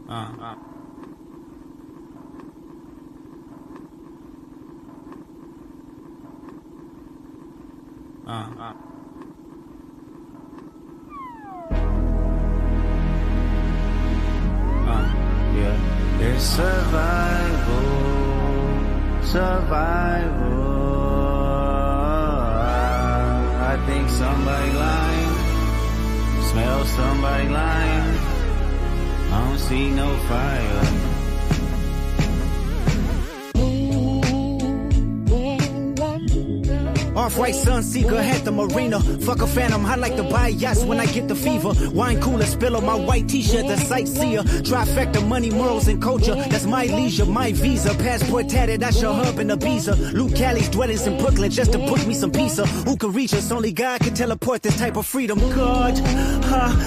Yeah. It's survival. I think somebody lying, smell somebody lying. I don't see no fire. Off-white Sunseeker had the marina. Fuck a phantom, I like to buy yachts when I get the fever. Wine cooler spill on my white t-shirt, the sightseer. Trifecta, money, morals, and culture. That's my leisure, my visa. Passport tatted, I shall hub in Ibiza. Luke Callie's dwellings in Brooklyn just to book me some pizza. Who can reach us? Only God can teleport this type of freedom. God,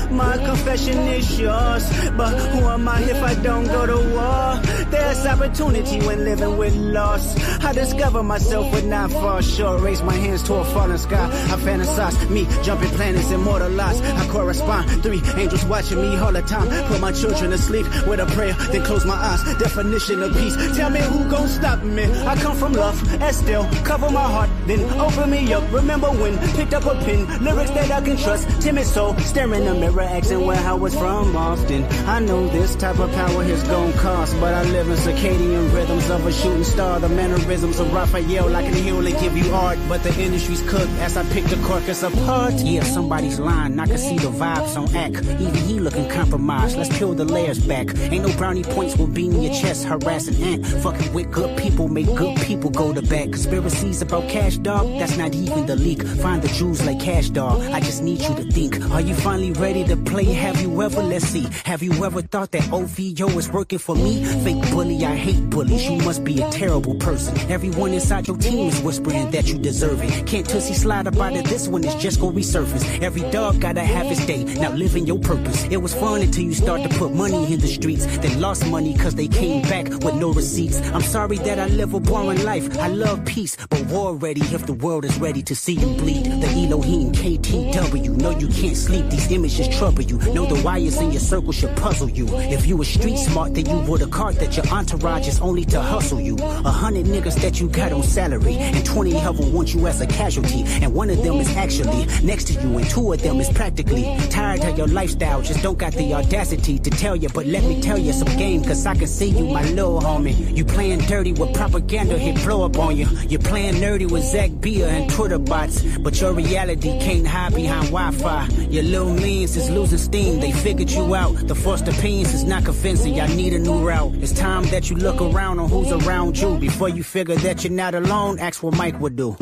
my confession is yours. But who am I if I don't go to war? There's opportunity when living with loss. I discover myself would not fall short. Raise my hands to a falling sky. I fantasize me jumping planets, immortalized. I correspond. 3 angels watching me all the time. Put my children to sleep with a prayer, then close my eyes. Definition of peace. Tell me who gon' stop me? I come from love, Estelle. Cover my heart, then open me up. Remember when picked up a pen, lyrics that I can trust. Timid soul, staring in the mirror, asking where I was from often. I know this type of power is gon' cost, but I live in circadian rhythms of a shooting star. The mannerisms of Raphael, I can heal and give you art, but the industry's cooked as I pick the carcass apart. Yeah, somebody's lying, I can see the vibes on act. Even he looking compromised, let's peel the layers back. Ain't no brownie points will beat in your chest, harassing ant. Fucking with good people, make good people go to bed. Conspiracies about cash, dog, that's not even the leak. Find the Jews like cash, dog, I just need you to think. Are you finally ready to play? Have you ever, let's see, have you ever thought that OVO is working for me? Fake bully, I hate bullies, you must be a terrible person. Everyone inside your team is whispering that you deserve it. Can't tussy slide up out of this one, it's just gonna resurface. Every dog gotta have his day, now living your purpose. It was fun until you start to put money in the streets. They lost money cause they came back with no receipts. I'm sorry that I live a boring life, I love peace, but war ready if the world is ready to see you bleed. The Elohim KTW, no you can't sleep, these images trouble you. Know the wires in your circle should puzzle you. If you were street smart, then you would've caught that your entourage is only to hustle you. 100 niggas that you got on salary, and 20 of them want you as a casualty. And one of them is actually next to you, and 2 of them is practically tired of your lifestyle, just don't got the audacity to tell you. But let me tell you some game, cause I can see you, my little homie. You playing dirty with propaganda, hit blow up on you. You're playing nerdy with Zach Beer and Twitter bots, but your reality can't hide behind Wi-Fi. Your little means is losing steam, they figured you out. The first opinions is not convincing, I need a new route. It's time that you look around on who's around you. Before you figure that you're not alone, ask what Mike would do.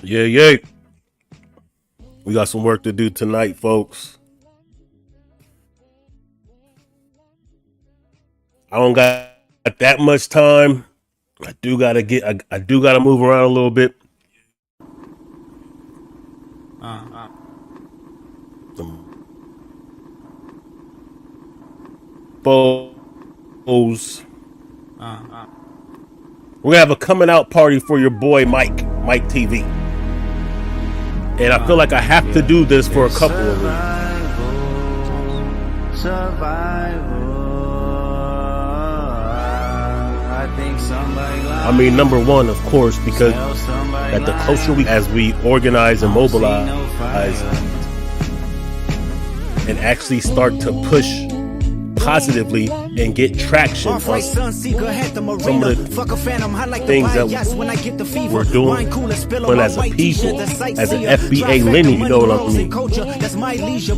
Yeah. We got some work to do tonight, folks. I don't got that much time. I do gotta move around a little bit. We're gonna have a coming out party for your boy Mike TV. And I feel like I have to do this for a couple of reasons. I mean, number one, of course, because that the closer as we organize and mobilize and actually start to push positively and get traction on some of the things that we're doing as a people, as an FBA lineage, you know what I mean?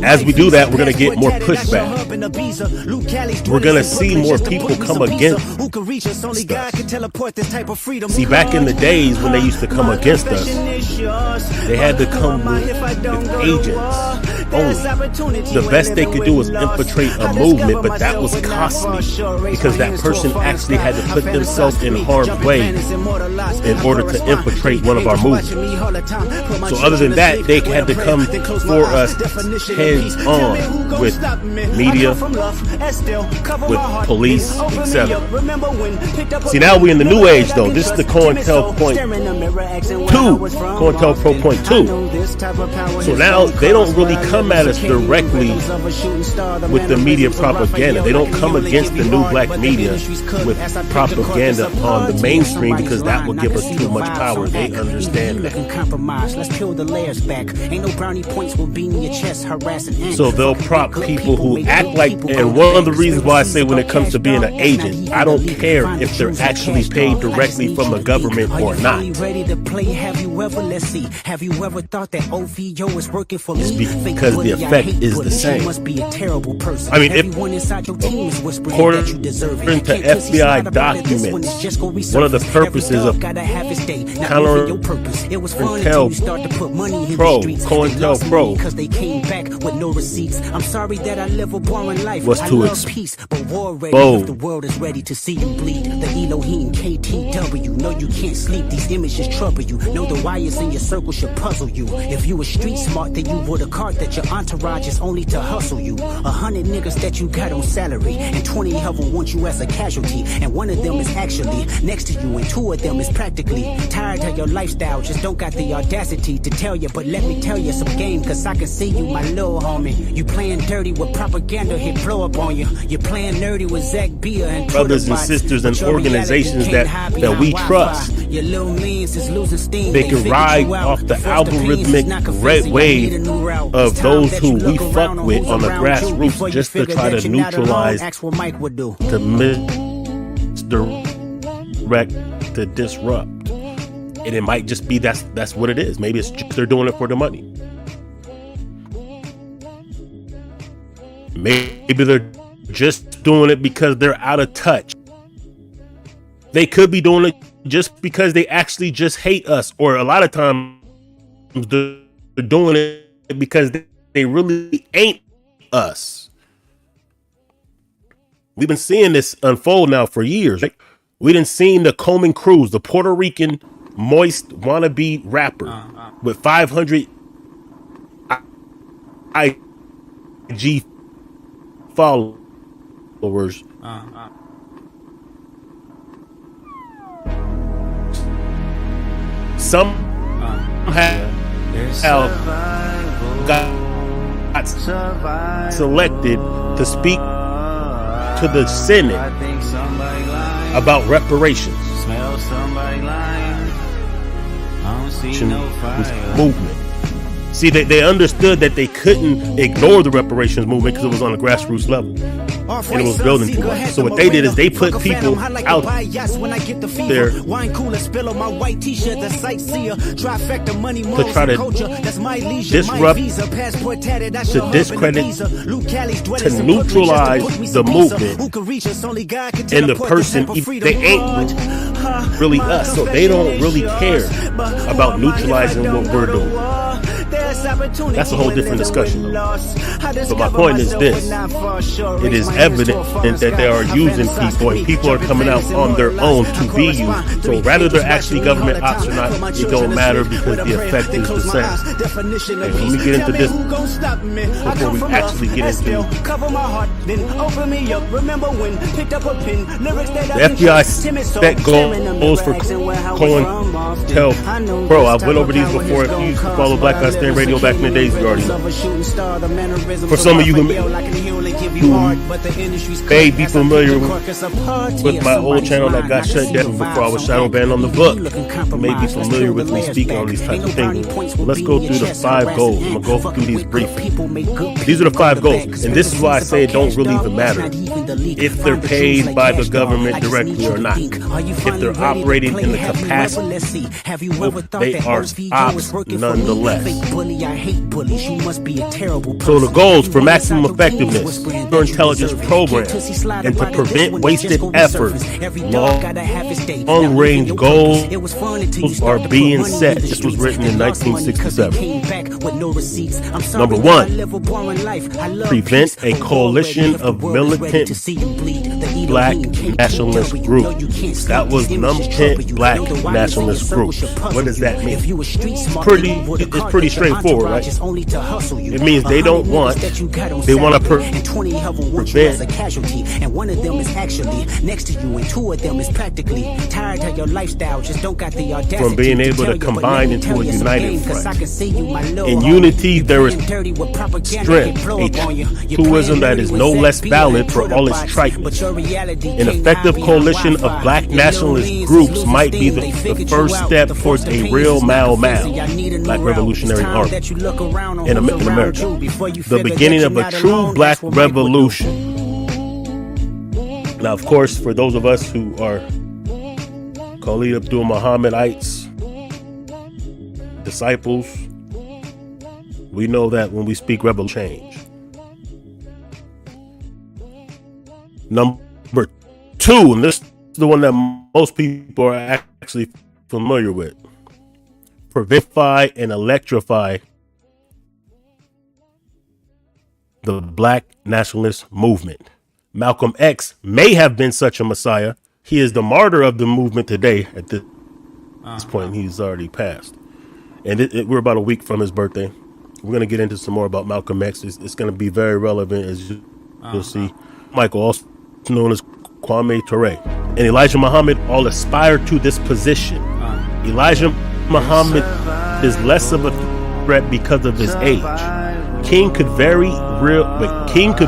As we do that, we're going to get more pushback. We're going to see more people come against us. See, back in the days when they used to come against us, they had to come with agents. only. The best they could do was infiltrate a movement, but that was costly because that person actually had to put themselves in harm's way in order to infiltrate one of our movements. So other than that, they had to come for us heads on with media, with police, etc. See, now we're in the new age, though. This is the COINTELPRO point 2. So now they don't really come at us directly with the media propaganda. They don't come against the new black media with propaganda on the mainstream because that will give us too much power. They understand that. So they'll prop people who act like, and one of the reasons why I say when it comes to being an agent, I don't care if they're actually paid directly from the government or not. It's because the effect is the same. I mean, if according to FBI documents, one of the purposes of COINTELPRO was to expose the world is ready to see you bleed. The Elohim KTW. No, you can't sleep. These images trouble you. Know the wires in your circle should puzzle you. If you were street smart, then you would have caught that your entourage is only to hustle you. 100 niggas that you got on salary, and 20 of them want you as a casualty. And one of them is actually next to you, and 2 of them is practically tired of your lifestyle. Just don't got the audacity to tell you. But let me tell you some game, cause I can see you, my little homie. You playing dirty with propaganda, hit blow up on you. You're playing nerdy with Zach Beer and brothers and sisters and organizations that we trust. They can ride off the algorithmic red wave of those who we fuck with on the grassroots just to try to neutralize, to misdirect, to disrupt. And it might just be that's what it is. Maybe it's just they're doing it for the money. Maybe they're just doing it because they're out of touch. They could be doing it just because they actually just hate us, or a lot of times they're doing it because they really ain't us. We've been seeing this unfold now for years, right? We done seen the Coleman Cruz, the Puerto Rican moist wannabe rapper with 500 IG followers. Some have got selected to speak to the Senate about reparations. Movement. See, they understood that they couldn't ignore the reparations movement because it was on a grassroots level. And it was building too much. So what they did is they put people out there to try to disrupt, to discredit, to neutralize the movement and the person. They ain't really us, so they don't really care about neutralizing what we're doing. That's a whole different discussion. But my point is this: it is evident that they are using people, and people are coming out on their own to be used. So whether they're actually government ops or not, it don't matter because the effect is the same. And let me get into this before we actually get into the FBI set goals for COINTELPRO. I went over these before. If you used to follow Black Guy Stand Radio back in the days, you already know. For some of you who may be familiar with my old channel that got shut down before I was shadow banned on the book, you may be familiar with me speaking on these types of things. Well, let's go through the 5 goals. I'm going to go through these briefly. These are the 5 goals, and this is why I say it don't really even matter if they're paid by the government directly or not. If they're operating in the capacity, they are ops nonetheless. So the goals for maximum effectiveness, for intelligence programs, and to prevent wasted effort, long-range goals are being set. This was written in 1967. Number 1, prevent a coalition of militant black nationalist groups. That was militant black nationalist groups. What does that mean? It's pretty straightforward, right? It means they don't want, they want to prevent, and one of them is actually next to you, and two of them is practically tired of your lifestyle, just don't got the audacity from being able to combine into a united front. In unity, there is strength, a truism that is no less valid for all its triteness. An effective coalition of black nationalist groups might be the first step towards a real Mau Mau, Black Revolutionary Army, in America. The beginning of a true black revolution. Now, of course, for those of us who are Khalid Abdul Muhammadites, disciples, we know that when we speak revolution change. Number two, and this is the one that most people are actually familiar with, preventify and electrify the black nationalist movement. Malcolm X may have been such a messiah. He is the martyr of the movement today. At this point, he's already passed. And we're about a week from his birthday. We're going to get into some more about Malcolm X. It's going to be very relevant, as you'll see. Michael, also known as Kwame Ture, and Elijah Muhammad all aspire to this position. Elijah Muhammad is less of a threat because of his age. King could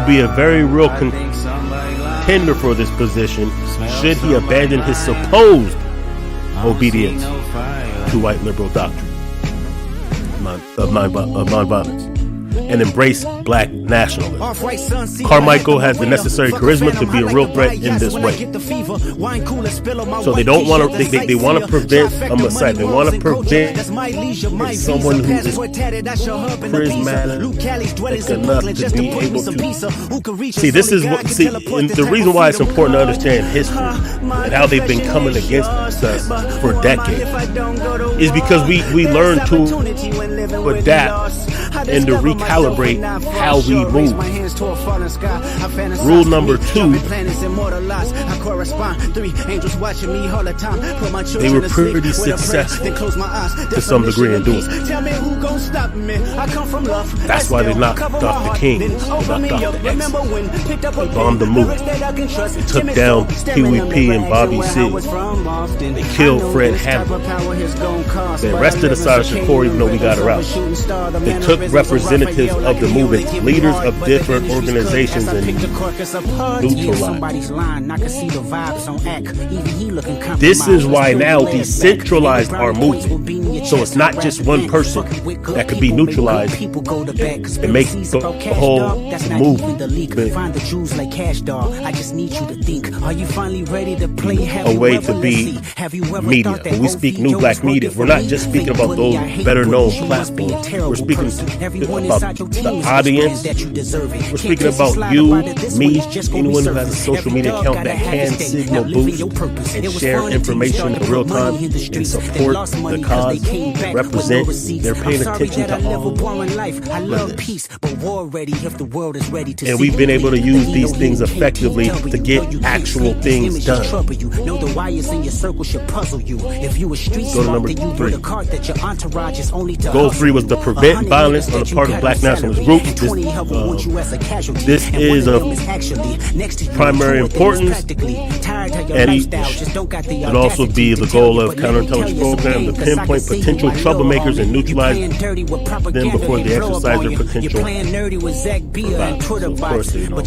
be a very real contender for this position should he abandon his supposed obedience to white liberal doctrine of nonviolence and embrace black nationalism. Carmichael has the necessary charisma to be a real threat in this way. So they don't want to. They want to prevent a messiah. They want to prevent someone who is charismatic enough to be able to see. This is what. See, and the reason why it's important to understand history and how they've been coming against us for decades is because we learn to adapt and to recalibrate how we move. Rule number 2, they were pretty successful to some degree in doing it. That's why they knocked off the King, they knocked off the X, they bombed the movement, they took down PWP and Bobby Seale, they killed Fred Hampton, they arrested Assata Shakur even though we got her out. They took representatives of the movement, leaders of different organizations, and neutralized. This is why now decentralized our movement. So it's not just one person that could be neutralized and make the whole movement a way to be media. When we speak new black media, we're not just speaking about those better known platforms. We're speaking about the audience. We're speaking about you, me, anyone who has a social media account that can signal boost and share information in real time and support the cause, represent. They're paying attention to all of this. And we've been able to use these things effectively to get actual things done. Go to number 3. Goal 3 was to prevent violence on the part of black nationalist groups. This is of primary importance, and it also be the goal of counterintelligence program to pinpoint potential troublemakers and neutralize them before they exercise their potential for violence. So of course they don't want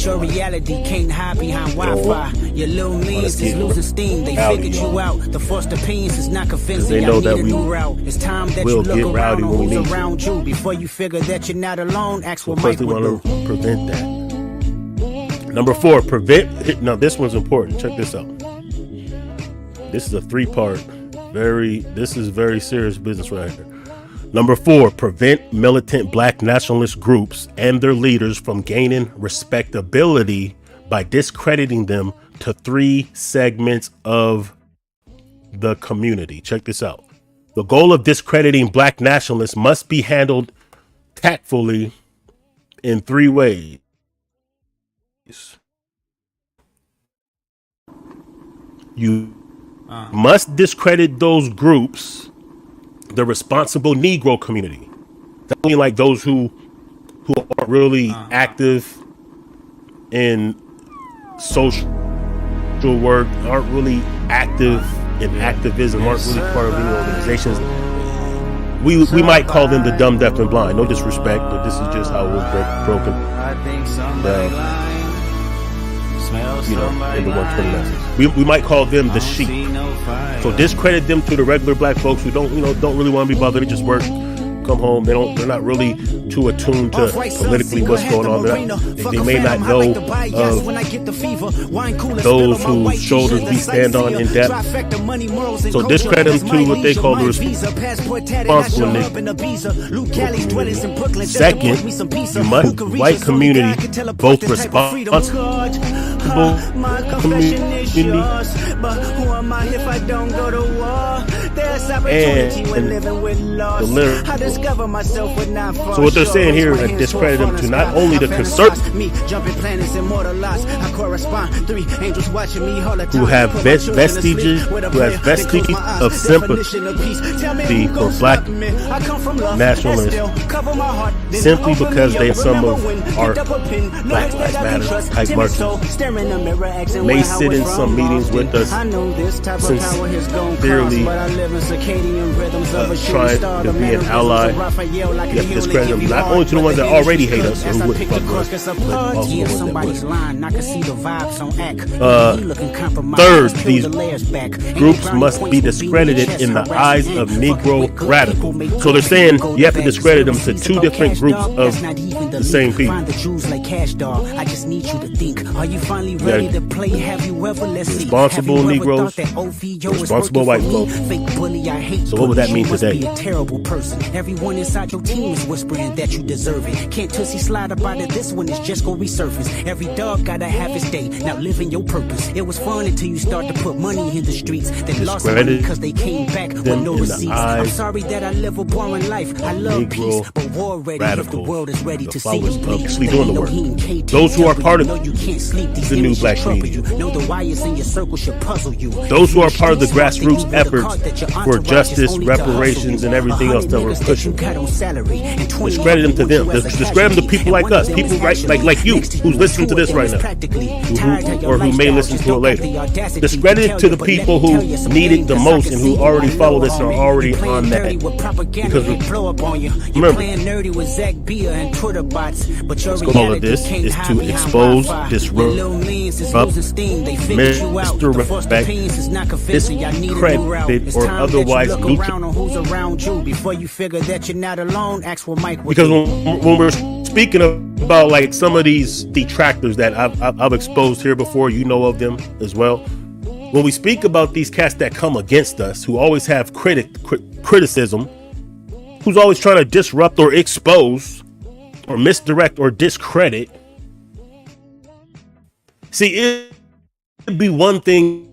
to because they know that we will get rowdy when we need to. So first they want to prevent that. Number 4, prevent. Now this one's important. Check this out. This is a 3-part. This is very serious business right here. Number 4, prevent militant black nationalist groups and their leaders from gaining respectability by discrediting them to 3 segments of the community. Check this out. The goal of discrediting black nationalists must be handled tactfully in 3 ways. You must discredit those groups, the responsible Negro community. That means like those who aren't really active in social work, aren't really active in activism, aren't really part of any organizations. We might call them the dumb, deaf, and blind. No disrespect, but this is just how it was broken down. You know, in the 120 lessons. We might call them the sheep. So discredit them to the regular black folks who don't really want to be bothered. They just work, come home. They're not really too attuned to politically what's going on. They may not know of those whose shoulders we stand on in depth. So discredit them to what they call the responsible nigga. Second, you must white community both responsible community and the so what they're saying here is that discredit them to not only the conservatives who have vestiges of sympathy for black nationalists simply because they are some of our Black Lives Matter type marches, may sit in some meetings with us sincerely trying to be an ally. You have to discredit them not only to the ones that already hate us or who wouldn't fuck with us, but also the ones that would. Third, these groups must be discredited in the eyes of Negro radicals. So they're saying you have to discredit them to 2 different groups of the same people. Responsible Negroes, responsible white folks. So what would that mean today? Everyone inside your team is whispering that you deserve it. Can't tussy slide about it. This one is just gonna resurface. Every dog gotta have his day. Now living your purpose. It was fun until you start to put money in the streets. They lost money because they came back with no receipts. I'm sorry that I live a boring life. I love peace, but war ready if the world is ready to see you bleed. Actually doing the work. Those who are part of the new black media. Those who are part of the grassroots efforts for justice, reparations, and everything else that we're pushing. Discredit them to them. Discredit them to people like us, people like you, who's listening to this right now, or who may listen to it later. Discredit it to the people who need it the most and who already follow this and are already on that. Because remember, all of this is to expose, disrupt, misdirect, discredit, or otherwise because when we're speaking about like some of these detractors that I've exposed here before, you know of them as well. When we speak about these cats that come against us, who always have criticism, who's always trying to disrupt or expose or misdirect or discredit. See, it'd be one thing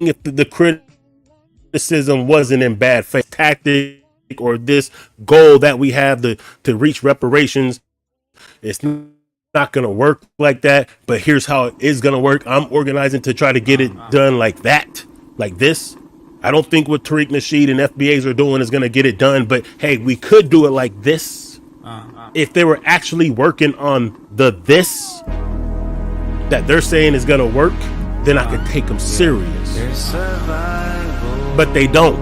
if the criticism wasn't in bad faith, tactic, or this goal that we have to reach reparations. It's not going to work like that, but here's how it is going to work. I'm organizing to try to get it done like that, like this. I don't think what Tariq Nasheed and FBAs are doing is going to get it done, but hey, we could do it like this. If they were actually working on this that they're saying is going to work, then I could take them serious. But they don't.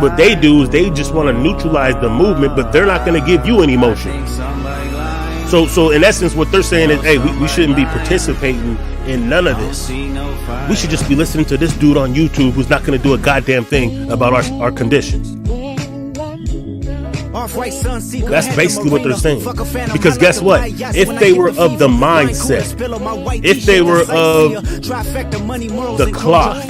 What they do is they just want to neutralize the movement, but they're not going to give you any motion. So in essence, what they're saying is, hey, we shouldn't be participating in none of this. We should just be listening to this dude on YouTube who's not going to do a goddamn thing about our conditions. That's basically what they're saying. Because guess what? If they were of the mindset, if they were of the cloth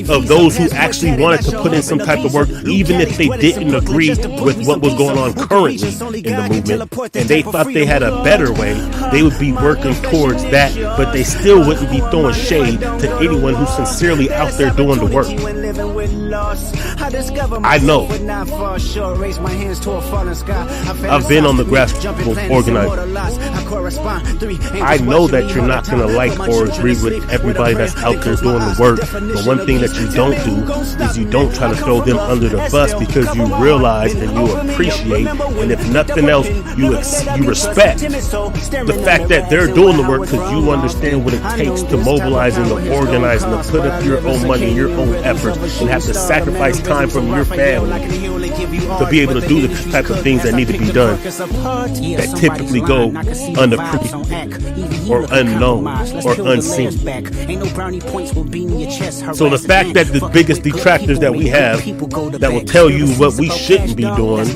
of those who actually wanted to put in some type of work, even if they didn't agree with what was going on currently in the movement, and they thought they had a better way, they would be working towards that, but they still wouldn't be throwing shade to anyone who's sincerely out there doing the work. I know. I've been on the grassroots organizing. I know that you're not going to like or agree with everybody that's out there doing the work. But one thing that you don't do is you don't try to throw them under the bus, because you realize and you appreciate, and if nothing else, you respect the fact that they're doing the work, because you understand what it takes to mobilize and to organize and to put up your own money, your own efforts, and have to sacrifice time from your family to be able to do the type of things that need to be done that typically go unappreciated or unknown or unseen. So the fact that the biggest detractors that we have that will tell you what we shouldn't be doing,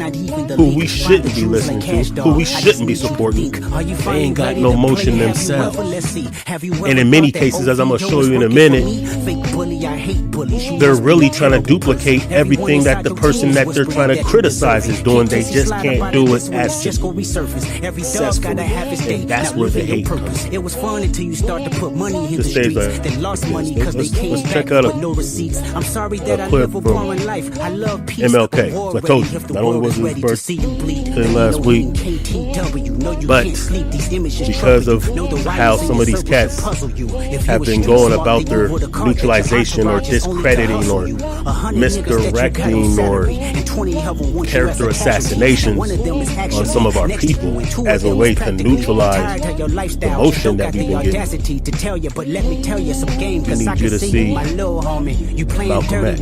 who we shouldn't be listening to, who we shouldn't be supporting, they ain't got no motion themselves. And in many cases, as I'm going to show you in a minute, they're really trying to duplicate everything that the person that they're trying to criticize is doing. They just can't do it as successfully. And that's where the hate comes. It was fun until you start to put money in the streets. They lost money because they came back with no receipts. I'm sorry that I live a boring life. I love peace. MLK. So I told you, not only was his birthday last week, but because of how some of these cats have been going about their neutralization or discrediting or misdirecting or character assassinations on some of our people as a way to neutralize the motion that we've been getting. We need you to see Malcolm X.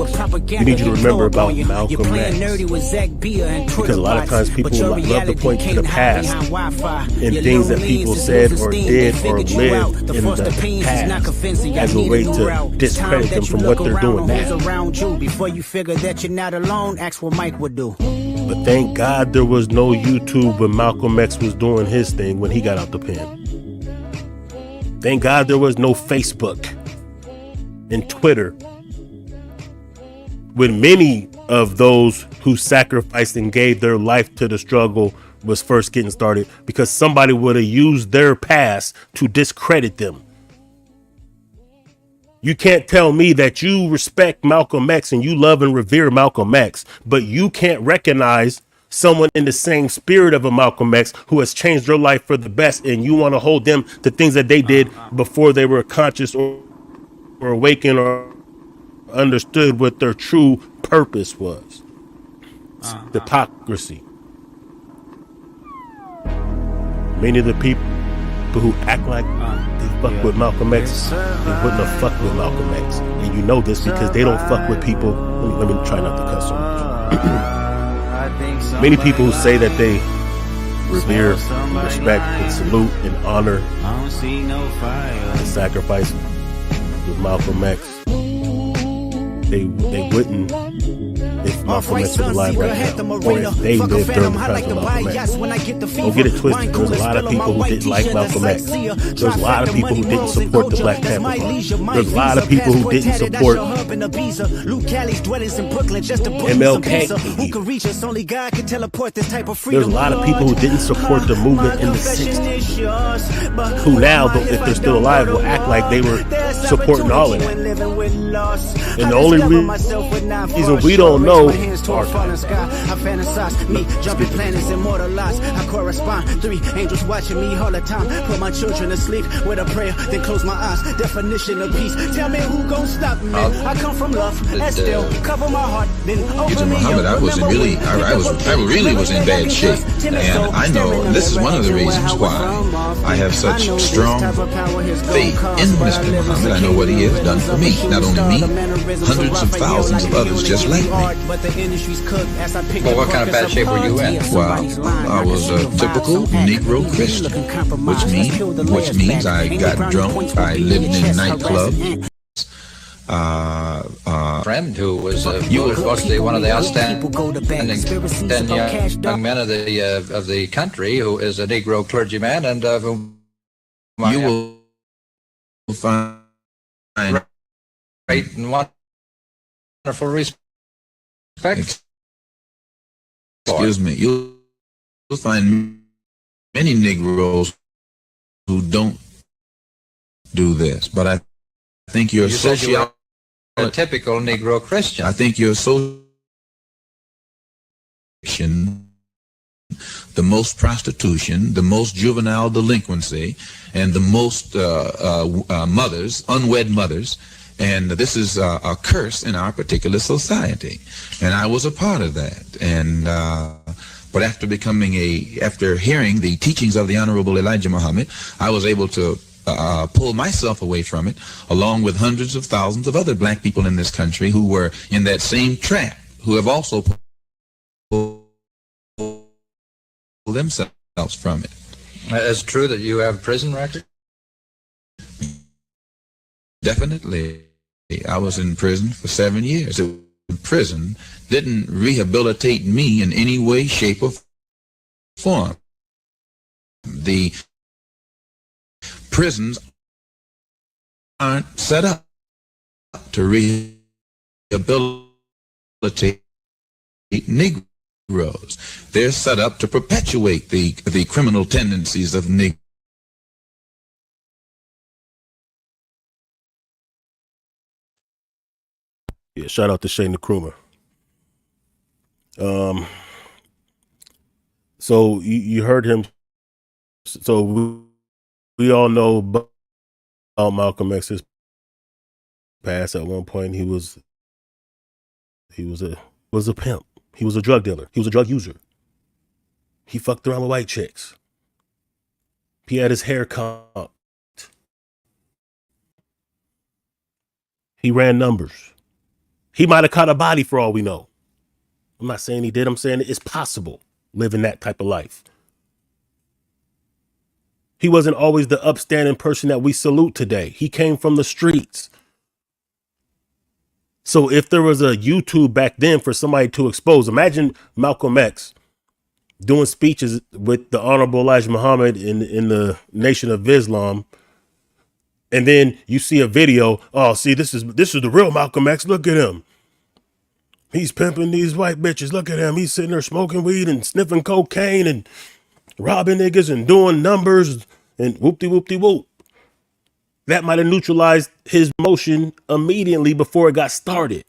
We need you to remember about Malcolm X. Because a lot of times people love to point to the past and things that people said or did or lived in the past as a way to discredit them from what they're doing now. Before you figure that you're not alone, ask what Mike would do. But thank God there was no YouTube when Malcolm X was doing his thing when he got out the pen. Thank God there was no Facebook and Twitter when many of those who sacrificed and gave their life to the struggle was first getting started, because somebody would have used their past to discredit them. You can't tell me that you respect Malcolm X and you love and revere Malcolm X, but you can't recognize someone in the same spirit of a Malcolm X who has changed their life for the best, and you want to hold them to things that they did before they were conscious or awakened or understood what their true purpose was. Hypocrisy. Many of the people who act like they fuck with Malcolm X, they wouldn't have fucked with Malcolm X. And you know this because they don't fuck with people. Let me try not to cuss so much. Many people who say that they revere, and respect, and salute, and honor the sacrifice with Malcolm X, they wouldn't if Malcolm X was alive right now, or if they lived during the time of Malcolm X. Don't get it twisted. There's a lot of people who didn't like Malcolm X. There's a lot of people who didn't support the Black Panther Party. There's a lot of people who didn't support MLK. There's a lot of people who didn't support the movement in the 60s, who now, if they're still alive, will act like they were supporting all of that. And the only reason we don't know are I fantasize me jumping planets and mortalized. I correspond. 3 angels watching me all the time. Put my children to sleep with a prayer, then close my eyes. Definition of peace. Tell me who gon' stop me. I come from love and still cover my heart. Then open me Muhammad, I really was in bad shape, and I know this is one of the reasons why I have such strong faith in Mr. Muhammad. I know what he has done for me. Not only me, hundreds of thousands of others just like me. Well, what kind of bad shape were you in? Well, I was a typical Negro Christian, which means I got drunk, I lived in nightclubs. Friend who was supposedly one of the outstanding 10 young men of the country, who is a Negro clergyman, and whom you will find great and wonderful respect. Excuse me. You'll find many Negroes who don't do this, but I think you're a typical Negro Christian. I think your social mutilation, the most prostitution, the most juvenile delinquency, and the most mothers, unwed mothers. And this is a curse in our particular society. And I was a part of that. And but after hearing the teachings of the Honorable Elijah Muhammad, I was able to pull myself away from it, along with hundreds of thousands of other black people in this country who were in that same trap, who have also pulled themselves from it. It's true that you have prison record? Definitely. I was in prison for 7 years. Prison didn't rehabilitate me in any way, shape, or form. The prisons aren't set up to rehabilitate Negroes. They're set up to perpetuate the criminal tendencies of Negroes. Yeah, shout out to Shane Nkrumah. So you heard him. So we all know about Malcolm X's past. At one point, he was a pimp. He was a drug dealer. He was a drug user. He fucked around with white chicks. He had his hair combed. He ran numbers. He might have caught a body for all we know. I'm not saying he did. I'm saying it's possible living that type of life. He wasn't always the upstanding person that we salute today. He came from the streets. So if there was a YouTube back then for somebody to expose, imagine Malcolm X doing speeches with the Honorable Elijah Muhammad in the Nation of Islam. And then you see a video. Oh, see, this is the real Malcolm X. Look at him. He's pimping these white bitches. Look at him. He's sitting there smoking weed and sniffing cocaine and robbing niggas and doing numbers and whoop-de-whoop-de-whoop. That might have neutralized his motion immediately before it got started.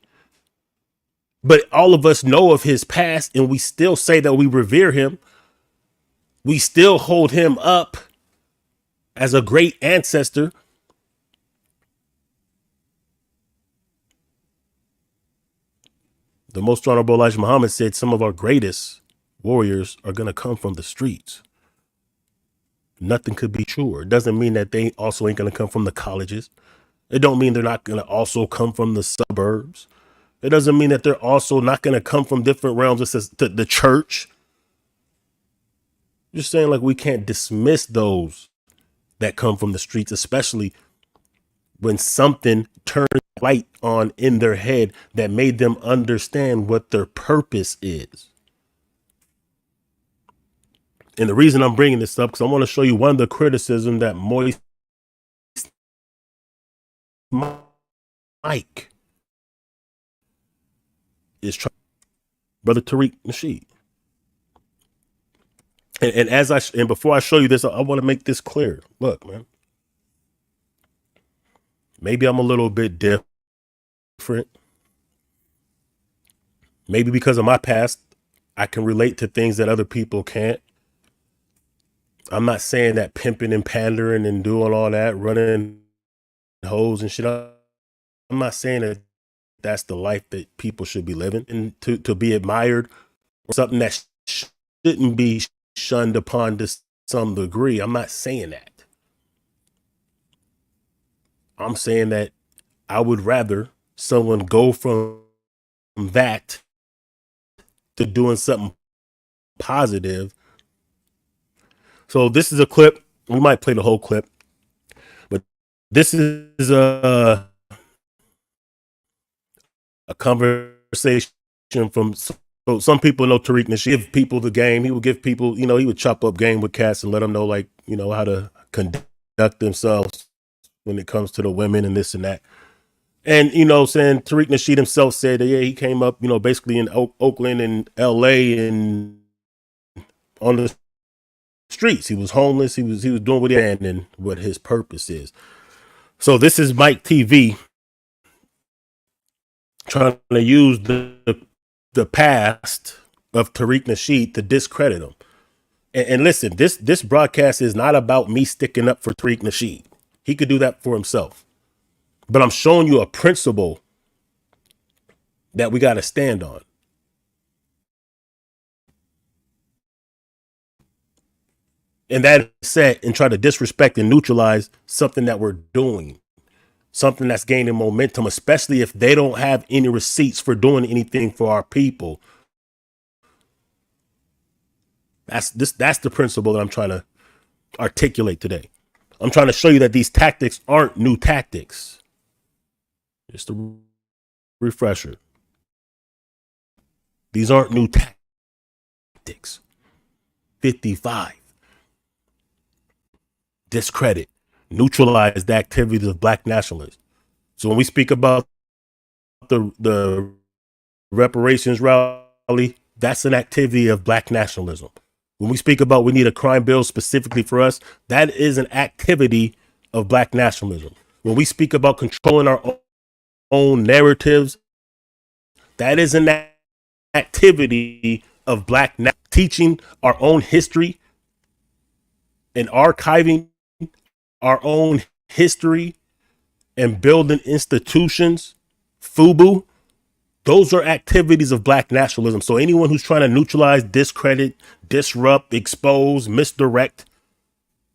But all of us know of his past, and we still say that we revere him. We still hold him up as a great ancestor. The Most Honorable Elijah Muhammad said some of our greatest warriors are going to come from the streets. Nothing could be truer. It doesn't mean that they also ain't going to come from the colleges. It don't mean they're not going to also come from the suburbs. It doesn't mean that they're also not going to come from different realms. It says the church. Just saying, like, we can't dismiss those that come from the streets, especially when something turned light on in their head that made them understand what their purpose is. And the reason I'm bringing this up, because I want to show you one of the criticism that Moist Mike is trying, Brother Tariq Nasheed. And before I show you this, I want to make this clear. Look, man, maybe I'm a little bit different. Maybe because of my past, I can relate to things that other people can't. I'm not saying that pimping and pandering and doing all that, running hoes and shit. I'm not saying that that's the life that people should be living, and to be admired or something that shouldn't be shunned upon to some degree. I'm not saying that. I'm saying that I would rather someone go from that to doing something positive. So this is a clip. We might play the whole clip, but this is a conversation from, so some people know Tariq Nasheed. Give people the game. He would give people, he would chop up game with cats and let them know, like, how to conduct themselves when it comes to the women and this and that. And, saying Tariq Nasheed himself said that, yeah, he came up, basically in Oakland and LA and on the streets. He was homeless. He was doing what he had and what his purpose is. So this is Mike TV trying to use the past of Tariq Nasheed to discredit him. And listen, this broadcast is not about me sticking up for Tariq Nasheed. He could do that for himself. But I'm showing you a principle that we got to stand on. And that set and try to disrespect and neutralize something that we're doing, something that's gaining momentum, especially if they don't have any receipts for doing anything for our people. That's the principle that I'm trying to articulate today. I'm trying to show you that these tactics aren't new tactics. Just a refresher. These aren't new tactics. 55. Discredit, neutralize the activities of black nationalists. So when we speak about the reparations rally, that's an activity of black nationalism. When we speak about we need a crime bill specifically for us, that is an activity of black nationalism. When we speak about controlling our own narratives, that is an activity of black teaching our own history and archiving our own history and building institutions. FUBU, those are activities of black nationalism. So anyone who's trying to neutralize, discredit, disrupt, expose, misdirect,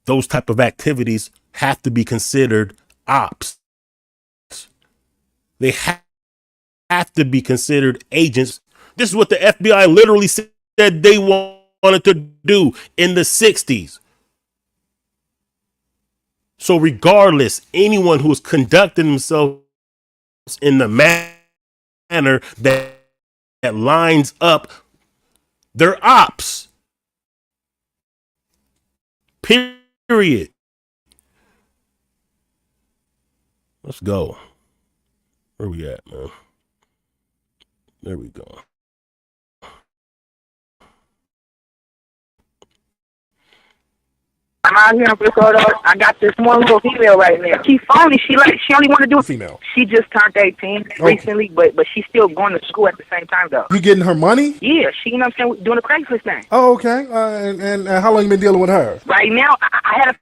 those type of activities have to be considered ops. They have to be considered agents. This is what the FBI literally said they wanted to do in the 60s. So regardless, anyone who is conducting themselves in the manner that lines up, they're ops. Period. Let's go. Where we at, man? There we go. I'm out here in Florida. I got this one little female right now. She's phony. She only want to do female. She just turned 18 recently, but she's still going to school at the same time though. You getting her money? Yeah, she, you know what I'm saying, doing a Craigslist thing. Oh, okay. And how long you been dealing with her? Right now, I had her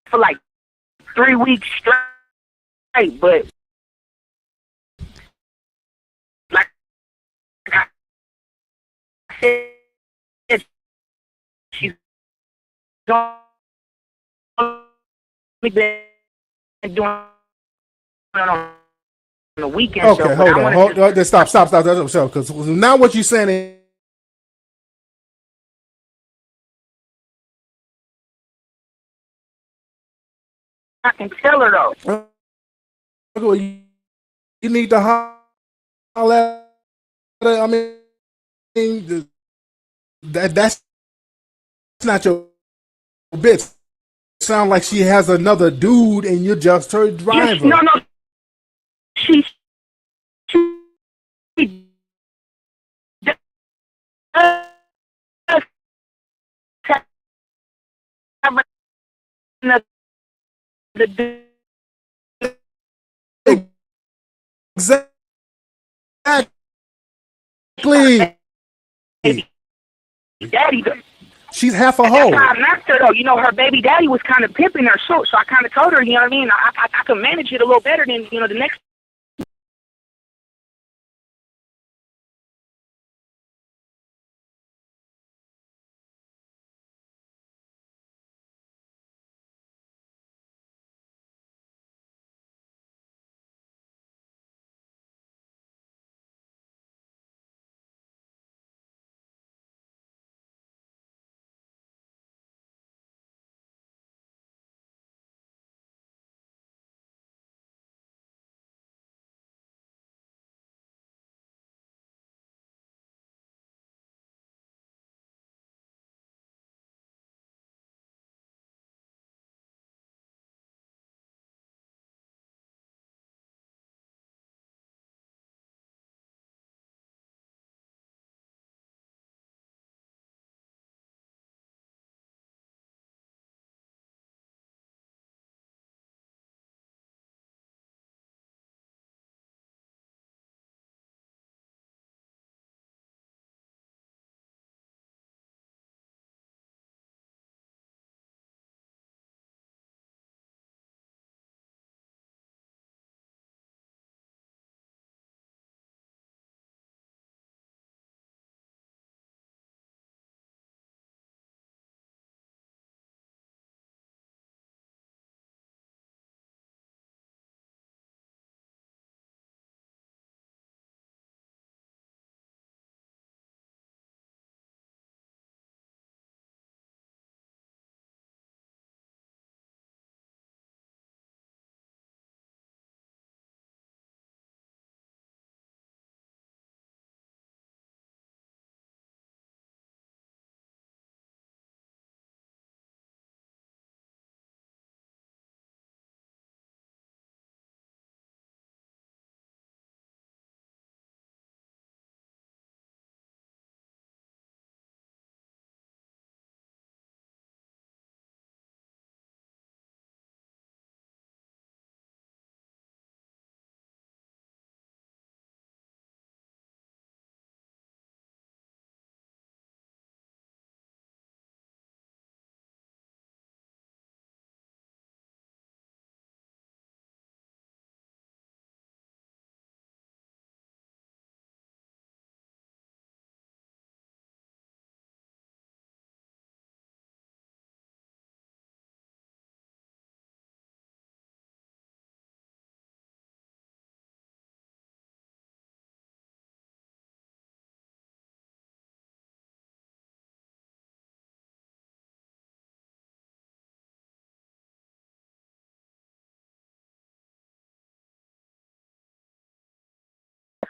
for like 3 weeks straight, but like I said, she's only been doing on the weekend. Okay, hold on. Stop. Because now what you're saying is I can tell her though. You need to holler at her. I mean, that's not your bitch. Sound like she has another dude and you're just her driver. Yes, no. She Exactly. Daddy, she's half a hoe. That's how I matched her though. You know, her baby daddy was kind of pimping her, so I kind of told her, you know what I mean? I could manage it a little better than, you know, the next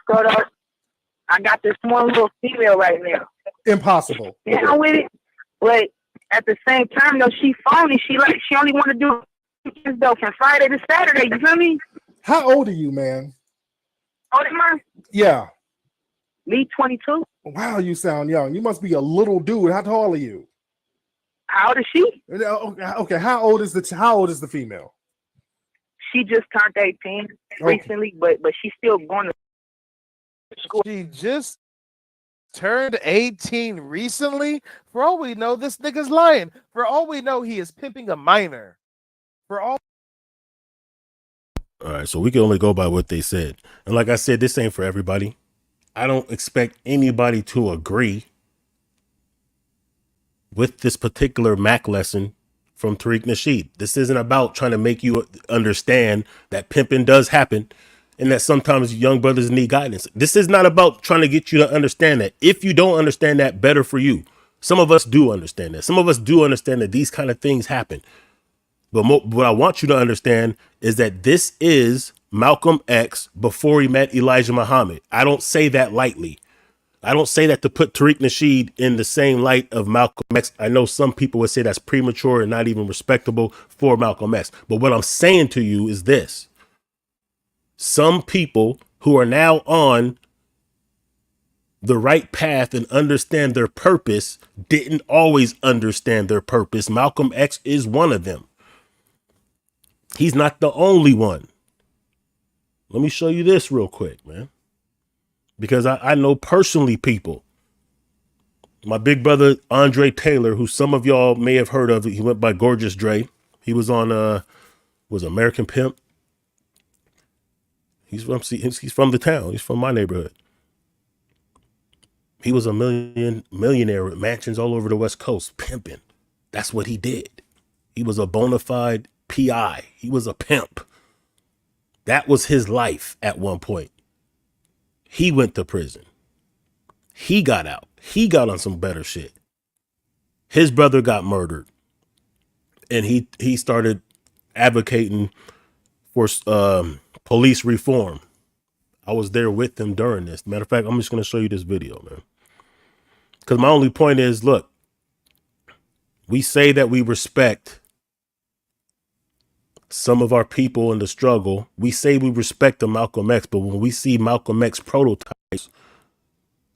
Scoto, I got this one little female right now. Impossible. Down with it, but at the same time though, she phony. She only want to do this though from Friday to Saturday. You feel me? How old are you, man? Oh, am I? Yeah. Me, 22. Wow, you sound young. You must be a little dude. How tall are you? How old is she? Okay. How old is the female? She just turned 18 recently, but she's still going to school. She just turned 18 recently. For all we know, this nigga's lying. For all we know, he is pimping a minor. All right, so we can only go by what they said. And like I said, this ain't for everybody. I don't expect anybody to agree with this particular Mac lesson from Tariq Nasheed. This isn't about trying to make you understand that pimping does happen and that sometimes young brothers need guidance. This is not about trying to get you to understand that. If you don't understand that, better for you. Some of us do understand that. Some of us do understand that these kind of things happen. But what I want you to understand is that this is Malcolm X before he met Elijah Muhammad. I don't say that lightly. I don't say that to put Tariq Nasheed in the same light of Malcolm X. I know some people would say that's premature and not even respectable for Malcolm X. But what I'm saying to you is this. Some people who are now on the right path and understand their purpose didn't always understand their purpose. Malcolm X is one of them. He's not the only one. Let me show you this real quick, man. Because I know personally people. My big brother, Andre Taylor, who some of y'all may have heard of. He went by Gorgeous Dre. He was on was American Pimp. He's from the town. He's from my neighborhood. He was a millionaire with mansions all over the West Coast, pimping. That's what he did. He was a bona fide PI. He was a pimp. That was his life at one point. He went to prison. He got out. He got on some better shit. His brother got murdered. And he started advocating for police reform. I was there with him during this. Matter of fact, I'm just going to show you this video, man. Because my only point is, look, we say that we respect some of our people in the struggle. We say we respect the Malcolm X, but when we see Malcolm X prototypes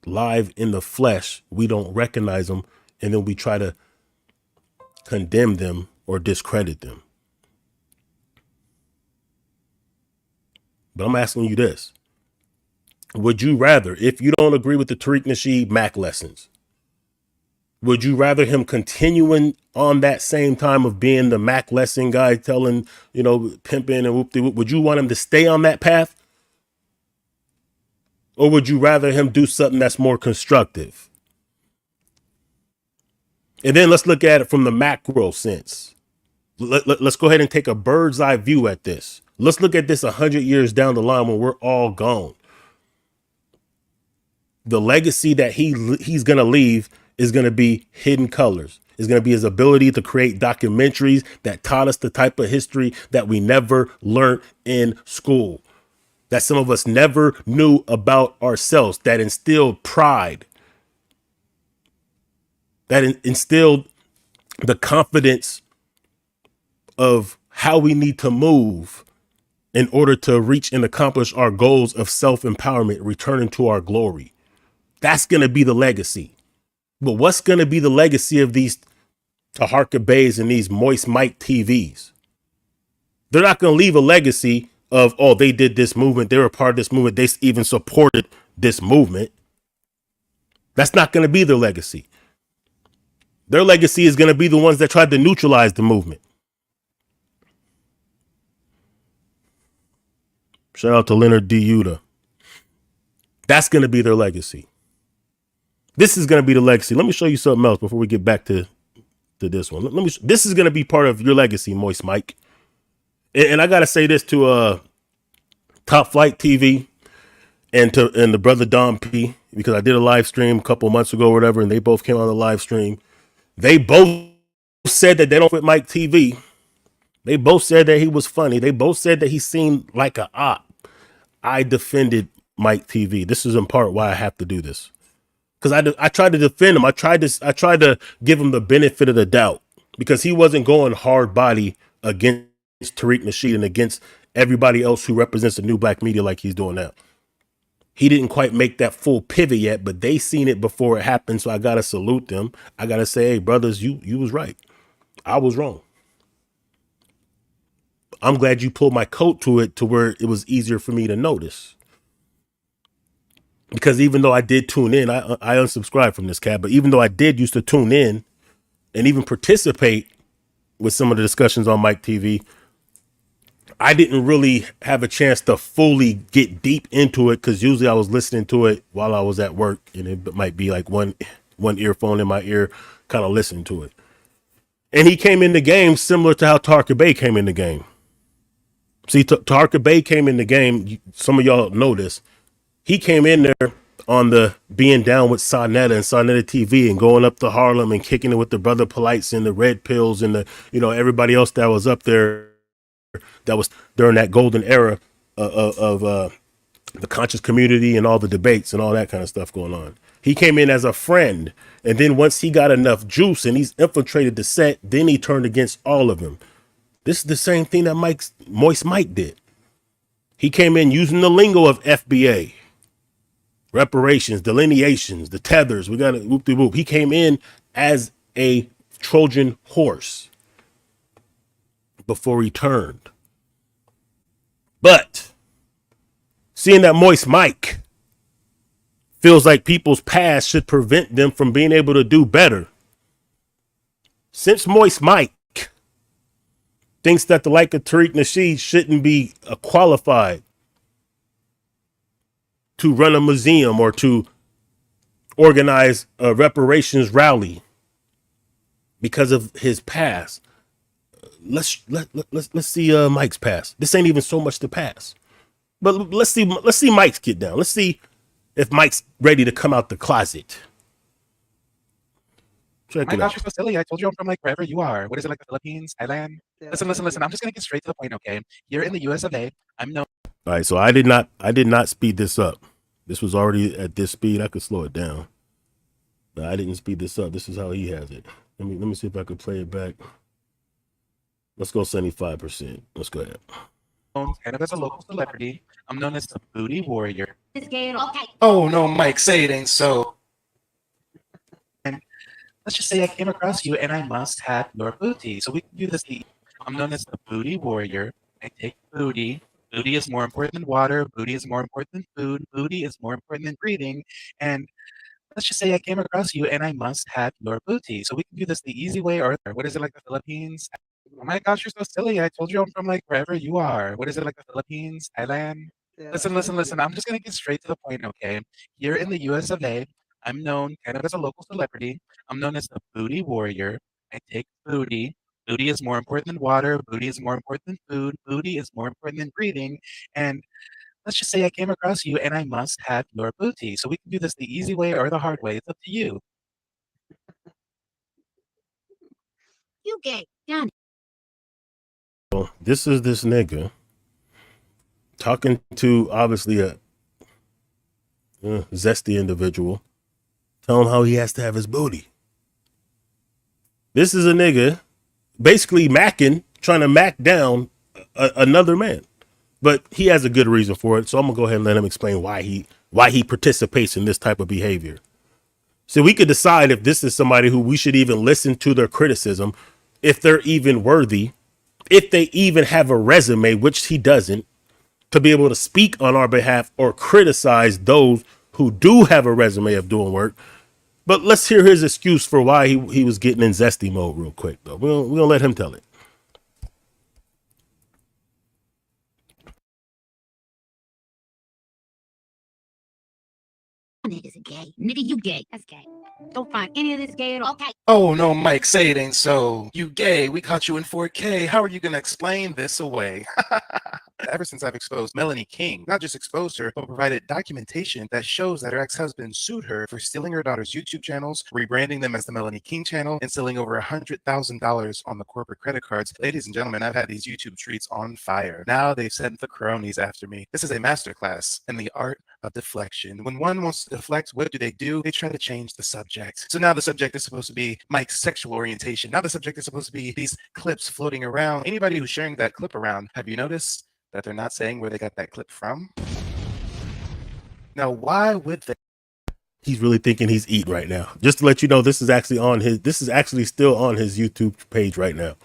live in the flesh, we don't recognize them, and then we try to condemn them or discredit them. But I'm asking you this. Would you rather, if you don't agree with the Tariq Nasheed Mac lessons, would you rather him continuing on that same time of being the Mac lesson guy, telling, pimping and whoop-de-whoop? Would you want him to stay on that path? Or would you rather him do something that's more constructive? And then let's look at it from the macro sense. Let's go ahead and take a bird's eye view at this. Let's look at this 100 years down the line when we're all gone. The legacy that he's going to leave is going to be hidden colors. It's going to be his ability to create documentaries that taught us the type of history that we never learned in school, that some of us never knew about ourselves, that instilled pride, that instilled the confidence of how we need to move in order to reach and accomplish our goals of self-empowerment, returning to our glory. That's going to be the legacy. But what's going to be the legacy of these Taharka Bays and these Moist Mike TVs? They're not going to leave a legacy of, oh, they did this movement. They were part of this movement. They even supported this movement. That's not going to be their legacy. Their legacy is going to be the ones that tried to neutralize the movement. Shout out to Leonard D. Yuta. That's going to be their legacy. This is going to be the legacy. Let me show you something else before we get back to this one. This is going to be part of your legacy, Moist Mike. And I got to say this to Top Flight TV and the brother Dom P, because I did a live stream a couple months ago or whatever, and they both came on the live stream. They both said that they don't fit Mike TV. They both said that he was funny. They both said that he seemed like a op. I defended Mike TV. This is in part why I have to do this. Because I tried to defend him. I tried to give him the benefit of the doubt because he wasn't going hard body against Tariq Nasheed and against everybody else who represents the new black media like he's doing now. He didn't quite make that full pivot yet, but they seen it before it happened. So I got to salute them. I got to say, hey, brothers, you was right. I was wrong. I'm glad you pulled my coat to it to where it was easier for me to notice. Because even though I did tune in, I unsubscribed from this cat, but even though I did used to tune in and even participate with some of the discussions on Mike TV, I didn't really have a chance to fully get deep into it because usually I was listening to it while I was at work and it might be like one earphone in my ear, kind of listening to it. And he came in the game similar to how Tarka Bey came in the game. See, Tarka Bey came in the game. Some of y'all know this. He came in there on the being down with Sonetta and Sonetta TV and going up to Harlem and kicking it with the Brother Polites and the Red Pills and the, everybody else that was up there that was during that golden era of the conscious community and all the debates and all that kind of stuff going on. He came in as a friend. And then once he got enough juice and he's infiltrated the set, then he turned against all of them. This is the same thing that Moist Mike did. He came in using the lingo of FBA. Reparations, delineations, the tethers, we got it, whoop-de-whoop. He came in as a Trojan horse before he turned. But seeing that Moist Mike feels like people's past should prevent them from being able to do better. Since Moist Mike thinks that the like of Tariq Nasheed shouldn't be qualified to run a museum or to organize a reparations rally because of his past. Let's see Mike's past. This ain't even so much the past, but let's see Mike's get down. Let's see if Mike's ready to come out the closet. Check it out. Gosh, you're so silly. I told you I'm from like wherever you are. What is it, like the Philippines, Thailand? Listen. I'm just gonna get straight to the point, okay? Here in the US of A, I'm known. All right, so I did not speed this up. This was already at this speed. I could slow it down. No, I didn't speed this up. This is how he has it. Let me see if I can play it back. Let's go 75%. Let's go ahead. Kind of as a local celebrity, I'm known as the booty warrior. Okay. Oh no, Mike, say it ain't so. And let's just say I came across you and I must have your booty. So we can do this. I'm known as the booty warrior. I take booty. Booty is more important than water. Booty is more important than food. Booty is more important than breathing. And let's just say I came across you and I must have your booty. So we can do this the easy way or what is it, like the Philippines? Oh my gosh, you're so silly. I told you I'm from like wherever you are. What is it, like the Philippines, Thailand? Listen. I'm just going to get straight to the point, okay? Here in the US of A, I'm known kind of as a local celebrity. I'm known as the booty warrior. I take booty. Booty is more important than water. Booty is more important than food. Booty is more important than breathing. And let's just say I came across you and I must have your booty. So we can do this the easy way or the hard way. It's up to you. You gay, Johnny. So this is this nigga talking to obviously a zesty individual, telling him how he has to have his booty. This is a nigga basically trying to mac down another man, but he has a good reason for it. So I'm gonna go ahead and let him explain why he participates in this type of behavior. So we could decide if this is somebody who we should even listen to their criticism, if they're even worthy, if they even have a resume, which he doesn't, to be able to speak on our behalf or criticize those who do have a resume of doing work. But let's hear his excuse for why he was getting in zesty mode real quick, though. We're gonna let him tell it. Niggas are gay. Nigga, you gay. That's gay. Don't find any of this gay at all. Okay. Oh no, Mike, say it ain't so. You gay. We caught you in 4K. How are you gonna explain this away? Ever since I've exposed Melanie King, not just exposed her, but provided documentation that shows that her ex-husband sued her for stealing her daughter's YouTube channels, rebranding them as the Melanie King channel, and selling over $100,000 on the corporate credit cards. Ladies and gentlemen, I've had these YouTube streets on fire. Now they've sent the cronies after me. This is a masterclass in the art of deflection. When one wants to deflect, what do? They try to change the subject. So now the subject is supposed to be Mike's sexual orientation. Now the subject is supposed to be these clips floating around. Anybody who's sharing that clip around, have you noticed that they're not saying where they got that clip from? Now, why would they? He's really thinking he's eating right now. Just to let you know, this is actually still on his YouTube page right now.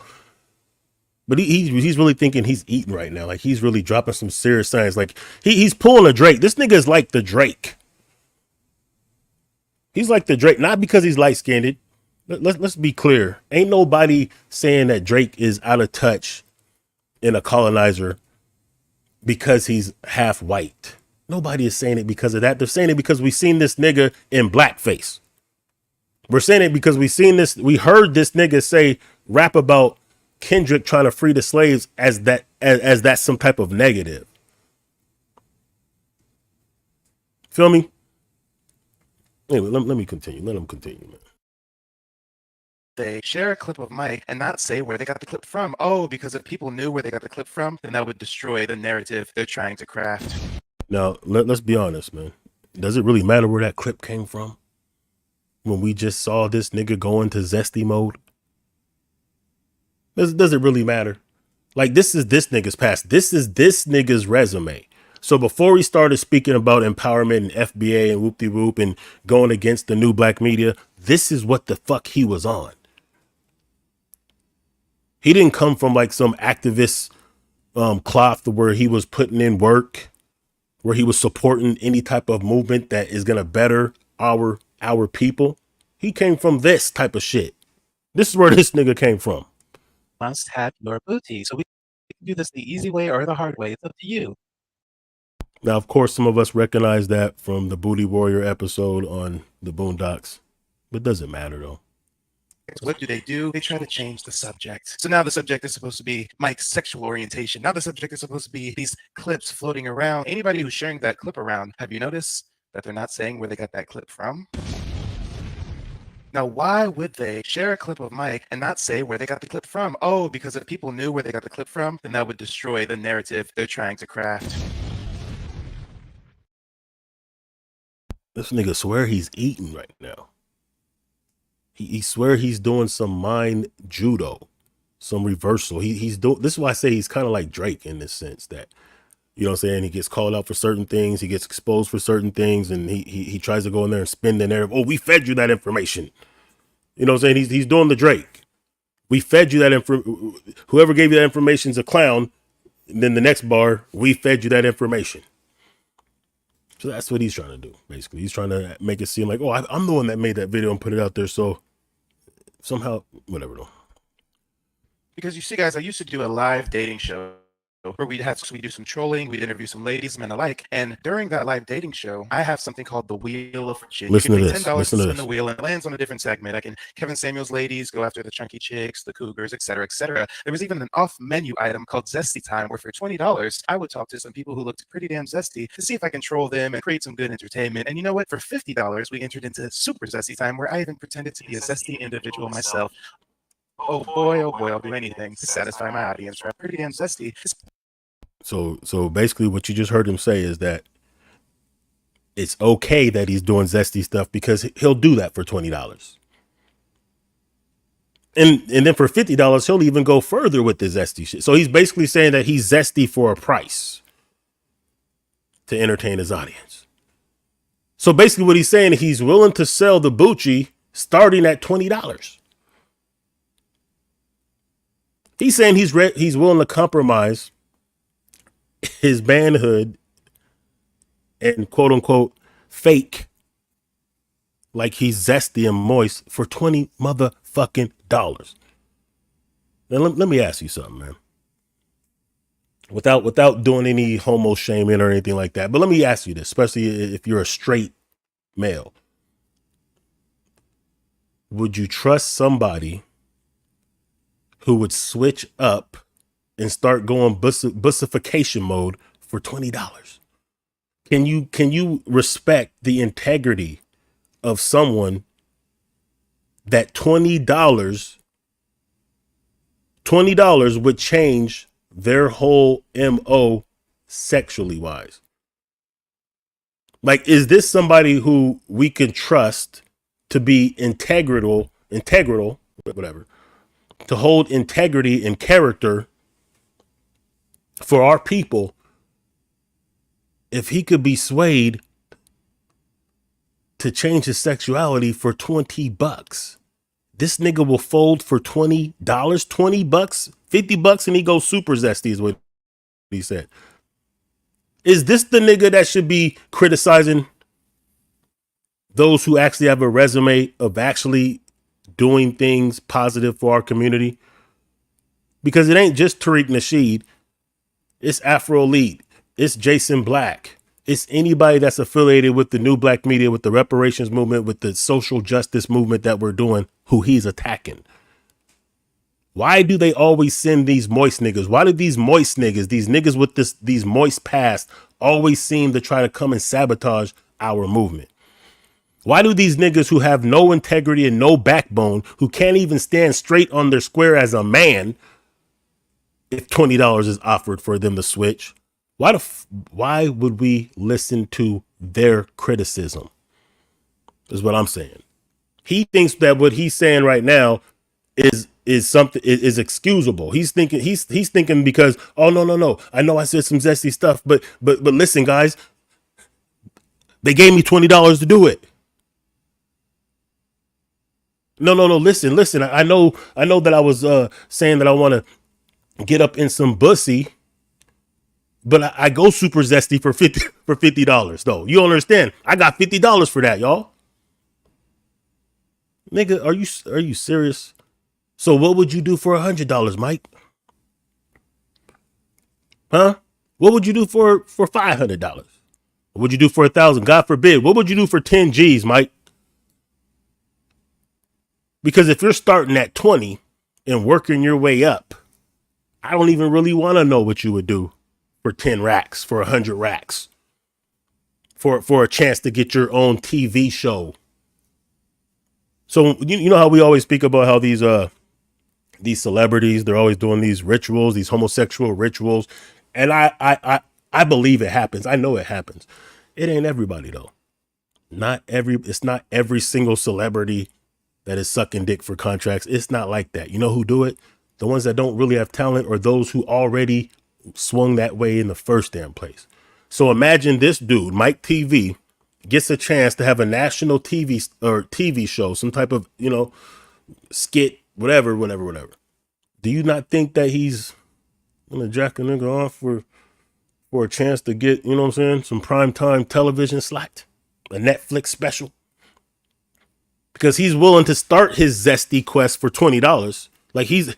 But he's really thinking he's eating right now. Like, he's really dropping some serious signs. Like, he's pulling a Drake. This nigga is like the Drake. He's like the Drake, not because he's light-skinned. Let's be clear. Ain't nobody saying that Drake is out of touch in a colonizer because he's half white. Nobody is saying it because of that. They're saying it because we seen this nigga in blackface. We're saying it because we heard this nigga say, rap about Kendrick trying to free the slaves as that's some type of negative. Feel me? Anyway, let me continue. Let him continue, man. They share a clip of Mike and not say where they got the clip from. Oh, because if people knew where they got the clip from, then that would destroy the narrative they're trying to craft. Now, let's be honest, man. Does it really matter where that clip came from? When we just saw this nigga go into zesty mode? Does it really matter? Like, this is this nigga's past. This is this nigga's resume. So before he started speaking about empowerment and FBA and whoop-de-whoop and going against the new black media, this is what the fuck he was on. He didn't come from like some activist cloth where he was putting in work, where he was supporting any type of movement that is going to better our people. He came from this type of shit. This is where this nigga came from. Must have your booty. So we can do this the easy way or the hard way. It's up to you. Now, of course, some of us recognize that from the Booty Warrior episode on the Boondocks, but it doesn't matter though. What do? They try to change the subject. So now the subject is supposed to be Mike's sexual orientation. Now the subject is supposed to be these clips floating around. Anybody who's sharing that clip around, have you noticed that they're not saying where they got that clip from? Now, why would they share a clip of Mike and not say where they got the clip from? Oh, because if people knew where they got the clip from, then that would destroy the narrative they're trying to craft. This nigga swear he's eating right now. He swear he's doing some mind judo, some reversal. He's doing. This is why I say he's kind of like Drake in this sense that, you know what I'm saying? He gets called out for certain things. He gets exposed for certain things. And he tries to go in there and spin the narrative. Oh, we fed you that information. You know what I'm saying? He's doing the Drake. We fed you that whoever gave you that information is a clown. And then the next bar, we fed you that information. So that's what he's trying to do, basically. He's trying to make it seem like, oh, I'm the one that made that video and put it out there. So somehow, whatever though. Because you see, guys, I used to do a live dating show where we do some trolling, we'd interview some ladies, men alike. And during that live dating show, I have something called the Wheel of Fortune. Listen to this. $10 to spin the wheel, and it lands on a different segment. Kevin Samuels ladies go after the chunky chicks, the cougars, etc., etc. There was even an off-menu item called Zesty Time, where for $20, I would talk to some people who looked pretty damn zesty to see if I can troll them and create some good entertainment. And you know what? For $50, we entered into Super Zesty Time, where I even pretended to be a zesty individual myself. Oh boy, I'll do anything to satisfy my audience. Right? Pretty damn zesty. So basically what you just heard him say is that it's okay that he's doing zesty stuff because he'll do that for $20. And then for $50, he'll even go further with the zesty shit. So he's basically saying that he's zesty for a price to entertain his audience. So basically what he's saying, he's willing to sell the Bucci starting at $20. He's saying he's willing to compromise his manhood and quote unquote fake like he's zesty and moist for $20 motherfucking dollars. Now let me ask you something, man. Without doing any homo shaming or anything like that, but let me ask you this, especially if you're a straight male. Would you trust somebody who would switch up and start going bussification mode for $20? Can you respect the integrity of someone that $20 would change their whole MO sexually wise? Like, is this somebody who we can trust to be integral, whatever, to hold integrity and character for our people? If he could be swayed to change his sexuality for $20, this nigga will fold for $20, $20, $50, and he goes super zesty is what he said. Is this the nigga that should be criticizing those who actually have a resume of actually doing things positive for our community? Because it ain't just Tariq Nasheed. It's Afro Elite. It's Jason Black. It's anybody that's affiliated with the new black media, with the reparations movement, with the social justice movement that we're doing, who he's attacking. Why do they always send these moist niggas? Why do these moist niggas, these niggas with these moist past, always seem to try to come and sabotage our movement? Why do these niggas who have no integrity and no backbone, who can't even stand straight on their square as a man, if $20 is offered for them to switch, why would we listen to their criticism? Is what I'm saying. He thinks that what he's saying right now is something is excusable. He's thinking because, oh no. I know I said some zesty stuff, but listen, guys, they gave me $20 to do it. No. Listen. I know that I was saying that I want to get up in some bussy, but I go super zesty for $50 though. You don't understand? I got $50 for that, y'all. Nigga, are you serious? So what would you do for $100, Mike? Huh? What would you do for $500? What would you do for $1,000? God forbid. What would you do for 10 G's, Mike? Because if you're starting at 20 and working your way up, I don't even really want to know what you would do for 10 racks, for 100 racks, for a chance to get your own TV show. So you know how we always speak about how these celebrities, they're always doing these rituals, these homosexual rituals. And I believe it happens. I know it happens. It ain't everybody though. It's not every single celebrity that is sucking dick for contracts. It's not like that. You know who do it? The ones that don't really have talent, or those who already swung that way in the first damn place. So imagine this dude, Mike TV, gets a chance to have a national TV show, some type of, skit, whatever. Do you not think that he's gonna jack a nigga off for a chance to get, some primetime television slot, a Netflix special? Because he's willing to start his zesty quest for $20. Like he's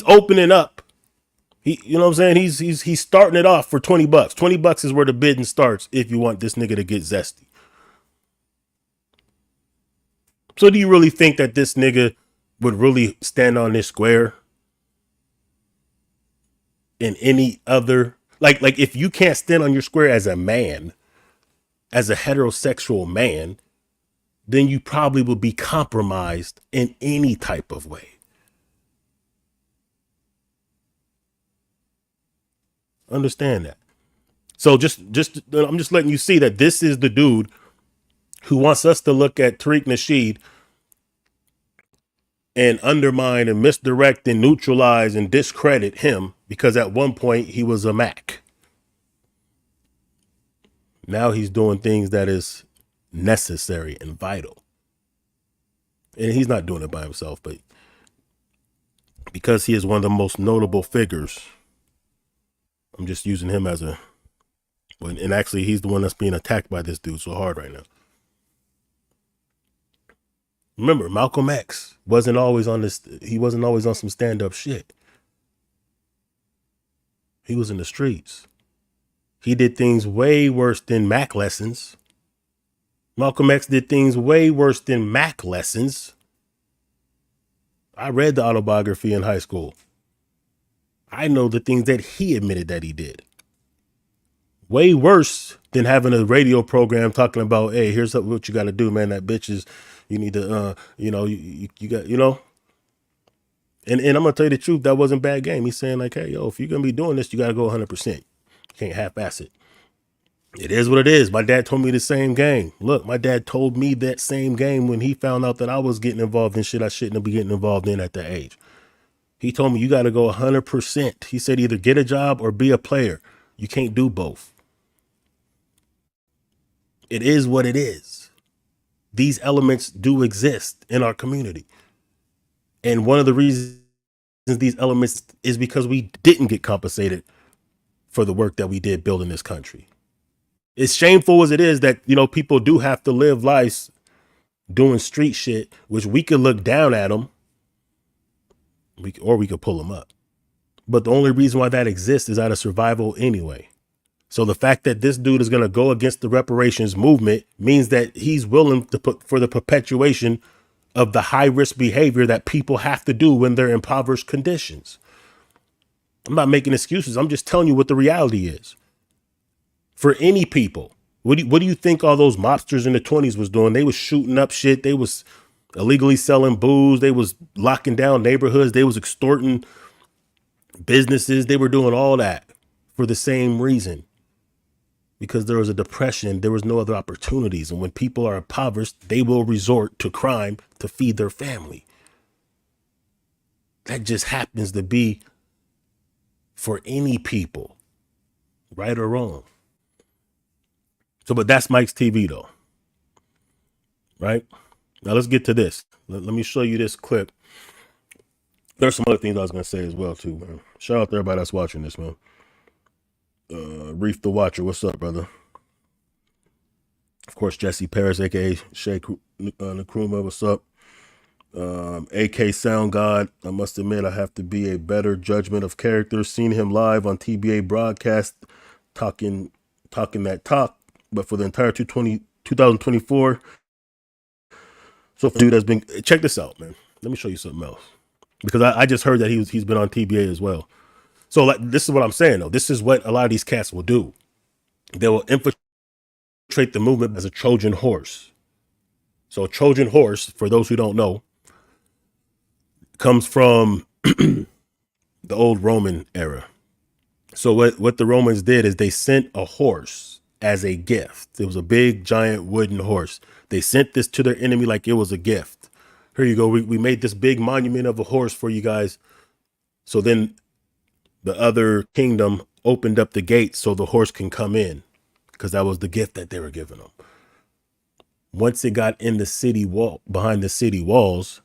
opening up. He's starting it off for $20. $20 is where the bidding starts if you want this nigga to get zesty. So do you really think that this nigga would really stand on this square in any other, like if you can't stand on your square as a man, as a heterosexual man, then you probably will be compromised in any type of way. Understand that. So I'm just letting you see that this is the dude who wants us to look at Tariq Nasheed and undermine and misdirect and neutralize and discredit him because at one point he was a Mac. Now he's doing things that is necessary and vital. And he's not doing it by himself, but because he is one of the most notable figures, I'm just using him as and actually he's the one that's being attacked by this dude so hard right now. Remember, Malcolm X wasn't always on some stand-up shit. He was in the streets. He did things way worse than Mac lessons. Malcolm X did things way worse than Mac lessons. I read the autobiography in high school. I know the things that he admitted that he did. Way worse than having a radio program talking about, hey, here's what you got to do, man. That bitch is, you need to, you got, And I'm going to tell you the truth, that wasn't bad game. He's saying like, hey, yo, if you're going to be doing this, you got to go 100%. You can't half-ass it. It is what it is. My dad told me the same game. Look, my dad told me that same game when he found out that I was getting involved in shit I shouldn't be getting involved in at that age. He told me you got to go 100%. He said either get a job or be a player. You can't do both. It is what it is. These elements do exist in our community. And one of the reasons these elements is because we didn't get compensated for the work that we did building this country. As shameful as it is that, people do have to live lives doing street shit, which we could look down at them, or we could pull them up. But the only reason why that exists is out of survival anyway. So the fact that this dude is going to go against the reparations movement means that he's willing to put for the perpetuation of the high risk behavior that people have to do when they're in impoverished conditions. I'm not making excuses. I'm just telling you what the reality is. For any people, what do you think all those mobsters in the 20s was doing? They was shooting up shit. They was illegally selling booze. They was locking down neighborhoods. They was extorting businesses. They were doing all that for the same reason. Because there was a depression, there was no other opportunities. And when people are impoverished, they will resort to crime to feed their family. That just happens to be for any people, right or wrong. So, but that's Mike's TV though, right? Now let's get to this. Let me show you this clip. There's some other things I was going to say as well too, man. Shout out to everybody that's watching this, man. Reef the Watcher, what's up, brother? Of course, Jesse Paris, aka Shay Nkrumah, what's up? AK Sound God, I must admit I have to be a better judgment of character. Seen him live on TBA broadcast talking that talk, but for the entire 2024. So dude has been, check this out, man. Let me show you something else. Because I just heard that he's been on TBA as well. So like, this is what I'm saying though. This is what a lot of these cats will do. They will infiltrate the movement as a Trojan horse. So a Trojan horse, for those who don't know, comes from the old Roman era. So what the Romans did is they sent a horse as a gift. It was a big, giant wooden horse. They sent this to their enemy like it was a gift. Here you go. We made this big monument of a horse for you guys. So then the other kingdom opened up the gates so the horse can come in, because that was the gift that they were giving them. Once it got in the city wall, behind the city walls,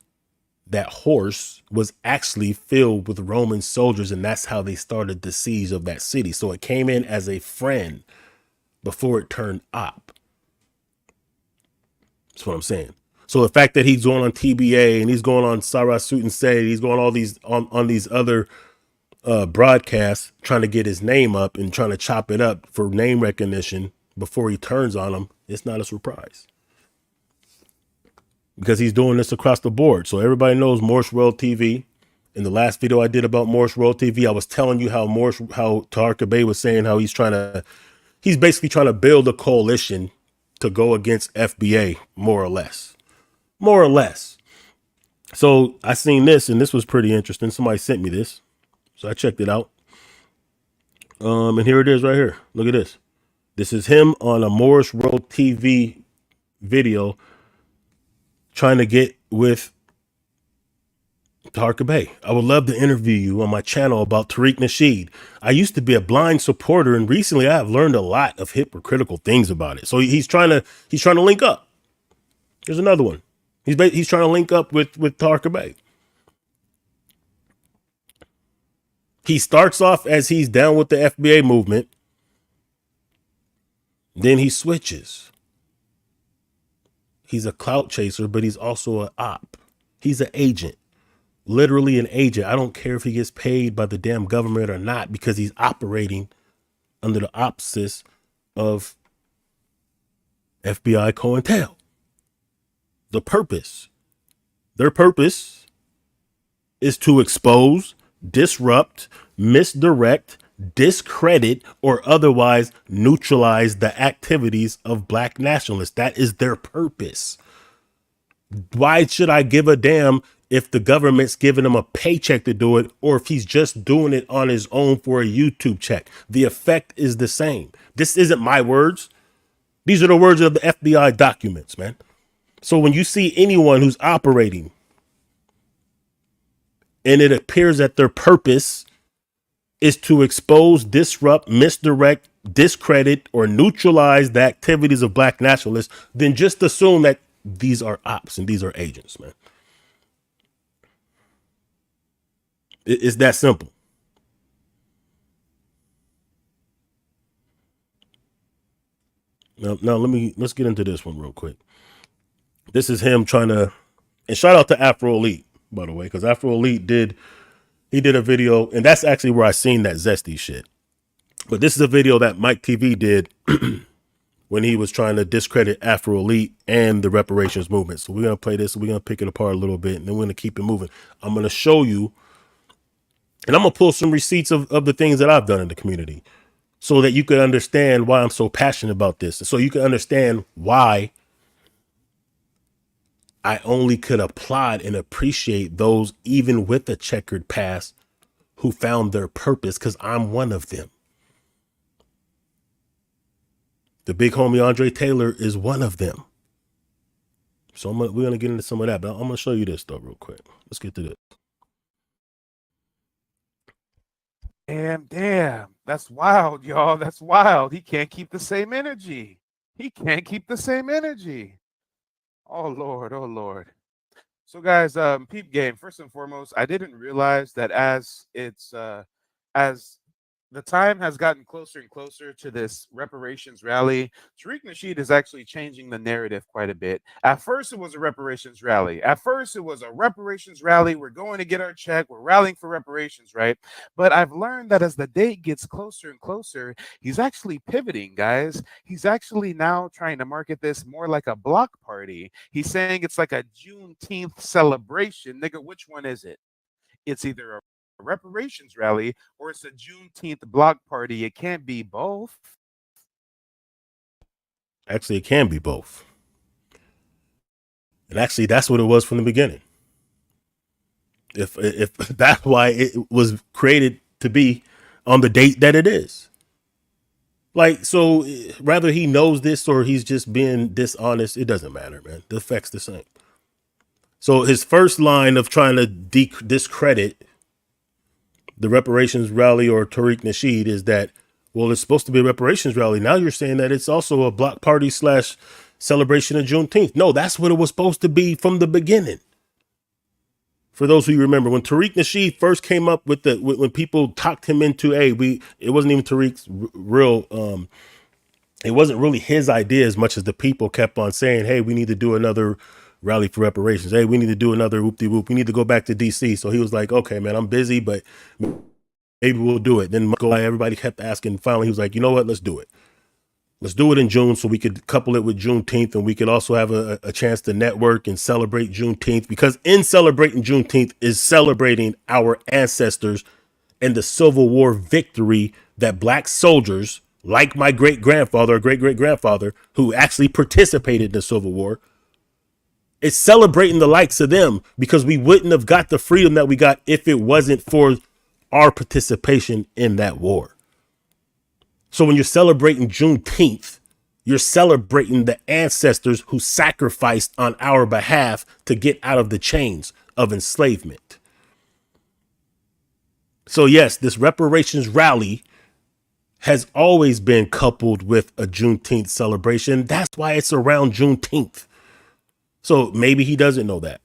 that horse was actually filled with Roman soldiers, and that's how they started the siege of that city. So it came in as a friend before it turned op. That's what I'm saying. So the fact that he's going on TBA and he's going on Sarah Suit and Say, he's going all these on these other broadcasts, trying to get his name up and trying to chop it up for name recognition before he turns on them, it's not a surprise. Because he's doing this across the board. So everybody knows Morris World TV. In the last video I did about Morris World TV, I was telling you how Taharka Bey was saying how he's basically trying to build a coalition to go against FBA, more or less. So I seen this, and this was pretty interesting. Somebody sent me this, so I checked it out. And here it is right here. Look at this. This is him on a Morris World TV video trying to get with Taharka Bey. I would love to interview you on my channel about Tariq Nasheed. I used to be a blind supporter, and recently I have learned a lot of hypocritical things about it. So he's trying to link up. Here's another one. He's trying to link up with Taharka Bey. He starts off as he's down with the FBA movement. Then he switches. He's a clout chaser, but he's also an op. He's an agent, literally an agent. I don't care if he gets paid by the damn government or not, because he's operating under the auspices of FBI COINTEL. Their purpose is to expose, disrupt, misdirect, discredit, or otherwise neutralize the activities of black nationalists. That is their purpose. Why should I give a damn if the government's giving him a paycheck to do it, or if he's just doing it on his own for a YouTube check? The effect is the same. This isn't my words. These are the words of the FBI documents, man. So when you see anyone who's operating and it appears that their purpose is to expose, disrupt, misdirect, discredit, or neutralize the activities of black nationalists, then just assume that these are ops and these are agents, man. It's that simple. Now let's get into this one real quick. This is him trying to, and shout out to Afro Elite, by the way, because Afro Elite did a video, and that's actually where I seen that Zesty shit. But this is a video that Mike TV did when he was trying to discredit Afro Elite and the reparations movement. So we're going to play this, we're going to pick it apart a little bit, and then we're going to keep it moving. I'm going to show you, and I'm going to pull some receipts of the things that I've done in the community so that you can understand why I'm so passionate about this. So you can understand why I only could applaud and appreciate those, even with a checkered past, who found their purpose, because I'm one of them. The big homie Andre Taylor is one of them. So we're going to get into some of that, but I'm going to show you this though real quick. Let's get to this. Damn. That's wild, y'all. That's wild. He can't keep the same energy. Oh, Lord. Oh, Lord. So, guys, peep game. First and foremost, I didn't realize that as the time has gotten closer and closer to this reparations rally, Tariq Nasheed is actually changing the narrative quite a bit. At first, it was a reparations rally. We're going to get our check. We're rallying for reparations, right? But I've learned that as the date gets closer and closer, he's actually pivoting, guys. He's actually now trying to market this more like a block party. He's saying it's like a Juneteenth celebration. Nigga, which one is it? It's either a reparations rally or it's a Juneteenth block party. It can't be both. Actually, it can be both. And actually, that's what it was from the beginning. If that's why it was created to be on the date that it is. Like, so whether he knows this or he's just being dishonest, it doesn't matter, man. The effect's the same. So his first line of trying to discredit the reparations rally or Tariq Nasheed is that, well, it's supposed to be a reparations rally. Now you're saying that it's also a block party / celebration of Juneteenth. No, that's what it was supposed to be from the beginning. For those who remember, when Tariq Nasheed first came up with when people talked him into, it wasn't even Tariq's real, it wasn't really his idea as much as the people kept on saying, hey, we need to do another rally for reparations. Hey, we need to do another whoop-de-whoop. We need to go back to DC. So he was like, okay, man, I'm busy, but maybe we'll do it. Then everybody kept asking. Finally, he was like, you know what? Let's do it. Let's do it in June so we could couple it with Juneteenth, and we could also have a chance to network and celebrate Juneteenth, because in celebrating Juneteenth is celebrating our ancestors and the Civil War victory that black soldiers, like my great-grandfather or great-great-grandfather, who actually participated in the Civil War, it's celebrating the likes of them, because we wouldn't have got the freedom that we got if it wasn't for our participation in that war. So when you're celebrating Juneteenth, you're celebrating the ancestors who sacrificed on our behalf to get out of the chains of enslavement. So yes, this reparations rally has always been coupled with a Juneteenth celebration. That's why it's around Juneteenth. So maybe he doesn't know that.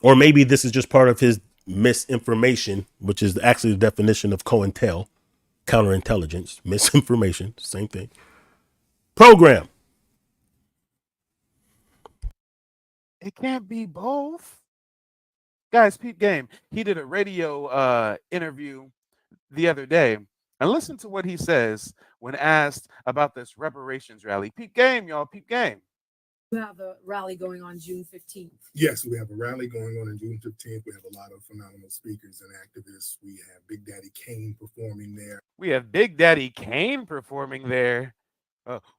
Or maybe this is just part of his misinformation, which is actually the definition of COINTEL, counterintelligence, misinformation, same thing. Program. It can't be both. Guys, peep game. He did a radio interview the other day, and listen to what he says when asked about this reparations rally. Peep game, y'all, peep game. You have a rally going on June 15th. Yes, we have a rally going on June 15th. We have a lot of phenomenal speakers and activists. We have Big Daddy Kane performing there. We have Big Daddy Kane performing there.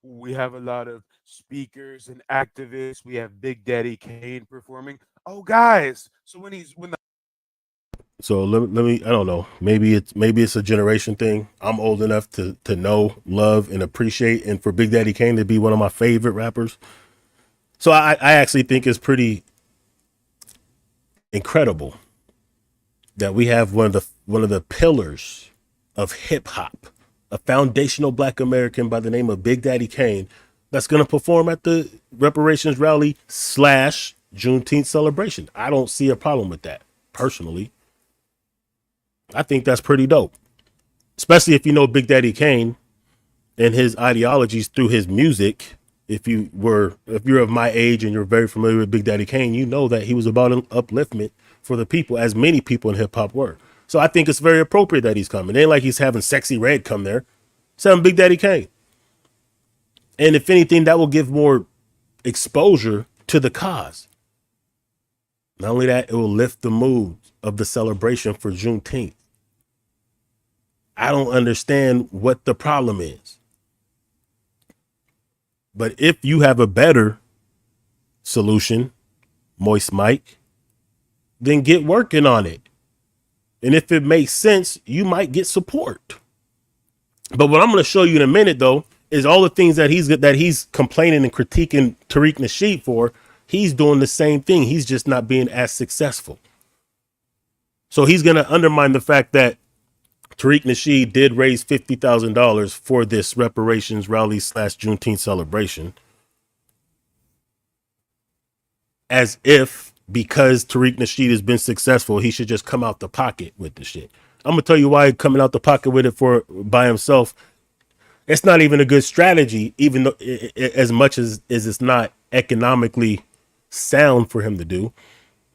We have a lot of speakers and activists. We have Big Daddy Kane performing. Oh, guys! So when the So let me, I don't know, maybe it's a generation thing. I'm old enough to know, love, and appreciate, and for Big Daddy Kane to be one of my favorite rappers. So I actually think it's pretty incredible that we have one of the pillars of hip hop, a foundational Black American by the name of Big Daddy Kane, that's going to perform at the reparations rally / Juneteenth celebration. I don't see a problem with that personally. I think that's pretty dope, especially if you know Big Daddy Kane and his ideologies through his music. If you're of my age and you're very familiar with Big Daddy Kane, you know that he was about upliftment for the people, as many people in hip hop were. So I think it's very appropriate that he's coming. It ain't like he's having Sexy Red come there. It's having Big Daddy Kane. And if anything, that will give more exposure to the cause. Not only that, it will lift the mood of the celebration for Juneteenth. I don't understand what the problem is. But if you have a better solution, Moist Mike, then get working on it. And if it makes sense, you might get support. But what I'm going to show you in a minute, though, is all the things that he's complaining and critiquing Tariq Nasheed for. He's doing the same thing. He's just not being as successful. So he's going to undermine the fact that Tariq Nasheed did raise $50,000 for this reparations rally / Juneteenth celebration, as if because Tariq Nasheed has been successful, he should just come out the pocket with the shit. I'm gonna tell you why coming out the pocket with it by himself, it's not even a good strategy, even though as much as it's not economically sound for him to do.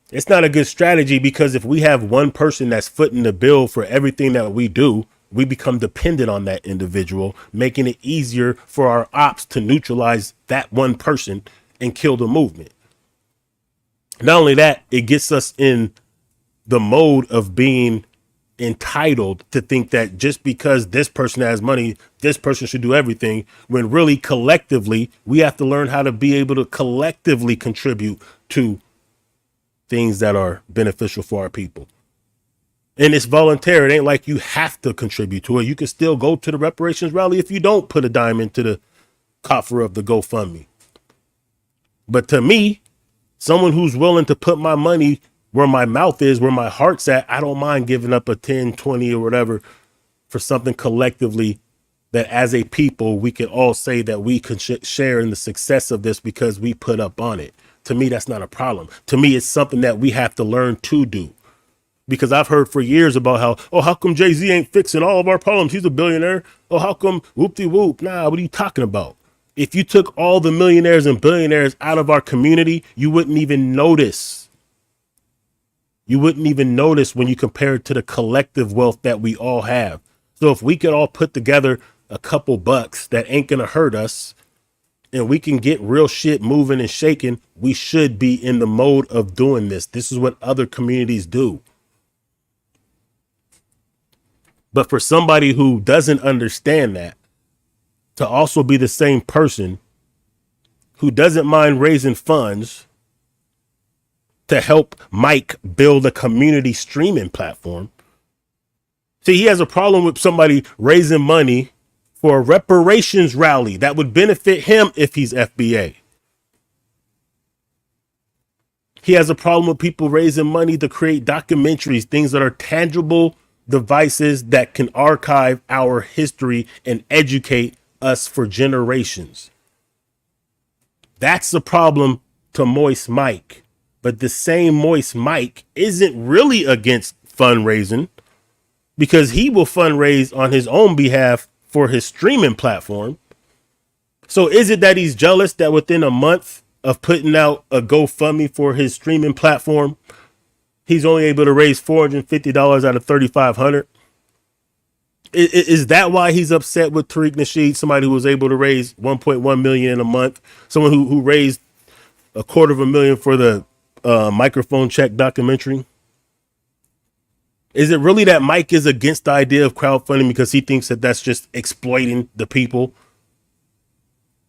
It's not a good strategy because if we have one person that's footing the bill for everything that we do, we become dependent on that individual, making it easier for our ops to neutralize that one person and kill the movement. Not only that, it gets us in the mode of being entitled to think that just because this person has money, this person should do everything, when really collectively, we have to learn how to be able to collectively contribute to things that are beneficial for our people. And it's voluntary. It ain't like you have to contribute to it. You can still go to the reparations rally if you don't put a dime into the coffer of the GoFundMe. But to me, someone who's willing to put my money where my mouth is, where my heart's at, I don't mind giving up a 10, 20 or whatever for something collectively that as a people, we can all say that we can share in the success of this because we put up on it. To me, that's not a problem. To me, it's something that we have to learn to do. Because I've heard for years about how come Jay-Z ain't fixing all of our problems? He's a billionaire. Oh, how come whoop-de-whoop? Nah, what are you talking about? If you took all the millionaires and billionaires out of our community, you wouldn't even notice. You wouldn't even notice when you compare it to the collective wealth that we all have. So if we could all put together a couple bucks that ain't going to hurt us, and we can get real shit moving and shaking, we should be in the mode of doing this. This is what other communities do. But for somebody who doesn't understand that, to also be the same person who doesn't mind raising funds to help Mike build a community streaming platform. See, he has a problem with somebody raising money for a reparations rally that would benefit him if he's FBA. He has a problem with people raising money to create documentaries, things that are tangible devices that can archive our history and educate us for generations. That's the problem to Moist Mike. But the same Moist Mike isn't really against fundraising because he will fundraise on his own behalf for his streaming platform. So is it that he's jealous that within a month of putting out a GoFundMe for his streaming platform, he's only able to raise $450 out of $3,500? Is that why he's upset with Tariq Nasheed, somebody who was able to raise $1.1 million in a month, someone who raised $250,000 for the microphone check documentary? Is it really that Mike is against the idea of crowdfunding because he thinks that that's just exploiting the people?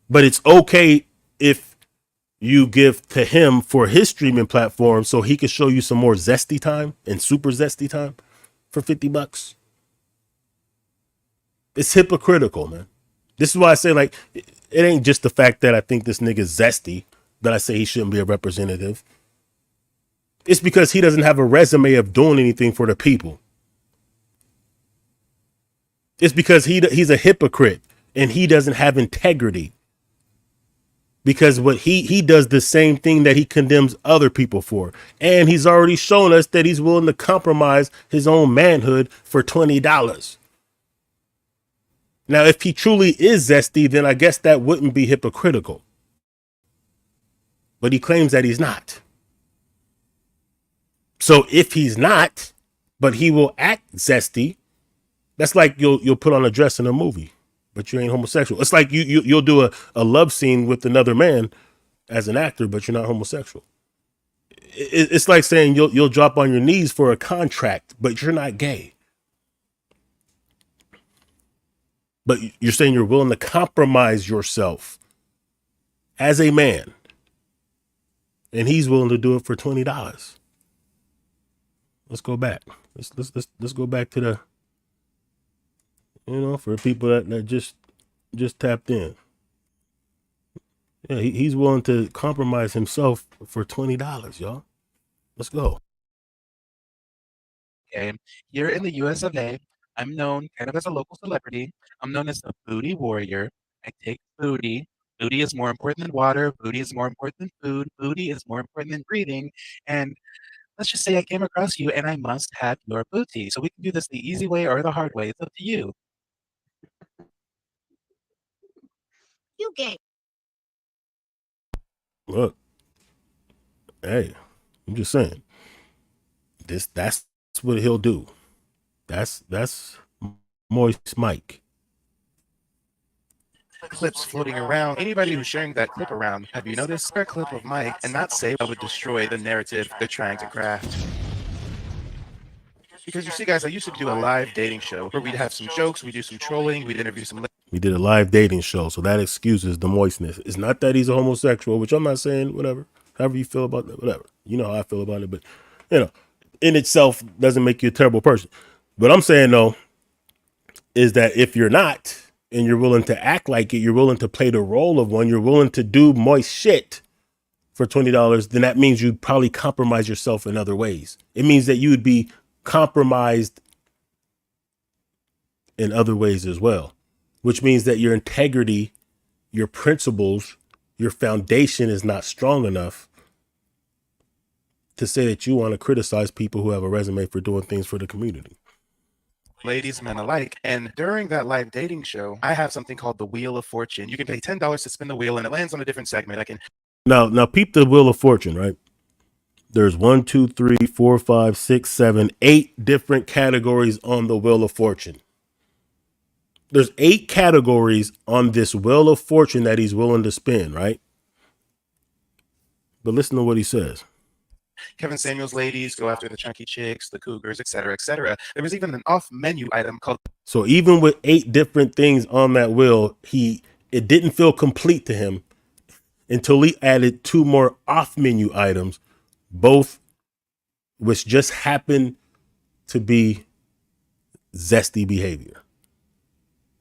But it's okay if you give to him for his streaming platform so he can show you some more zesty time and super zesty time for $50. It's hypocritical, man. This is why I say, like, it ain't just the fact that I think this nigga's zesty that I say he shouldn't be a representative. It's because he doesn't have a resume of doing anything for the people. It's because he's a hypocrite and he doesn't have integrity. Because what he does the same thing that he condemns other people for. And he's already shown us that he's willing to compromise his own manhood for $20. Now, if he truly is zesty, then I guess that wouldn't be hypocritical. But he claims that he's not. So if he's not, but he will act zesty, that's like you'll put on a dress in a movie, but you ain't homosexual. It's like you'll do a love scene with another man as an actor, but you're not homosexual. It's like saying you'll drop on your knees for a contract, but you're not gay. But you're saying you're willing to compromise yourself as a man, and he's willing to do it for $20. Let's go back. Let's go back to the, for people that just tapped in. Yeah, he's willing to compromise himself for $20, y'all. Let's go. Okay, here in the US of A, I'm known kind of as a local celebrity. I'm known as the booty warrior. I take booty. Booty is more important than water. Booty is more important than food. Booty is more important than breathing. And let's just say I came across you and I must have your booty. So we can do this the easy way or the hard way. It's up to you. You gay. Look, hey, I'm just saying, that's what he'll do. That's Moist Mike. Clips floating around. Anybody who's sharing that clip around, have you noticed a clip of Mike and not say I would destroy the narrative they're trying to craft? Because you see, guys, I used to do a live dating show where we'd have some jokes, we'd do some trolling, we'd interview some. We did a live dating show, so that excuses the moistness. It's not that he's a homosexual, which I'm not saying, whatever. However you feel about that, whatever. You know how I feel about it, but, in itself doesn't make you a terrible person. What I'm saying, though, is that if you're not, and you're willing to act like it, you're willing to play the role of one, you're willing to do moist shit for $20, then that means you'd probably compromise yourself in other ways. It means that you would be compromised in other ways as well, which means that your integrity, your principles, your foundation is not strong enough to say that you want to criticize people who have a resume for doing things for the community. Ladies, men alike. And during that live dating show, I have something called the Wheel of Fortune. You can pay $10 to spin the wheel and it lands on a different segment. Now peep the Wheel of Fortune, right? There's 1, 2, 3, 4, 5, 6, 7, 8 different categories on the Wheel of Fortune. There's 8 categories on this Wheel of Fortune that he's willing to spin, right? But listen to what he says. Kevin Samuels ladies go after the chunky chicks, the cougars, etc., etc. There was even an off-menu item called. So even with 8 different things on that wheel, it didn't feel complete to him until he added 2 more off-menu items, both which just happened to be zesty behavior.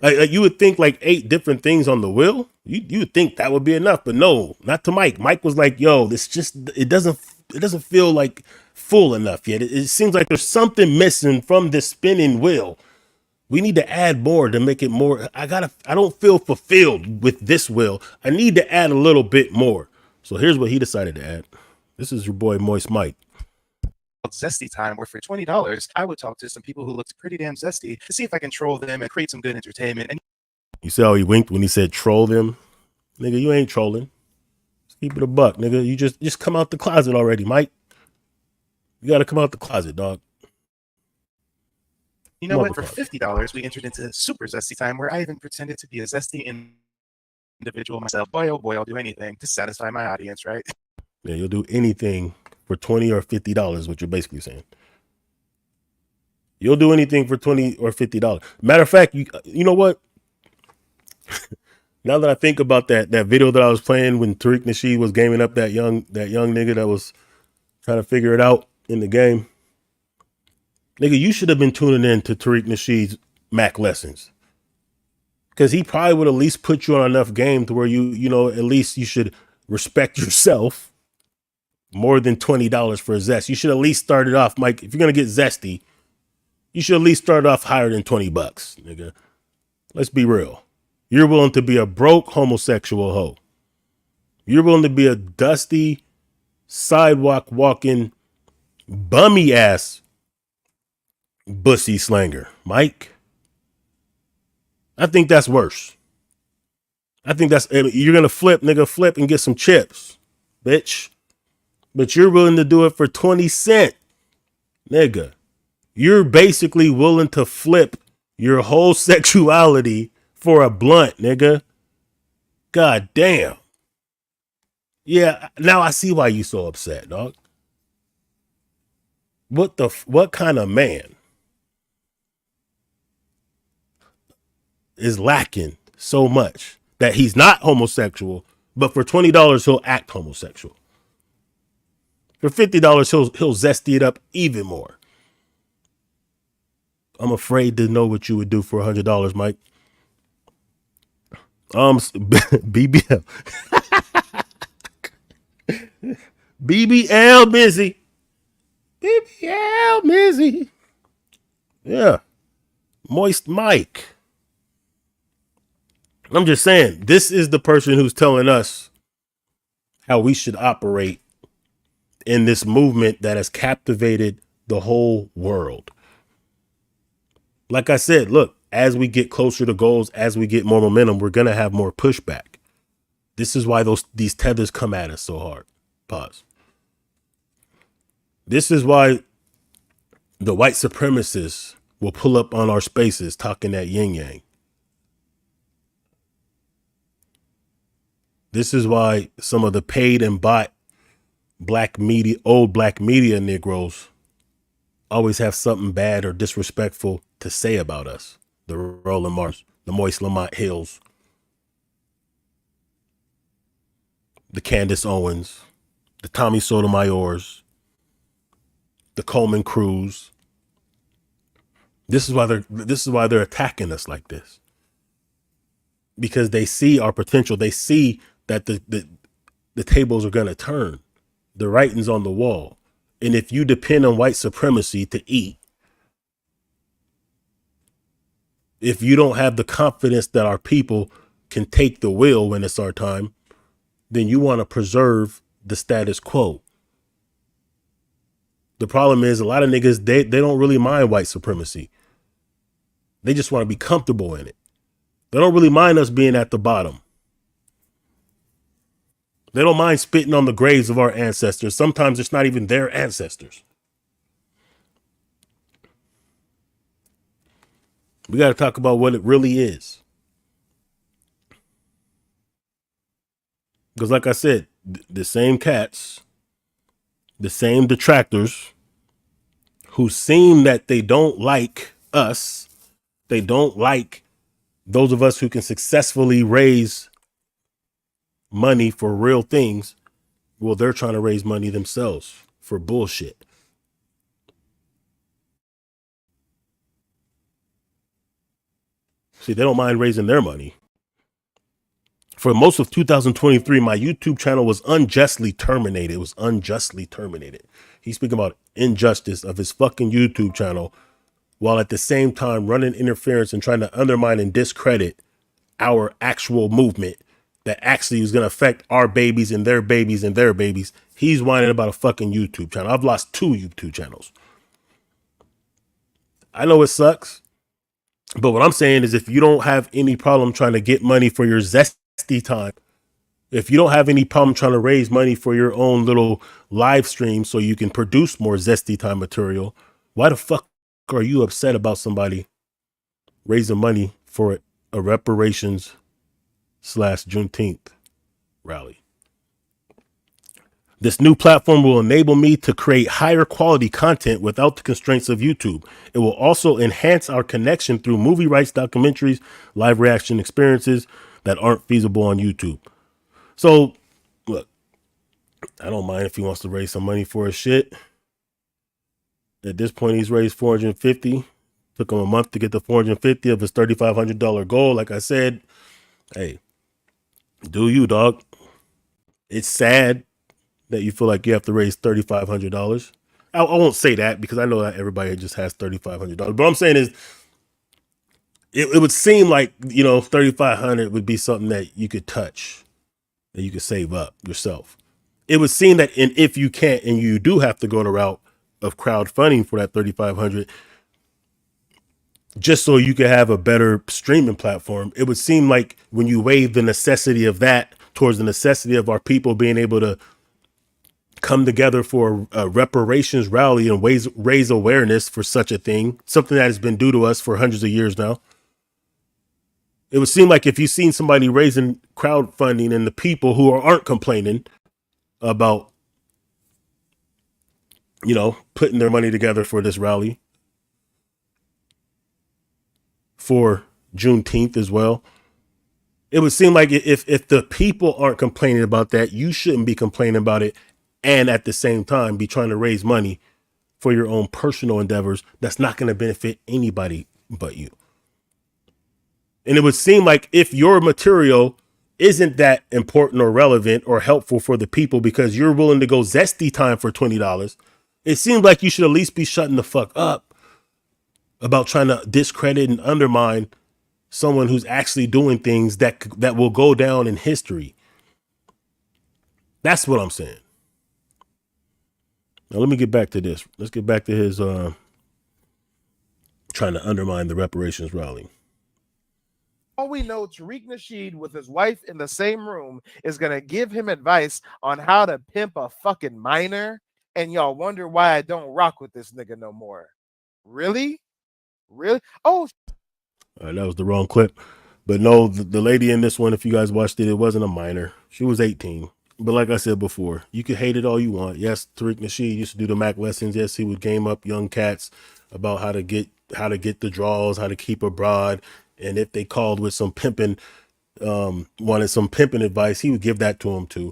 Like you would think like 8 different things on the wheel, you would think that would be enough, but no, not to Mike. Mike was like, yo, it doesn't feel like full enough yet. It seems like there's something missing from this spinning wheel. We need to add more to make it more. I don't feel fulfilled with this wheel. I need to add a little bit more. So here's what he decided to add. This is your boy Moist Mike. Zesty Time, where for $20, I would talk to some people who looked pretty damn zesty to see if I can troll them and create some good entertainment. And you see how he winked when he said troll them? Nigga, you ain't trolling. Just keep it a buck, nigga. You just come out the closet already, Mike. You got to come out the closet, dog. You know what? For $50, we entered into Super Zesty Time, where I even pretended to be a zesty individual myself. Boy, oh boy, I'll do anything to satisfy my audience, right? Yeah, you'll do anything for $20 or $50, what you're basically saying. You'll do anything for $20 or $50. Matter of fact, you know what? Now that I think about that video that I was playing when Tariq Nasheed was gaming up that young nigga that was trying to figure it out in the game. Nigga, you should have been tuning in to Tariq Nasheed's Mac lessons. Because he probably would at least put you on enough game to where you know, at least you should respect yourself more than $20 for a zest. You should at least start it off, Mike. If you're going to get zesty, you should at least start off higher than $20, nigga. Let's be real. You're willing to be a broke homosexual hoe. You're willing to be a dusty, sidewalk walking, bummy ass bussy slanger, Mike. I think that's worse. I think you're going to flip and get some chips, bitch. But you're willing to do it for 20 cents, nigga. You're basically willing to flip your whole sexuality for a blunt, nigga. God damn. Yeah, now I see why you so upset, dog. What kind of man is lacking so much that he's not homosexual, but for $20 he'll act homosexual? For $50 he'll zesty it up even more. I'm afraid to know what you would do for $100, Mike. BBL. BBL busy. BBL busy. Yeah. Moist Mike. I'm just saying, this is the person who's telling us how we should operate in this movement that has captivated the whole world. Like I said, look, as we get closer to goals, as we get more momentum, we're going to have more pushback. This is why these tethers come at us so hard. Pause. This is why the white supremacists will pull up on our spaces talking that yin yang. This is why some of the paid and bought old black media Negroes always have something bad or disrespectful to say about us. The Roland Mars, the Moist Lamont Hills, the Candace Owens, the Tommy Sotomayors, the Coleman Cruz. This is why they're attacking us like this. Because they see our potential. They see that the tables are going to turn. The writing's on the wall. And if you depend on white supremacy to eat, if you don't have the confidence that our people can take the wheel when it's our time, then you want to preserve the status quo. The problem is a lot of niggas, they don't really mind white supremacy. They just want to be comfortable in it. They don't really mind us being at the bottom. They don't mind spitting on the graves of our ancestors. Sometimes it's not even their ancestors. We got to talk about what it really is. Because like I said, the same cats, the same detractors who seem that they don't like us, they don't like those of us who can successfully raise money for real things. Well, they're trying to raise money themselves for bullshit. See, they don't mind raising their money. For most of 2023, my YouTube channel was unjustly terminated. It was unjustly terminated. He's speaking about injustice of his fucking YouTube channel, while at the same time running interference and trying to undermine and discredit our actual movement that actually is going to affect our babies and their babies and their babies. He's whining about a fucking YouTube channel. I've lost 2 YouTube channels. I know it sucks, but what I'm saying is if you don't have any problem trying to get money for your zesty time, if you don't have any problem trying to raise money for your own little live stream so you can produce more zesty time material, why the fuck are you upset about somebody raising money for a reparations / Juneteenth rally? This new platform will enable me to create higher quality content without the constraints of YouTube. It will also enhance our connection through movie rights, documentaries, live reaction experiences that aren't feasible on YouTube. So, look, I don't mind if he wants to raise some money for his shit. At this point, he's raised $450. Took him a month to get the $450 of his $3,500 goal. Like I said, hey, do you, dog? It's sad that you feel like you have to raise $3,500. I won't say that because I know that everybody just has $3,500. But what I'm saying is, it would seem like, you know, $3,500 would be something that you could touch, that you could save up yourself. It would seem that, and if you can't, and you do have to go the route of crowdfunding for that $3,500, just so you could have a better streaming platform, it would seem like when you weigh the necessity of that towards the necessity of our people being able to come together for a reparations rally and raise awareness for such a thing, something that has been due to us for hundreds of years now. It would seem like if you've seen somebody raising crowdfunding and the people who aren't complaining about, you know, putting their money together for this rally for Juneteenth as well. It would seem like if the people aren't complaining about that, you shouldn't be complaining about it. And at the same time, be trying to raise money for your own personal endeavors. That's not going to benefit anybody but you. And it would seem like if your material isn't that important or relevant or helpful for the people because you're willing to go zesty time for $20, it seems like you should at least be shutting the fuck up about trying to discredit and undermine someone who's actually doing things that will go down in history. That's what I'm saying. Now, let me get back to this. Let's get back to his trying to undermine the reparations rally. All we know, Tariq Nasheed with his wife in the same room is going to give him advice on how to pimp a fucking minor. And y'all wonder why I don't rock with this nigga no more. Really? Really? Oh, that was the wrong clip. But no, the lady in this one, if you guys watched it, it wasn't a minor. She was 18. But like I said before, you can hate it all you want. Yes, Tariq Nasheed used to do the Mac lessons. Yes, he would game up young cats about how to get the draws, how to keep a broad. And if they called with some pimping, wanted some pimping advice, he would give that to them too.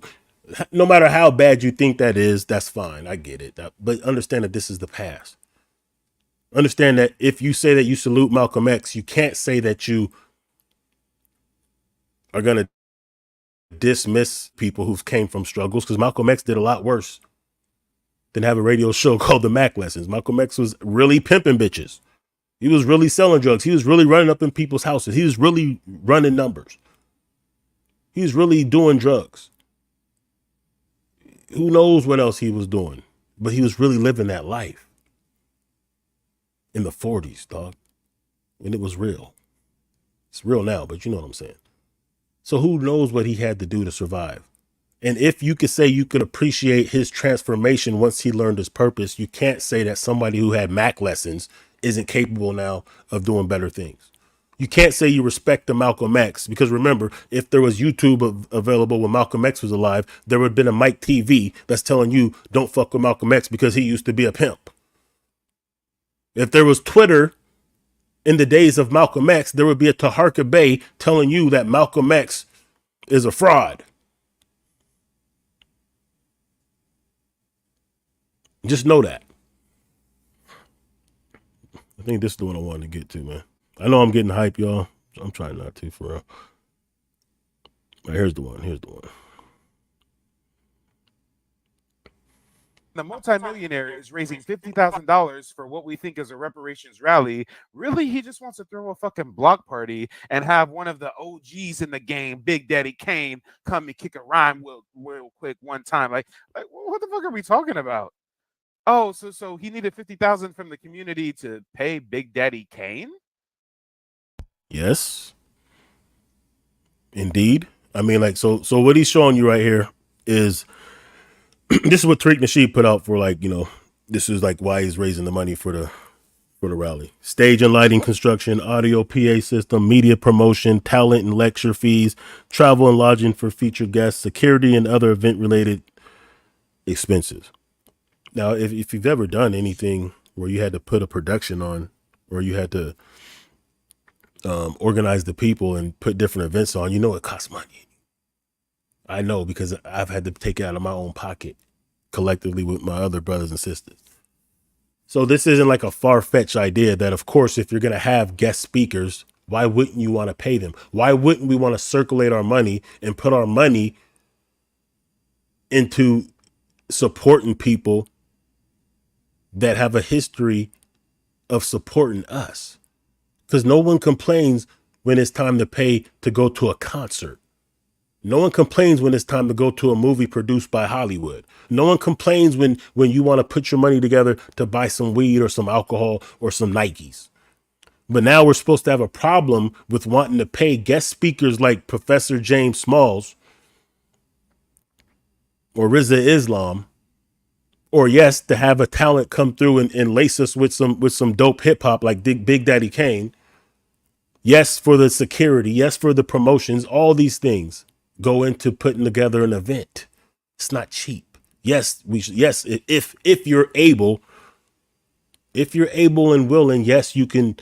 No matter how bad you think that is, that's fine. I get it. But understand that this is the past. Understand that if you say that you salute Malcolm X, you can't say that you are going to dismiss people who came from struggles, because Malcolm X did a lot worse than have a radio show called the Mac Lessons. Malcolm X was really pimping bitches. He was really selling drugs. He was really running up in people's houses. He was really running numbers. He was really doing drugs. Who knows what else he was doing, but he was really living that life in the 40s, dog. And it was real. It's real now, but you know what I'm saying. So who knows what he had to do to survive? And if you could say you could appreciate his transformation once he learned his purpose, you can't say that somebody who had Mac lessons isn't capable now of doing better things. You can't say you respect the Malcolm X, because remember, if there was YouTube available when Malcolm X was alive, there would have been a Mike TV that's telling you don't fuck with Malcolm X because he used to be a pimp. If there was Twitter in the days of Malcolm X, there would be a Taharka Bey telling you that Malcolm X is a fraud. Just know that. I think this is the one I wanted to get to, man. I know I'm getting hype, y'all. I'm trying not to, for real. Right, here's the one. The multimillionaire is raising $50,000 for what we think is a reparations rally. Really, he just wants to throw a fucking block party and have one of the OGs in the game, Big Daddy Kane, come and kick a rhyme real quick one time. Like what the fuck are we talking about? Oh, so he needed $50,000 from the community to pay Big Daddy Kane? Yes, indeed. I mean, like, so what he's showing you right here is this is what Tariq Nasheed put out for, like, you know, this is like why he's raising the money for the rally. Stage and lighting construction, audio PA system, media promotion, talent and lecture fees, travel and lodging for featured guests, security and other event related expenses. Now, if you've ever done anything where you had to put a production on, or you had to organize the people and put different events on, it costs money. I know, because I've had to take it out of my own pocket collectively with my other brothers and sisters. So this isn't like a far-fetched idea that, of course, if you're going to have guest speakers, why wouldn't you want to pay them? Why wouldn't we want to circulate our money and put our money into supporting people that have a history of supporting us? Because no one complains when it's time to pay to go to a concert. No one complains when it's time to go to a movie produced by Hollywood. No one complains when you want to put your money together to buy some weed or some alcohol or some Nikes. But now we're supposed to have a problem with wanting to pay guest speakers like Professor James Smalls or Rizza Islam, or yes, to have a talent come through and lace us with some dope hip hop like Big Daddy Kane. Yes, for the security. Yes, for the promotions. All these things go into putting together an event. It's not cheap. Yes, if you're able and willing, yes, you can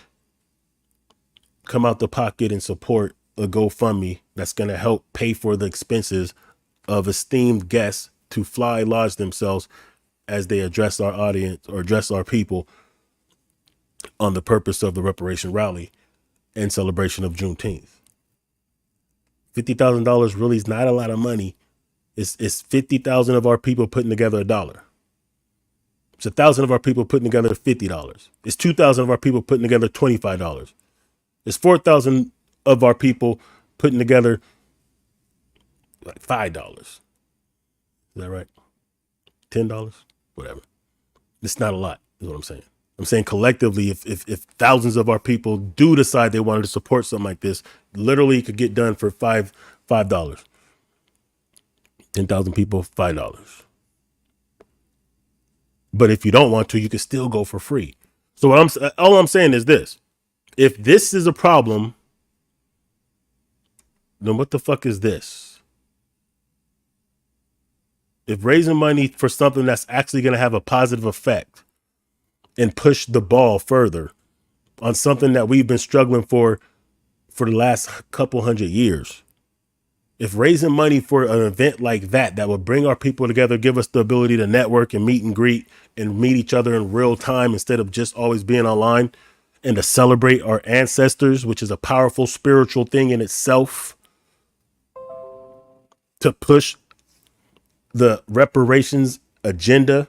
come out the pocket and support a GoFundMe that's going to help pay for the expenses of esteemed guests to fly lodge themselves as they address our audience or address our people on the purpose of the reparation rally and celebration of Juneteenth. $50,000 really is not a lot of money. It's 50,000 of our people putting together $1. It's 1,000 of our people putting together $50. It's 2,000 of our people putting together $25. It's 4,000 of our people putting together like $5. Is that right? $10? Whatever. It's not a lot, is what I'm saying. I'm saying collectively, if thousands of our people do decide they wanted to support something like this, literally it could get done for $5. 10,000 people, $5. But if you don't want to, you can still go for free. So all I'm saying is this: if this is a problem, then what the fuck is this? If raising money for something that's actually going to have a positive effect and push the ball further on something that we've been struggling for the last couple hundred years, if raising money for an event like that would bring our people together, give us the ability to network and meet and greet and meet each other in real time instead of just always being online, and to celebrate our ancestors, which is a powerful spiritual thing in itself, to push the reparations agenda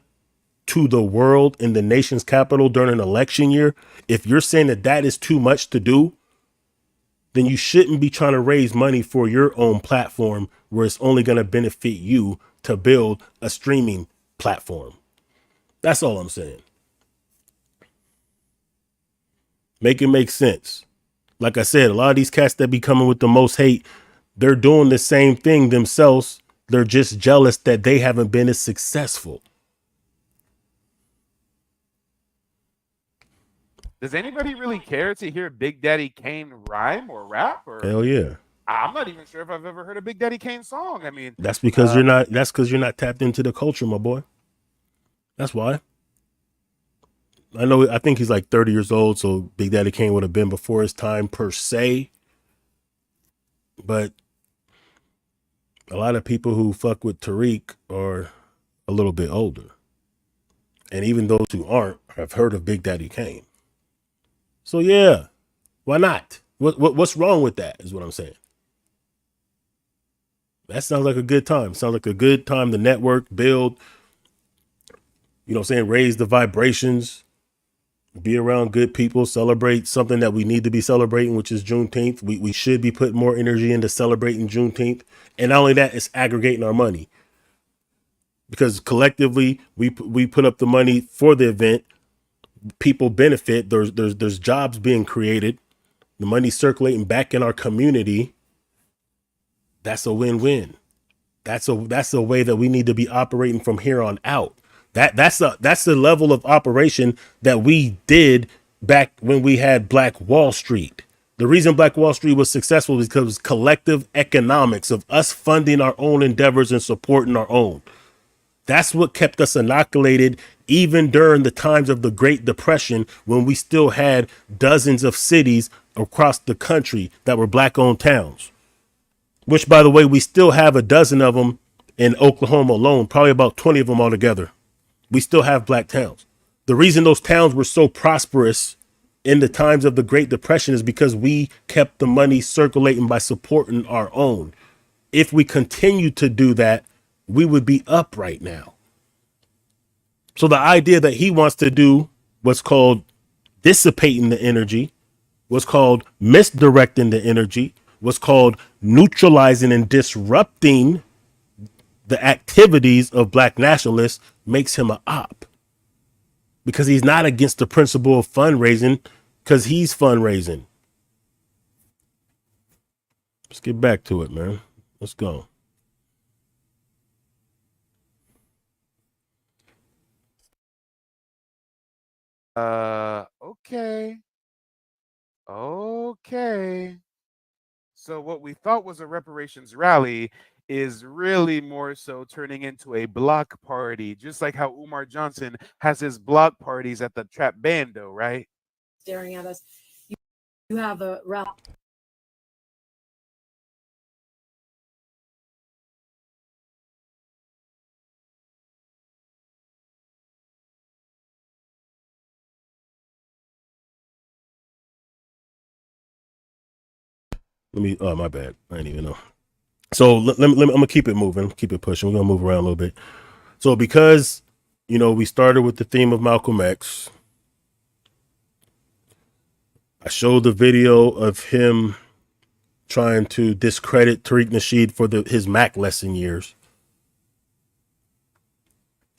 to the world in the nation's capital during an election year, if you're saying that is too much to do, then you shouldn't be trying to raise money for your own platform where it's only going to benefit you to build a streaming platform. That's all I'm saying. Make it make sense. Like I said, a lot of these cats that be coming with the most hate, they're doing the same thing themselves. They're just jealous that they haven't been as successful. Does anybody really care to hear Big Daddy Kane rhyme or rap? Or hell yeah. I'm not even sure if I've ever heard a Big Daddy Kane song. I mean, that's because you're not tapped into the culture, my boy. That's why. I think he's like 30 years old, so Big Daddy Kane would have been before his time per se. But a lot of people who fuck with Tariq are a little bit older. And even those who aren't have heard of Big Daddy Kane. So yeah, why not? What's wrong with that is what I'm saying. That sounds like a good time. Sounds like a good time to network, build, raise the vibrations, be around good people, celebrate something that we need to be celebrating, which is Juneteenth. We should be putting more energy into celebrating Juneteenth. And not only that, it's aggregating our money. Because collectively, we put up the money for the event. People benefit. There's jobs being created. The money circulating back in our community. That's a win-win. That's a way that we need to be operating from here on out. That's the level of operation that we did back when we had Black Wall Street. The reason Black Wall Street was successful is because collective economics of us funding our own endeavors and supporting our own. That's what kept us inoculated even during the times of the Great Depression, when we still had dozens of cities across the country that were black-owned towns, which, by the way, we still have a dozen of them in Oklahoma alone, probably about 20 of them altogether. We still have black towns. The reason those towns were so prosperous in the times of the Great Depression is because we kept the money circulating by supporting our own. If we continue to do that, we would be up right now. So the idea that he wants to do what's called dissipating the energy, what's called misdirecting the energy, what's called neutralizing and disrupting the activities of black nationalists makes him an op, because he's not against the principle of fundraising, because he's fundraising. Let's get back to it, man. Let's go. Okay. Okay. So what we thought was a reparations rally is really more so turning into a block party, just like how Umar Johnson has his block parties at the Trap Bando, right? Staring at us. You have a rally. My bad. I didn't even know. So I'm gonna keep it moving, keep it pushing. We're gonna move around a little bit. So because, we started with the theme of Malcolm X, I showed the video of him trying to discredit Tariq Nasheed for his Mac lesson years.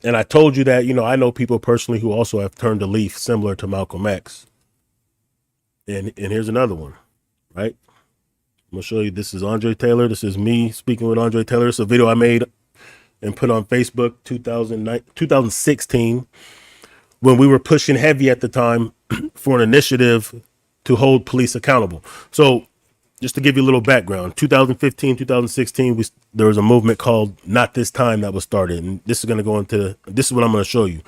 And I told you that, I know people personally who also have turned a leaf similar to Malcolm X. And here's another one, right? I'm gonna show you. This is Andre Taylor. This is me speaking with Andre Taylor. It's a video I made and put on Facebook 2016, when we were pushing heavy at the time for an initiative to hold police accountable. So just to give you a little background, 2015, 2016, there was a movement called Not This Time that was started. And this is what I'm going to show you.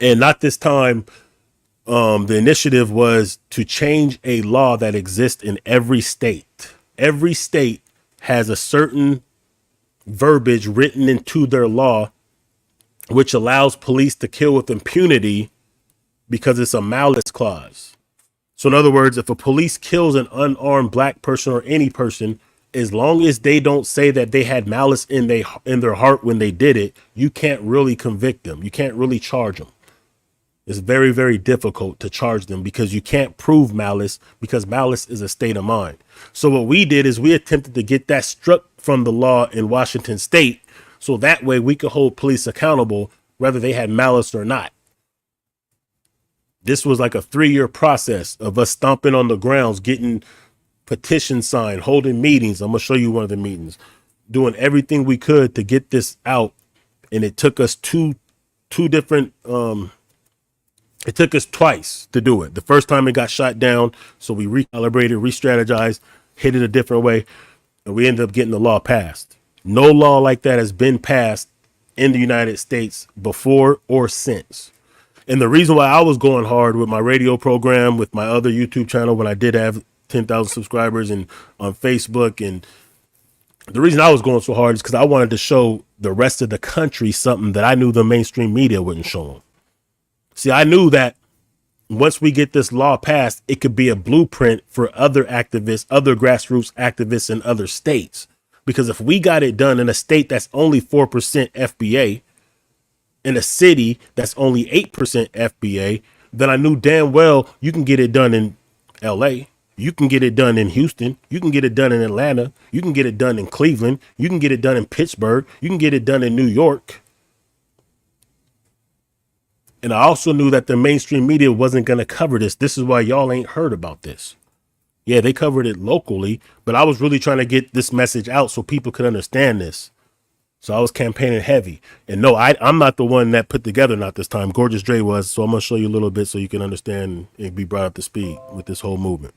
And Not This Time, the initiative was to change a law that exists in every state. Every state has a certain verbiage written into their law, which allows police to kill with impunity because it's a malice clause. So in other words, if a police kills an unarmed black person or any person, as long as they don't say that they had malice in their heart when they did it, you can't really convict them. You can't really charge them. It's very, very difficult to charge them because you can't prove malice, because malice is a state of mind. So what we did is we attempted to get that struck from the law in Washington state, so that way we could hold police accountable whether they had malice or not. This was like a 3-year process of us stomping on the grounds, getting petitions signed, holding meetings. I'm going to show you one of the meetings, doing everything we could to get this out. And it took us two different, it took us twice to do it. The first time it got shot down, so we recalibrated, re-strategized, hit it a different way, and we ended up getting the law passed. No law like that has been passed in the United States before or since. And the reason why I was going hard with my radio program, with my other YouTube channel, when I did have 10,000 subscribers, and on Facebook, and the reason I was going so hard is because I wanted to show the rest of the country something that I knew the mainstream media wouldn't show them. See, I knew that once we get this law passed, it could be a blueprint for other activists, other grassroots activists in other states. Because if we got it done in a state that's only 4% FBA, in a city that's only 8% FBA, then I knew damn well you can get it done in LA. You can get it done in Houston. You can get it done in Atlanta. You can get it done in Cleveland. You can get it done in Pittsburgh. You can get it done in New York. And I also knew that the mainstream media wasn't going to cover this. This is why y'all ain't heard about this. Yeah, they covered it locally, but I was really trying to get this message out so people could understand this. So I was campaigning heavy. And no, I'm not the one that put together Not This Time. Gorgeous Dre was. So I'm going to show you a little bit so you can understand and be brought up to speed with this whole movement.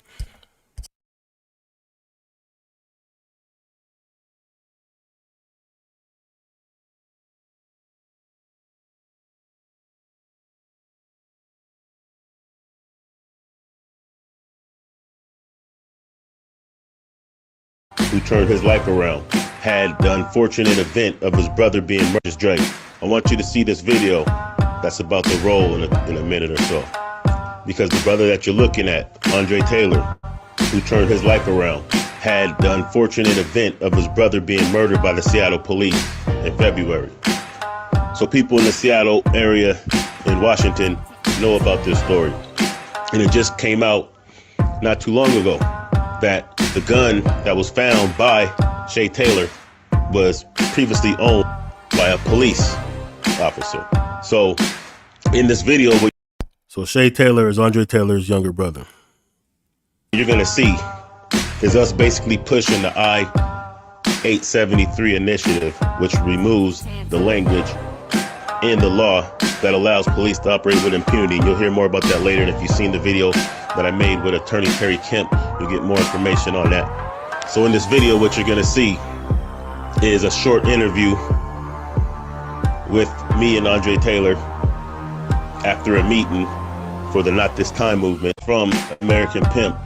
who turned his life around, had the unfortunate event of his brother being murdered. Dre, I want you to see this video that's about to roll in a minute or so. Because the brother that you're looking at, Andre Taylor, who turned his life around, had the unfortunate event of his brother being murdered by the Seattle police in February. So people in the Seattle area in Washington know about this story. And it just came out not too long ago that the gun that was found by Shay Taylor was previously owned by a police officer. So in this video, so Shay Taylor is Andre Taylor's younger brother. You're gonna see is us basically pushing the I-873 initiative, which removes the language in the law that allows police to operate with impunity. You'll hear more about that later. And if you've seen the video that I made with attorney Terry Kemp, you'll get more information on that. So in this video, what you're gonna see is a short interview with me and Andre Taylor after a meeting for the Not This Time movement from American Pimp.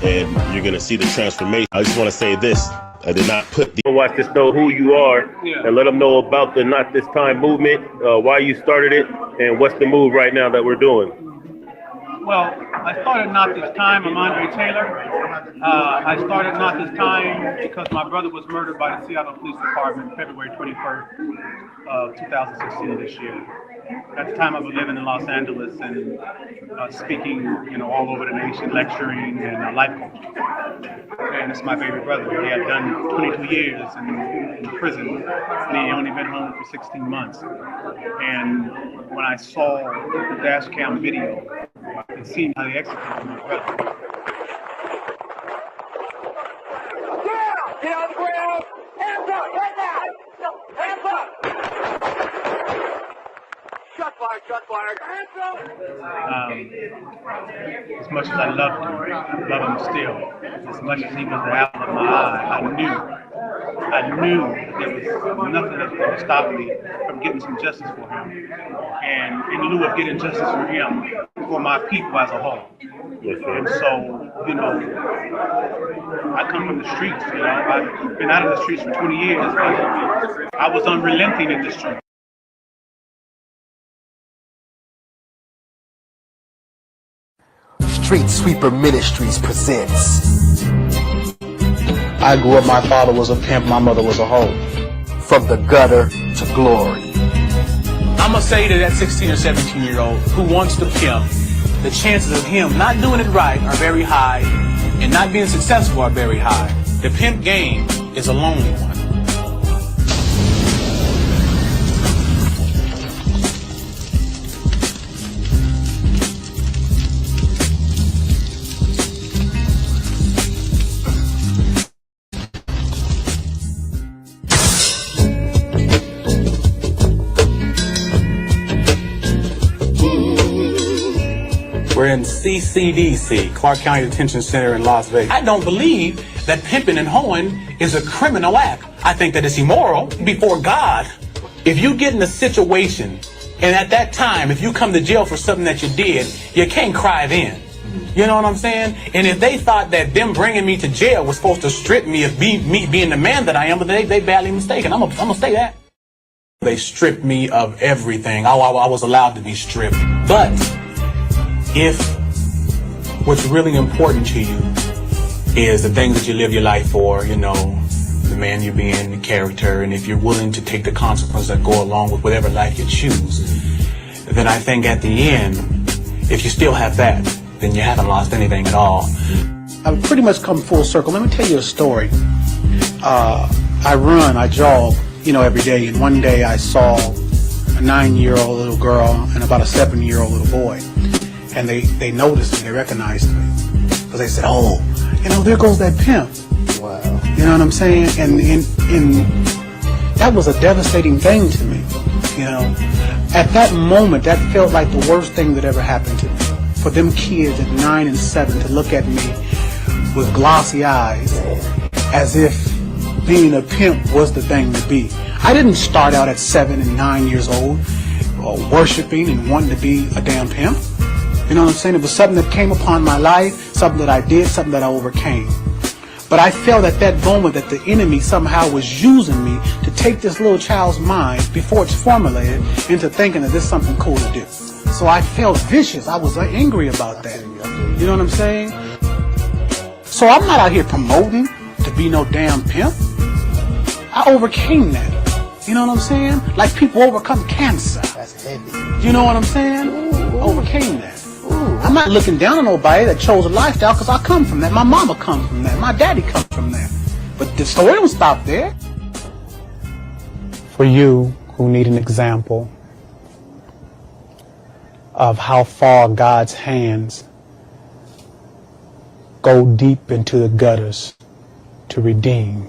And you're gonna see the transformation. I just wanna say this. I did not put the watch this know who you are and let them know about the Not This Time movement, why you started it, and what's the move right now that we're doing. Well, I started Not This Time. I'm Andre Taylor. I started Not This Time because my brother was murdered by the Seattle Police Department February 21st of 2016 this year. At the time I was living in Los Angeles and speaking, you know, all over the nation, lecturing and life coaching. And it's my baby brother. He had done 22 years in prison, and he only been home for 16 months. And when I saw the dash cam video, it seemed how they executed my brother. Get on the ground! Hands up! Right now! Hands up! Shot fired! Shot fired! Hands up! As much as I loved him, I love him still. As much as he was the apple of my eye, I knew there was nothing that was going to stop me from getting some justice for him. And in lieu of getting justice for him, for my people as a whole. And so, you know, I come from the streets, you know, I've been out of the streets for 20 years, but I was unrelenting in the streets. Street Sweeper Ministries presents. I grew up, my father was a pimp, my mother was a hoe. From the gutter to glory. I'm going to say to that 16 or 17-year-old who wants to pimp, the chances of him not doing it right are very high and not being successful are very high. The pimp game is a lonely one. We're in CCDC, Clark County Detention Center in Las Vegas. I don't believe that pimping and hoeing is a criminal act. I think that it's immoral before God. If you get in a situation, and at that time, if you come to jail for something that you did, you can't cry then. You know what I'm saying? And if they thought that them bringing me to jail was supposed to strip me of me being the man that I am, but they badly mistaken. I'm gonna say that. They stripped me of everything. I was allowed to be stripped. But if what's really important to you is the things that you live your life for, you know, the man you're being, the character, and if you're willing to take the consequences that go along with whatever life you choose, then I think at the end, if you still have that, then you haven't lost anything at all. I've pretty much come full circle. Let me tell you a story. I jog, you know, every day, and one day I saw a 9-year-old little girl and about a 7-year-old little boy. And they noticed me, they recognized me. Because they said, oh, you know, there goes that pimp. Wow. You know what I'm saying? And that was a devastating thing to me. You know, at that moment, that felt like the worst thing that ever happened to me. For them kids at 9 and 7 to look at me with glossy eyes as if being a pimp was the thing to be. I didn't start out at 7 and 9 years old worshiping and wanting to be a damn pimp. You know what I'm saying? It was something that came upon my life, something that I did, something that I overcame. But I felt at that moment that the enemy somehow was using me to take this little child's mind before it's formulated into thinking that this is something cool to do. So I felt vicious. I was angry about that. You know what I'm saying? So I'm not out here promoting to be no damn pimp. I overcame that. You know what I'm saying? Like people overcome cancer. That's heavy. You know what I'm saying? Overcame that. I'm not looking down on nobody that chose a lifestyle because I come from that. My mama comes from that. My daddy comes from that. But the story don't stop there. For you who need an example of how far God's hands go deep into the gutters to redeem.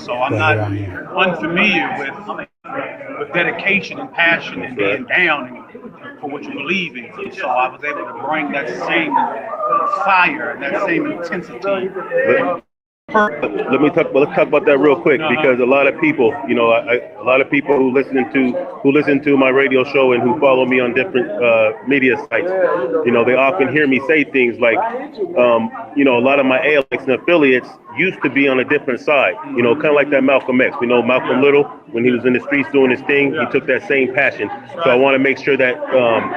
So I'm not unfamiliar with dedication and passion and being down for what you believe in. So I was able to bring that same fire, that same intensity. Let's talk about that real quick, because a lot of people, you know, a lot of people who listen to my radio show and who follow me on different media sites, you know, they often hear me say things like, you know, a lot of my ALX and affiliates used to be on a different side, you know, kind of like that Malcolm X. We know Malcolm Little, when he was in the streets doing his thing, he took that same passion. So I want to make sure that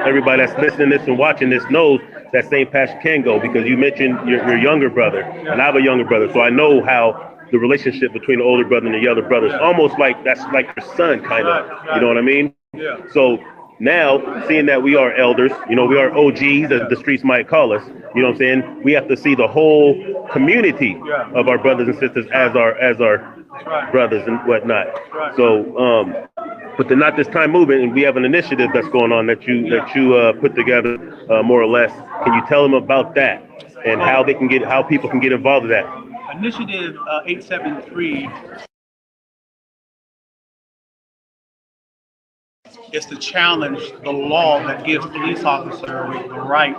everybody that's listening to this and watching this knows that same passion can go, because you mentioned your younger brother, and I have a younger brother, so I know how the relationship between the older brother and the younger brother is almost like that's like your son, kind of. You know what I mean? Yeah. So now, seeing that we are elders, you know, we are OGs, as the streets might call us. You know what I'm saying? We have to see the whole community of our brothers and sisters as our brothers and whatnot. So, but the Not This Time movement, and we have an initiative that's going on that you put together, more or less. Can you tell them about that and how people can get involved in that? Initiative 873 is to challenge the law that gives police officers the right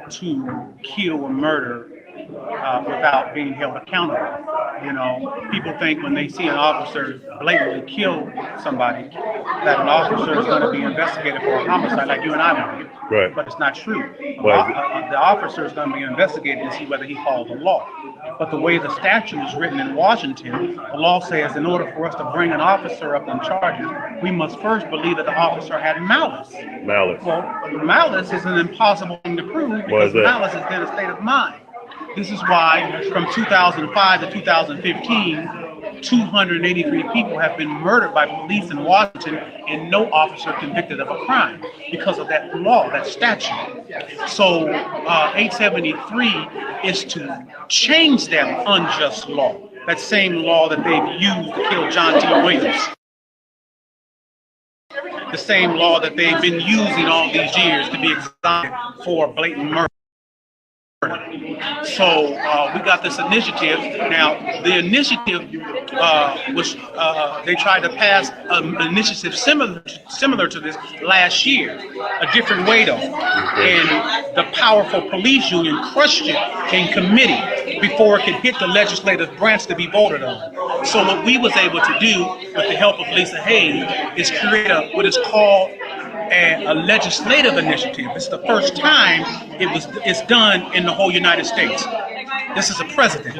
to kill or murder without being held accountable. You know, people think when they see an officer blatantly kill somebody, that an officer is going to be investigated for a homicide like you and I would be. Right. But it's not true. The officer is going to be investigated to see whether he follows the law. But the way the statute is written in Washington, the law says in order for us to bring an officer up on charges, we must first believe that the officer had malice. Malice. Well, malice is an impossible thing to prove because malice is then a state of mind. This is why from 2005 to 2015, 283 people have been murdered by police in Washington and no officer convicted of a crime because of that law, that statute. So 873 is to change that unjust law, that same law that they've used to kill John T. Williams. The same law that they've been using all these years to be exonerated for blatant murder. So we got this initiative. Now, the initiative they tried to pass an initiative similar to this last year, a different way though. And the powerful police union crushed it in committee before it could hit the legislative branch to be voted on. So what we was able to do with the help of Lisa Hayes is create what is called a legislative initiative. It's the first time it's done in the whole United States. This is a precedent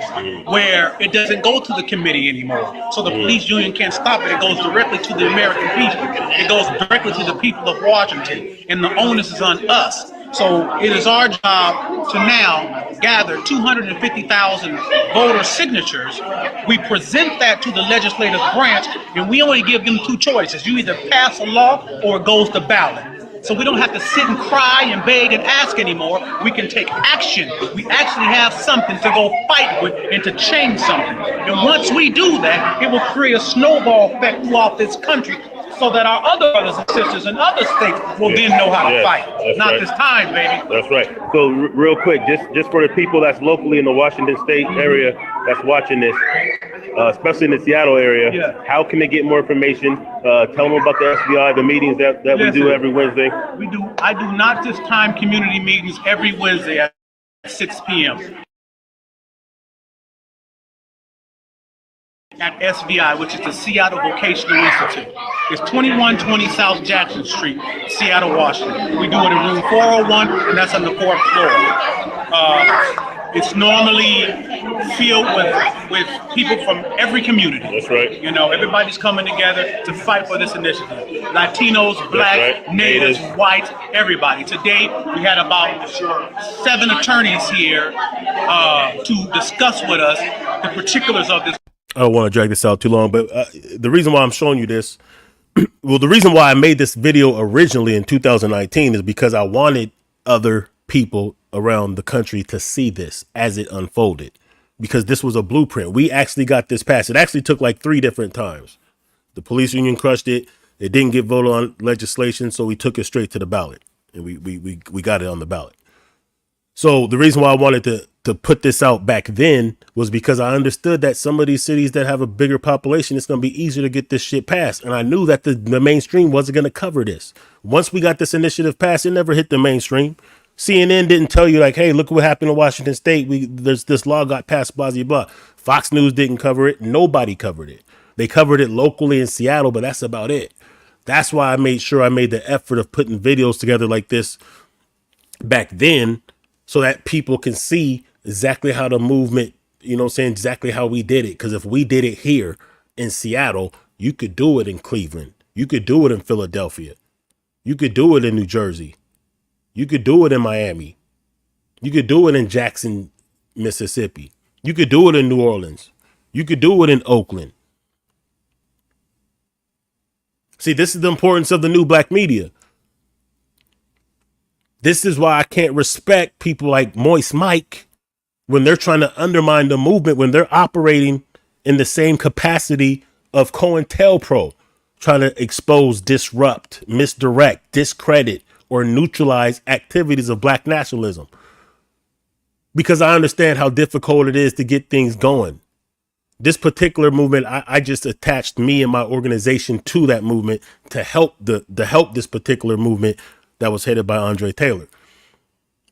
where it doesn't go to the committee anymore. So the police union can't stop it. It goes directly to the American people. It goes directly to the people of Washington. And the onus is on us. So it is our job to now gather 250,000 voter signatures. We present that to the legislative branch, and we only give them two choices. You either pass a law or it goes to ballot. So we don't have to sit and cry and beg and ask anymore. We can take action. We actually have something to go fight with and to change something. And once we do that, it will create a snowball effect throughout this country, so that our other brothers and sisters in other states will then know how to fight. Not this time, baby. That's right. So real quick, just for the people that's locally in the Washington State area that's watching this, especially in the Seattle area, how can they get more information? Tell them about the SBI, the meetings that we do every Wednesday. I do Not This Time community meetings every Wednesday at 6 p.m. at SVI, which is the Seattle Vocational Institute. It's 2120 South Jackson Street, Seattle, Washington. We do it in room 401, and that's on the 4th floor. It's normally filled with people from every community. That's right. You know, everybody's coming together to fight for this initiative. Latinos, black, right. natives, white, everybody. Today, we had about 7 attorneys here to discuss with us the particulars of this. I don't want to drag this out too long, but the reason why I'm showing you this, well, the reason why I made this video originally in 2019 is because I wanted other people around the country to see this as it unfolded, because this was a blueprint. We actually got this passed. It actually took like 3 different times. The police union crushed it. It didn't get voted on legislation, so we took it straight to the ballot, and we got it on the ballot. So the reason why I wanted to put this out back then was because I understood that some of these cities that have a bigger population, it's going to be easier to get this shit passed. And I knew that the mainstream wasn't going to cover this. Once we got this initiative passed, it never hit the mainstream. CNN didn't tell you like, hey, look what happened in Washington State. There's this law got passed, blah, blah, blah. Fox News didn't cover it. Nobody covered it. They covered it locally in Seattle, but that's about it. That's why I made sure I made the effort of putting videos together like this back then, so that people can see exactly how the movement, you know what I'm saying, exactly how we did it. Because if we did it here in Seattle, you could do it in Cleveland. You could do it in Philadelphia. You could do it in New Jersey. You could do it in Miami. You could do it in Jackson, Mississippi. You could do it in New Orleans. You could do it in Oakland. See, this is the importance of the new black media. This is why I can't respect people like Moist Mike when they're trying to undermine the movement, when they're operating in the same capacity of COINTELPRO, trying to expose, disrupt, misdirect, discredit, or neutralize activities of black nationalism. Because I understand how difficult it is to get things going. This particular movement, I just attached me and my organization to that movement to help help this particular movement that was headed by Andre Taylor.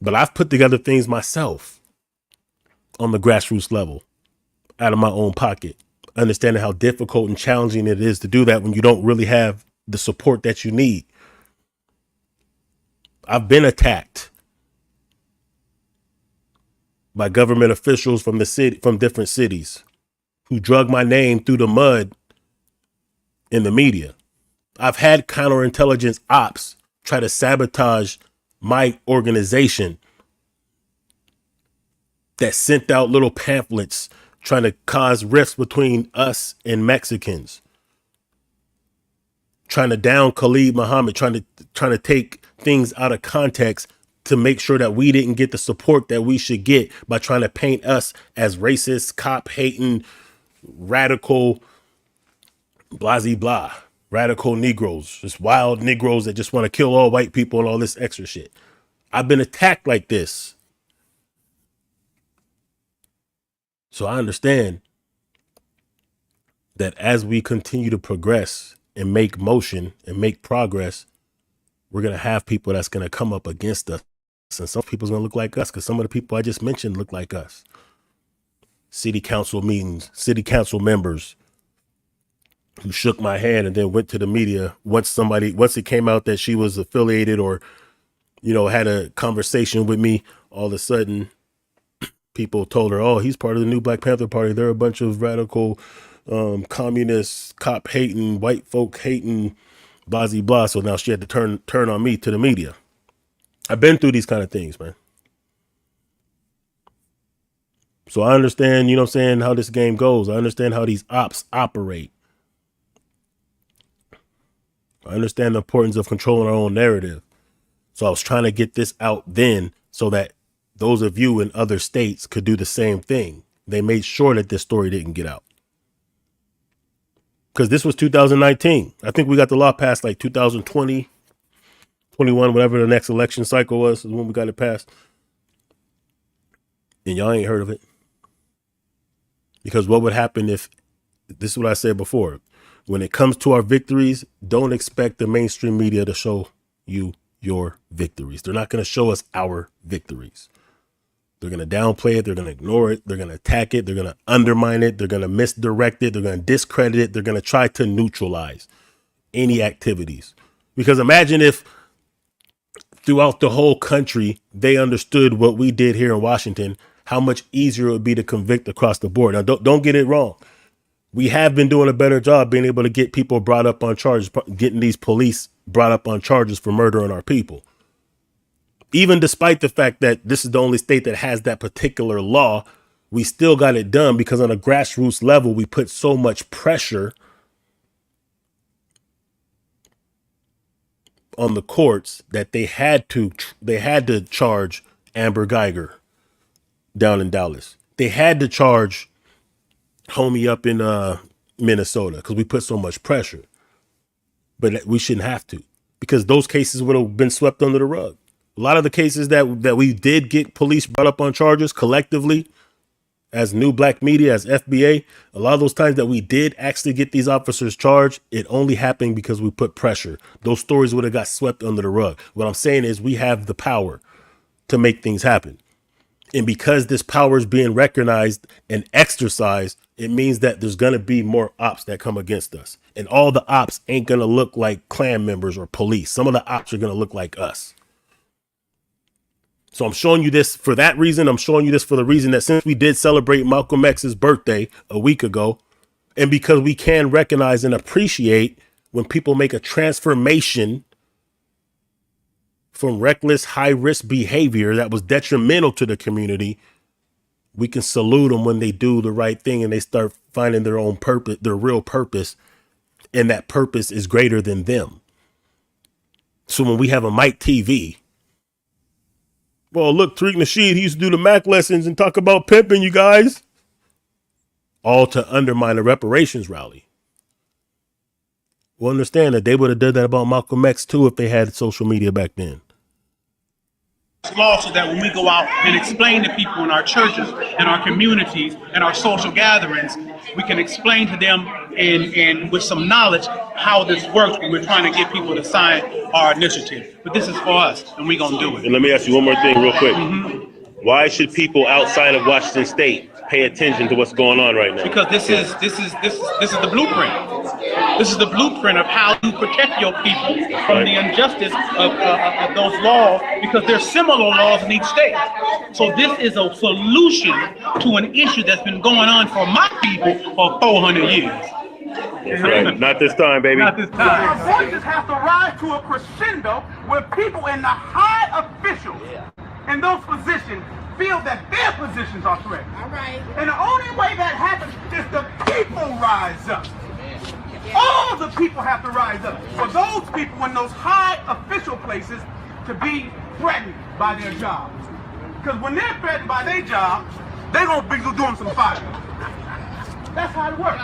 But I've put together things myself on the grassroots level, out of my own pocket, understanding how difficult and challenging it is to do that when you don't really have the support that you need. I've been attacked by government officials from the city, from different cities, who drug my name through the mud in the media. I've had counterintelligence ops try to sabotage my organization that sent out little pamphlets trying to cause rifts between us and Mexicans, trying to down Khalid Muhammad, trying to take things out of context to make sure that we didn't get the support that we should get by trying to paint us as racist, cop hating, radical, blah, blah, radical Negroes, just wild Negroes that just want to kill all white people and all this extra shit. I've been attacked like this. So I understand that as we continue to progress and make motion and make progress, we're going to have people that's going to come up against us. And some people's going to look like us, because some of the people I just mentioned look like us. City council meetings, city council members who shook my hand and then went to the media once it came out that she was affiliated or, you know, had a conversation with me. All of a sudden, people told her, oh, he's part of the new Black Panther Party. They're a bunch of radical, communist, cop hating, white folk hating, blah, blah, blah. So now she had to turn on me to the media. I've been through these kind of things, man. So I understand, you know what I'm saying, how this game goes. I understand how these ops operate. I understand the importance of controlling our own narrative. So I was trying to get this out then so that those of you in other states could do the same thing. They made sure that this story didn't get out. Because this was 2019. I think we got the law passed like 2020, 21, whatever the next election cycle was, is when we got it passed. And y'all ain't heard of it. Because what would happen if, this is what I said before, when it comes to our victories, don't expect the mainstream media to show you your victories. They're not going to show us our victories. They're going to downplay it. They're going to ignore it. They're going to attack it. They're going to undermine it. They're going to misdirect it. They're going to discredit it. They're going to try to neutralize any activities. Because imagine if throughout the whole country, they understood what we did here in Washington, how much easier it would be to convict across the board. Now, don't get it wrong. We have been doing a better job being able to get people brought up on charges, getting these police brought up on charges for murdering our people. Even despite the fact that this is the only state that has that particular law, we still got it done because on a grassroots level, we put so much pressure on the courts that they had to charge Amber Geiger down in Dallas. They had to charge homie up in Minnesota because we put so much pressure. But we shouldn't have to, because those cases would have been swept under the rug. A lot of the cases that we did get police brought up on charges collectively as New Black Media, as FBA, a lot of those times that we did actually get these officers charged, it only happened because we put pressure. Those stories would have got swept under the rug. What I'm saying is we have the power to make things happen. And because this power is being recognized and exercised, it means that there's going to be more ops that come against us. And all the ops ain't going to look like Klan members or police. Some of the ops are going to look like us. So I'm showing you this for that reason. I'm showing you this for the reason that since we did celebrate Malcolm X's birthday a week ago, and because we can recognize and appreciate when people make a transformation from reckless, high-risk behavior that was detrimental to the community, we can salute them when they do the right thing and they start finding their own purpose, their real purpose, and that purpose is greater than them. So when we have a Mike TV, well, look, Tariq Nasheed, he used to do the Mac lessons and talk about pimping, you guys. All to undermine a reparations rally. Well, understand that they would have done that about Malcolm X too if they had social media back then. Law so that when we go out and explain to people in our churches, in our communities, and our social gatherings, we can explain to them and with some knowledge how this works when we're trying to get people to sign our initiative. But this is for us, and we're going to do it. And let me ask you one more thing real quick. Why should people outside of Washington State pay attention to what's going on right now? Because this is the blueprint. This is the blueprint of how you protect your people from the injustice of those laws, because there's similar laws in each state. So this is a solution to an issue that's been going on for my people for 400 years. That's right. Not this time, baby. Not this time. Our voices have to rise to a crescendo where people in the high officials in those positions feel that their positions are threatened. All right. And the only way that happens is the people rise up. All the people have to rise up for those people in those high official places to be threatened by their jobs. Because when they're threatened by their job, they're going to be doing some fighting. That's how it works.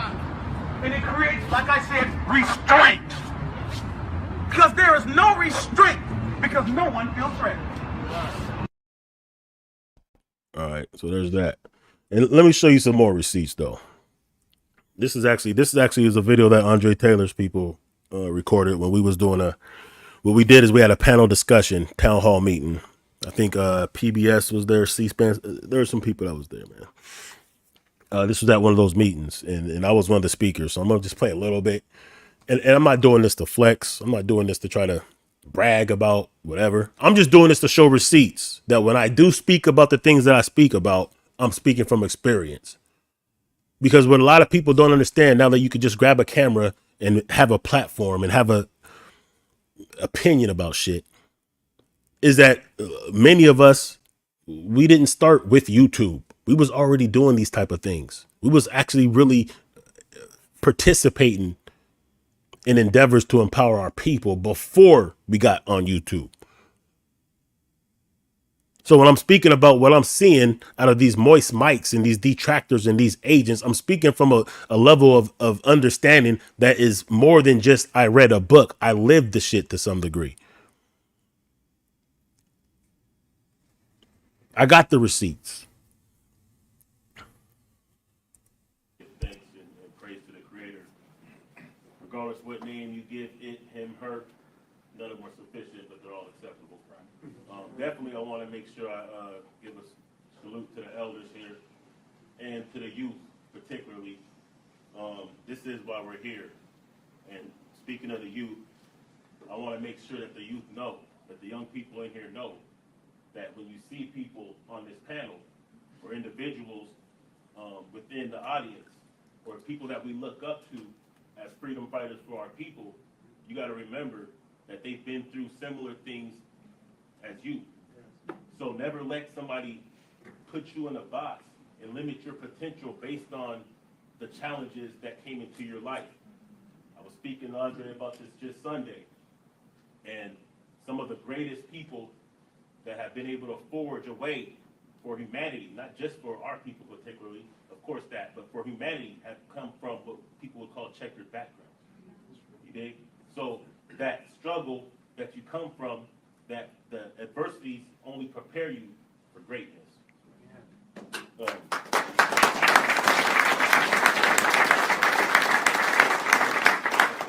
And it creates, like I said, restraint. Because there is no restraint because no one feels threatened. All right, so there's that. And let me show you some more receipts though. This is actually a video that Andre Taylor's people recorded when we was doing what we did is we had a panel discussion, town hall meeting. I think PBS was there, C-SPAN. There were some people that was there, man. This was at one of those meetings, and I was one of the speakers. So I'm gonna just play a little bit. And I'm not doing this to flex. I'm not doing this to try to brag about whatever. I'm just doing this to show receipts that when I do speak about the things that I speak about, I'm speaking from experience. Because what a lot of people don't understand now that you could just grab a camera and have a platform and have a opinion about shit is that many of us, we didn't start with YouTube. We was already doing these type of things. We was actually really participating in endeavors to empower our people before we got on YouTube. So when I'm speaking about what I'm seeing out of these moist mics and these detractors and these agents, I'm speaking from a level of understanding that is more than just I read a book. I lived the shit to some degree. I got the receipts. Thanks and praise to the Creator. Regardless what name you give it, him, her, none of them are sufficient, but they're all acceptable. Definitely, I want to make sure I give a salute to the elders here and to the youth, particularly. This is why we're here. And speaking of the youth, I want to make sure that the youth know, that the young people in here know, that when you see people on this panel or individuals within the audience or people that we look up to as freedom fighters for our people, you got to remember that they've been through similar things as you. So never let somebody put you in a box and limit your potential based on the challenges that came into your life. I was speaking to Andre about this just Sunday, and some of the greatest people that have been able to forge a way for humanity, not just for our people particularly, of course that, but for humanity have come from what people would call checkered backgrounds. You dig? So that struggle that you come from, that the adversities only prepare you for greatness. Of course,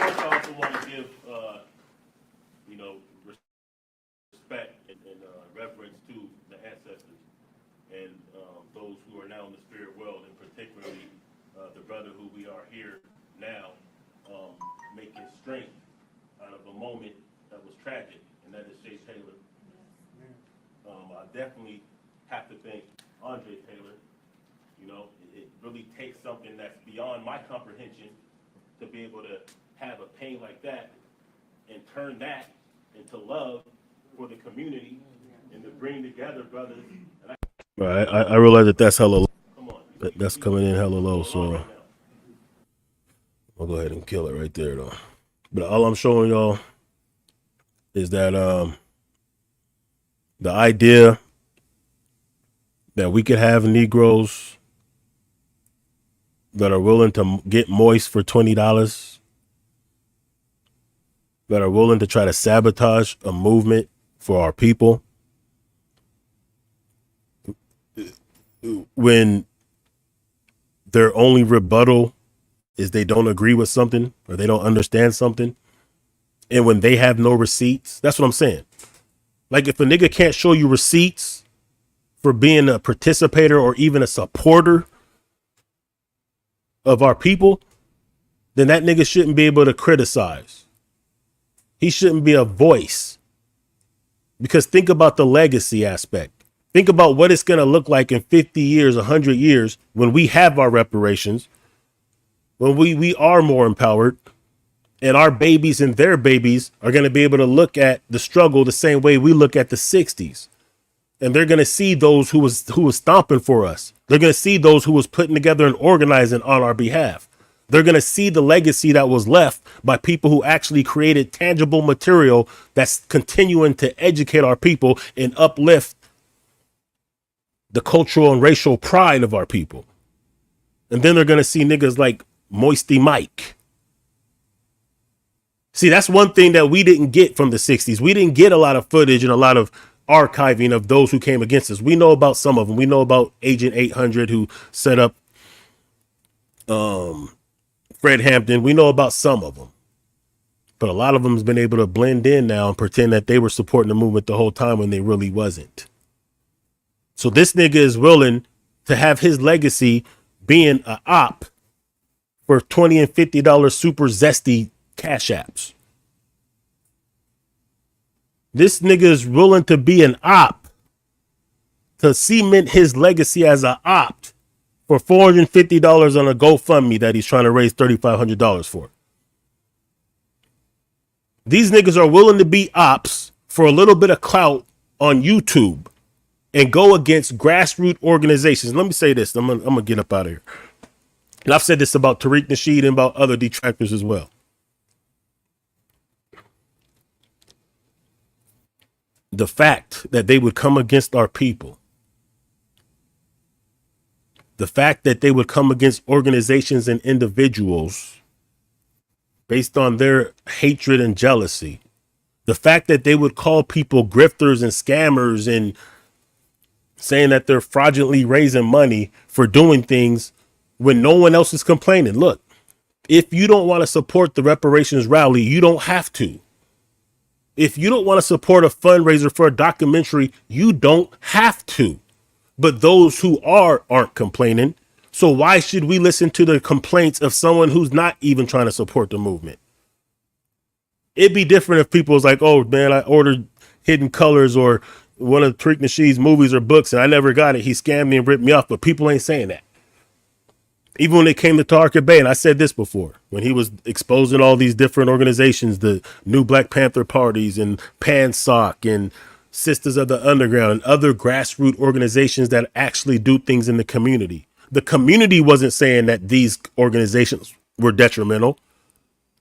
I also want to give, respect and reverence to the ancestors and those who are now in the spirit world, and particularly the brother who we are here now, making strength out of a moment that was tragic, and that is Shay Taylor. I definitely have to thank Andre Taylor. It really takes something that's beyond my comprehension to be able to have a pain like that and turn that into love for the community and to bring together brothers. And I realize that that's hella low. That's coming in hella low, so I'll go ahead and kill it right there, though. But all I'm showing y'all is that the idea that we could have Negroes that are willing to get moist for $20, that are willing to try to sabotage a movement for our people, when their only rebuttal is they don't agree with something or they don't understand something, and when they have no receipts. That's what I'm saying. Like, if a nigga can't show you receipts for being a participator or even a supporter of our people, then that nigga shouldn't be able to criticize. He shouldn't be a voice. Because think about the legacy aspect. Think about what it's going to look like in 50 years, 100 years, when we have our reparations, when we are more empowered, and our babies and their babies are going to be able to look at the struggle the same way we look at the 60s. And they're going to see those who was stomping for us. They're going to see those who was putting together and organizing on our behalf. They're going to see the legacy that was left by people who actually created tangible material that's continuing to educate our people and uplift the cultural and racial pride of our people. And then they're going to see niggas like Moisty Mike. See, that's one thing that we didn't get from the 60s. We didn't get a lot of footage and a lot of archiving of those who came against us. We know about some of them. We know about Agent 800 who set up Fred Hampton. We know about some of them. But a lot of them has been able to blend in now and pretend that they were supporting the movement the whole time when they really wasn't. So this nigga is willing to have his legacy being a op for $20 and $50 super zesty cash apps. This nigga is willing to be an op to cement his legacy as an op for $450 on a GoFundMe that he's trying to raise $3,500 for. These niggas are willing to be ops for a little bit of clout on YouTube and go against grassroots organizations. Let me say this. I'm gonna get up out of here. And I've said this about Tariq Nasheed and about other detractors as well. The fact that they would come against our people, the fact that they would come against organizations and individuals based on their hatred and jealousy, the fact that they would call people grifters and scammers and saying that they're fraudulently raising money for doing things when no one else is complaining. Look, if you don't want to support the reparations rally, you don't have to. If you don't want to support a fundraiser for a documentary, you don't have to. But those who aren't complaining. So why should we listen to the complaints of someone who's not even trying to support the movement? It'd be different if people was like, oh man, I ordered Hidden Colors or one of Tariq Nasheed's movies or books, and I never got it. He scammed me and ripped me off, but people ain't saying that. Even when it came to Tarka Bey, and I said this before, when he was exposing all these different organizations, the new Black Panther parties and PANSOC and Sisters of the Underground and other grassroots organizations that actually do things in the community. The community wasn't saying that these organizations were detrimental.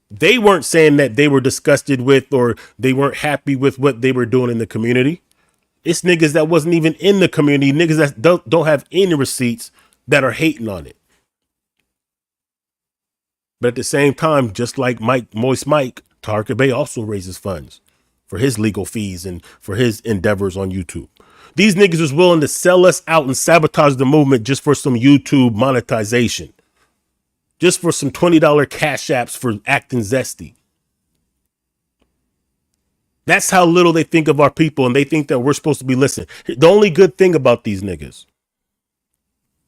They weren't saying that they were disgusted with or they weren't happy with what they were doing in the community. It's niggas that wasn't even in the community, niggas that don't have any receipts that are hating on it. But at the same time, just like Moist Mike, Tarka Bey also raises funds for his legal fees and for his endeavors on YouTube. These niggas is willing to sell us out and sabotage the movement just for some YouTube monetization. Just for some $20 cash apps for acting zesty. That's how little they think of our people, and they think that we're supposed to be listening. The only good thing about these niggas,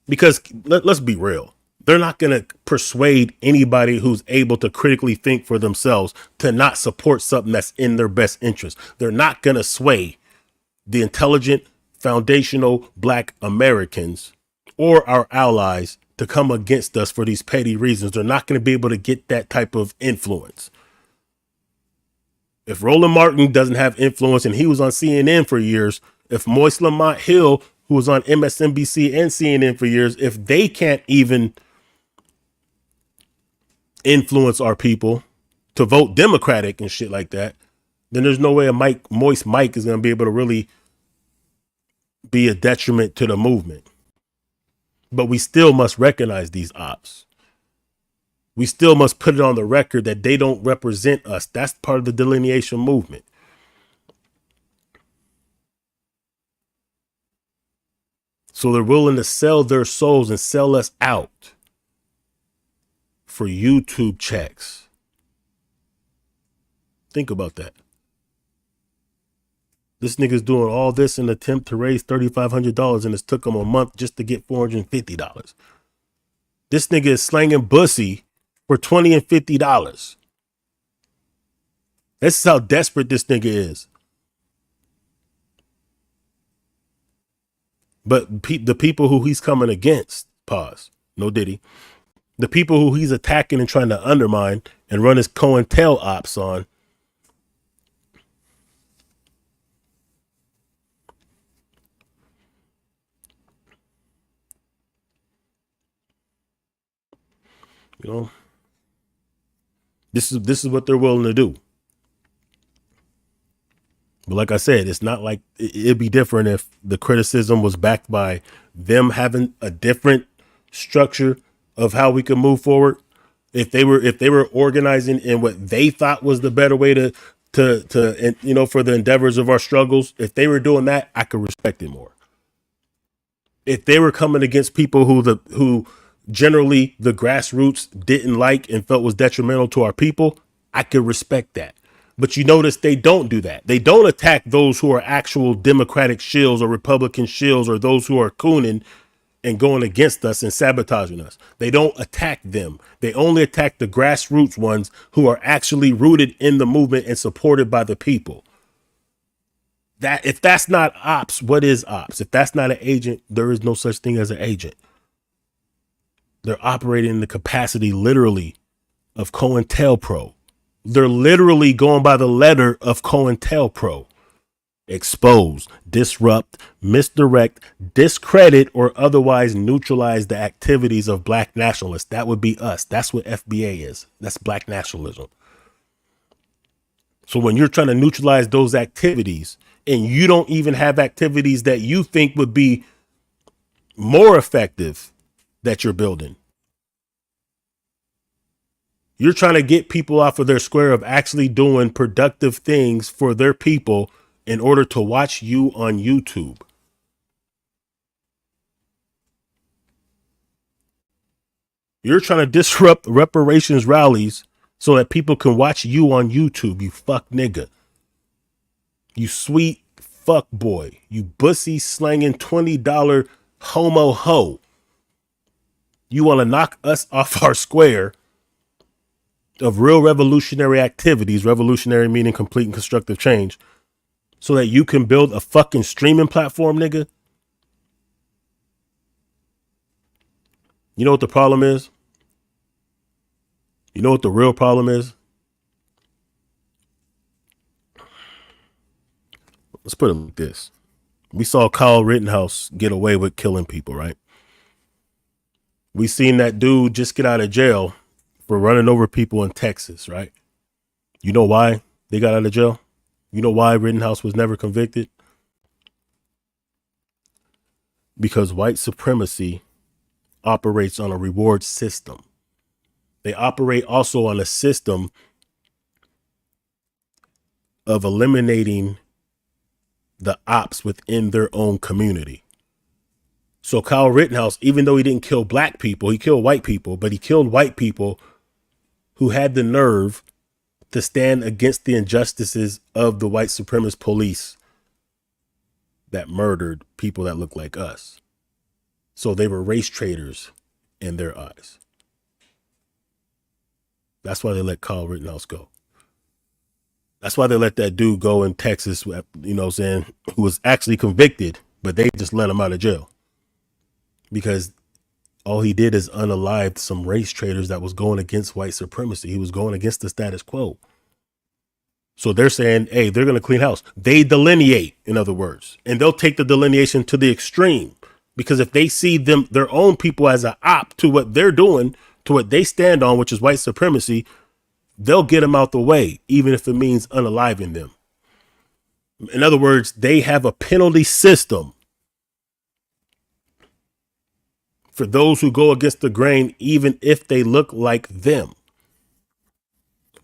because let's be real, they're not going to persuade anybody who's able to critically think for themselves to not support something that's in their best interest. They're not going to sway the intelligent, foundational Black Americans or our allies to come against us for these petty reasons. They're not going to be able to get that type of influence. If Roland Martin doesn't have influence, and he was on CNN for years, if Moist Lamont Hill, who was on MSNBC and CNN for years, if they can't even influence our people to vote Democratic and shit like that, then there's no way a Moist Mike is going to be able to really be a detriment to the movement. But we still must recognize these ops. We still must put it on the record that they don't represent us. That's part of the delineation movement. So they're willing to sell their souls and sell us out for YouTube checks. Think about that. This nigga's doing all this in an attempt to raise $3,500, and it's took him a month just to get $450. This nigga is slanging bussy for $20 and $50. This is how desperate this nigga is. But the people who he's coming against, pause, no Diddy, the people who he's attacking and trying to undermine and run his COINTEL ops on, you know, this is what they're willing to do. But like I said, it's not like it'd be different if the criticism was backed by them having a different structure of how we can move forward. If they were organizing in what they thought was the better way to you know, for the endeavors of our struggles, if they were doing that, I could respect it more. If they were coming against people who generally the grassroots didn't like and felt was detrimental to our people, I could respect that. But you notice they don't do that. They don't attack those who are actual Democratic shills or Republican shills or those who are cooning and going against us and sabotaging us. They don't attack them. They only attack the grassroots ones who are actually rooted in the movement and supported by the people. That if that's not ops, what is ops? If that's not an agent, there is no such thing as an agent. They're operating in the capacity literally of COINTELPRO. They're literally going by the letter of COINTELPRO. Expose, disrupt, misdirect, discredit, or otherwise neutralize the activities of Black nationalists. That would be us. That's what FBA is. That's Black nationalism. So when you're trying to neutralize those activities and you don't even have activities that you think would be more effective that you're building, you're trying to get people off of their square of actually doing productive things for their people in order to watch you on YouTube. You're trying to disrupt reparations rallies so that people can watch you on YouTube, you fuck nigga. You sweet fuck boy. You bussy slanging $20 homo ho. You want to knock us off our square of real revolutionary activities, revolutionary meaning complete and constructive change, so that you can build a fucking streaming platform, nigga? You know what the problem is? You know what the real problem is? Let's put it like this. We saw Kyle Rittenhouse get away with killing people, right? We seen that dude just get out of jail for running over people in Texas, right? You know why they got out of jail? You know why Rittenhouse was never convicted? Because white supremacy operates on a reward system. They operate also on a system of eliminating the ops within their own community. So Kyle Rittenhouse, even though he didn't kill black people, he killed white people, but he killed white people who had the nerve to stand against the injustices of the white supremacist police that murdered people that look like us. So they were race traitors in their eyes. That's why they let Kyle Rittenhouse go. That's why they let that dude go in Texas, you know what I'm saying, who was actually convicted, but they just let him out of jail. Because all he did is unalived some race traitors that was going against white supremacy. He was going against the status quo. So they're saying, hey, they're going to clean house. They delineate, in other words, and they'll take the delineation to the extreme. Because if they see their own people as an op to what they're doing, to what they stand on, which is white supremacy, they'll get them out the way, even if it means unaliving them. In other words, they have a penalty system for those who go against the grain, even if they look like them.